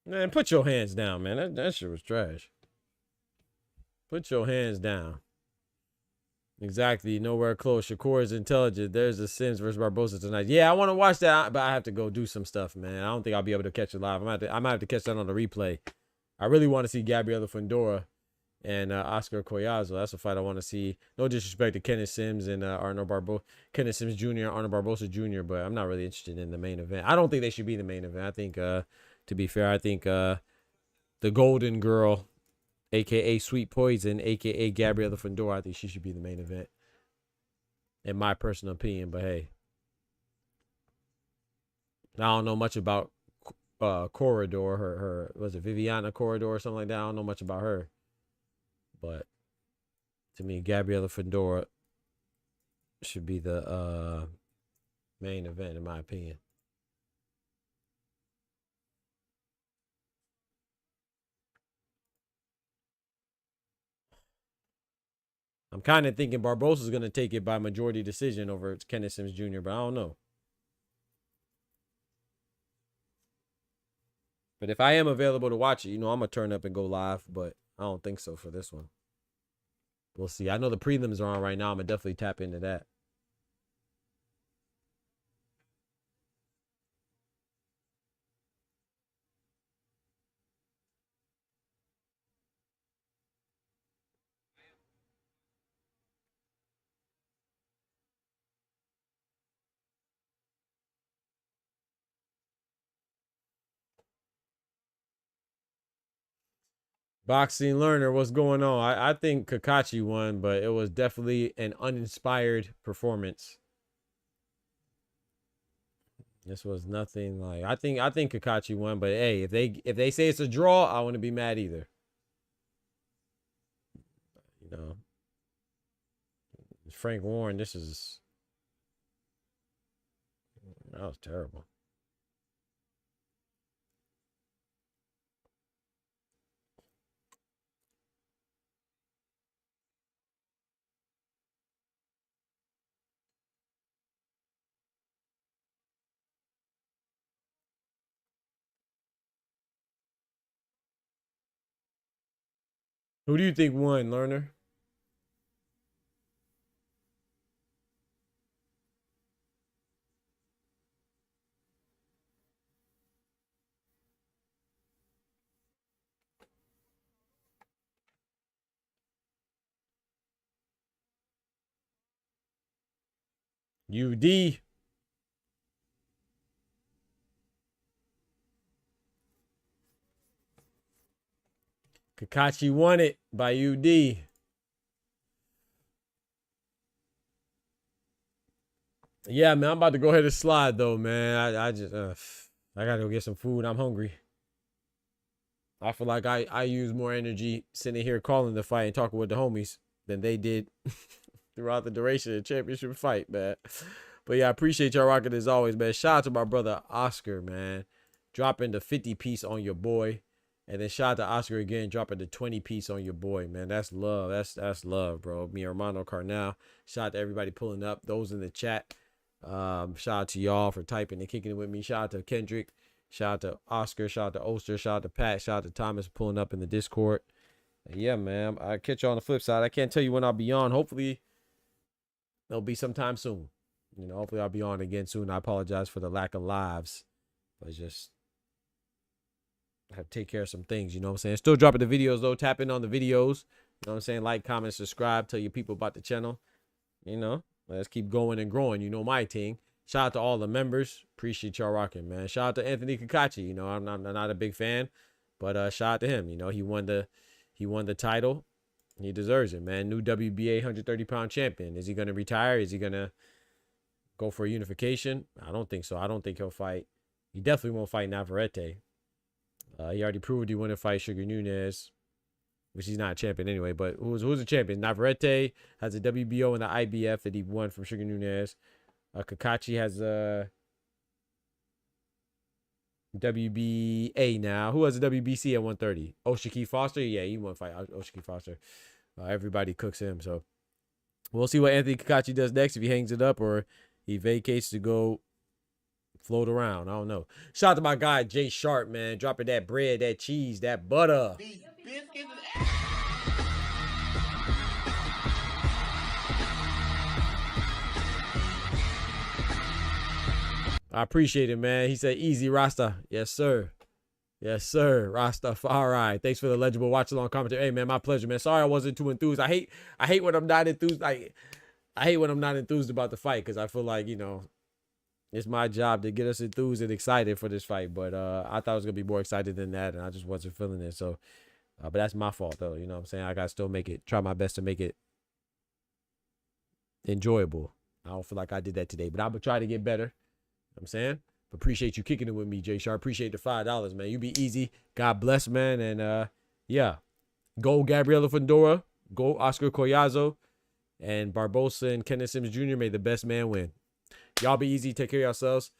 Man, put your hands down, man. That shit was trash. Put your hands down. Exactly. Nowhere close. Shakur is intelligent. There's the Sims versus Barbosa tonight. Yeah, I want to watch that, but I have to go do some stuff, man. I don't think I'll be able to catch it live. I might have to catch that on the replay. I really want to see Gabriela Fundora and Oscar Collazo. That's a fight I want to see. No disrespect to Kenneth Sims and Arnold Barbosa, Kenneth Sims Jr., Arnold Barbosa Jr., but I'm not really interested in the main event. I don't think they should be the main event. I think, to be fair, I think the Golden Girl, a.k.a. Sweet Poison, a.k.a. Gabriela Fundora, I think she should be the main event, in my personal opinion. But hey, I don't know much about Corridor. Her was it Viviana Corridor or something like that? I don't know much about her. But to me, Gabriela Fundora should be the main event, in my opinion. I'm kind of thinking Barbosa's going to take it by majority decision over Kenneth Sims Jr., but I don't know. But if I am available to watch it, I'm going to turn up and go live, but I don't think so for this one. We'll see. I know the prelims are on right now. I'm going to definitely tap into that. Boxing Learner, what's going on? I think Kakachi won, but it was definitely an uninspired performance. This was nothing like I think Kakachi won, but hey, if they say it's a draw, I wouldn't be mad either. Frank Warren, that was terrible. Who do you think won, Learner? UD. Kakachi won it by UD. Yeah, man, I'm about to go ahead and slide though, man. I just I gotta go get some food. I'm hungry. I feel like I use more energy sitting here calling the fight and talking with the homies than they did throughout the duration of the championship fight, man. But yeah, I appreciate y'all rocking as always, man. Shout out to my brother Oscar, man. Dropping the 50 piece on your boy. And then shout out to Oscar again, dropping the 20 piece on your boy, man. That's love. That's love, bro. Me, Armando Carnal. Shout out to everybody pulling up. Those in the chat. Shout out to y'all for typing and kicking it with me. Shout out to Kendrick. Shout out to Oscar. Shout out to Oster. Shout out to Pat. Shout out to Thomas pulling up in the Discord. Yeah, man. I'll catch you on the flip side. I can't tell you when I'll be on. Hopefully, it'll be sometime soon. You know, hopefully I'll be on again soon. I apologize for the lack of lives. But just I have to take care of some things, you know what I'm saying? Still dropping the videos, though. Tap in on the videos. You know what I'm saying? Like, comment, subscribe. Tell your people about the channel. You know, let's keep going and growing. You know my thing. Shout out to all the members. Appreciate y'all rocking, man. Shout out to Anthony CACACE. You know, I'm not a big fan, but shout out to him. You know, he won the title. He deserves it, man. New WBA 130-pound champion. Is he going to retire? Is he going to go for a unification? I don't think so. I don't think he'll fight. He definitely won't fight Navarrete. He already proved he wouldn't fight Sugar Nunez, which he's not a champion anyway. But who's a champion? Navarrete has a WBO and the IBF that he won from Sugar Nunez. CACACE has a WBA now. Who has a WBC at 130? Shaquille Foster? Yeah, he won't fight Shaquille Foster. Everybody cooks him. So we'll see what Anthony CACACE does next, if he hangs it up or he vacates to go float around. I don't know. Shout out to my guy Jay Sharp, man, dropping that bread, that cheese, that butter. I appreciate it, man. He said easy Rasta. Yes, sir. Yes, sir. Rastafari. Thanks for the legible watch along commentary. Hey, man, my pleasure, man. Sorry I wasn't too enthused. I hate when I'm not enthused. I hate when I'm not enthused about the fight, because I feel like, you know, it's my job to get us enthused and excited for this fight. But I thought I was going to be more excited than that, and I just wasn't feeling it. So, but that's my fault, though. You know what I'm saying? I got to still try my best to make it enjoyable. I don't feel like I did that today, but I'm going to try to get better. You know what I'm saying? But appreciate you kicking it with me, Jay Sharp. Appreciate the $5, man. You be easy. God bless, man. And yeah. Go Gabriela Fundora. Go Oscar Collazo. And Barbosa and Kenneth Sims Jr. May the best man win. Y'all be easy. Take care of yourselves.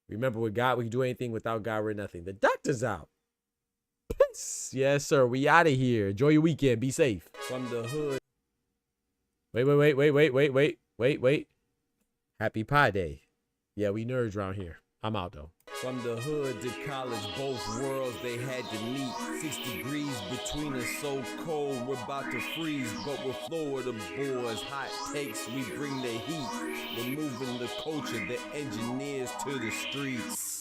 Remember, with God, we can do anything. Without God, we're nothing. The doctor's out. Peace. Yes, sir. We out of here. Enjoy your weekend. Be safe. From the hood. Wait. Happy Pi Day. Yeah, we nerds around here. I'm out, though. From the hood to college, both worlds they had to meet. 6 degrees between us, so cold, we're about to freeze. But we're Florida boys, hot takes, we bring the heat. We're moving the culture, the engineers to the streets.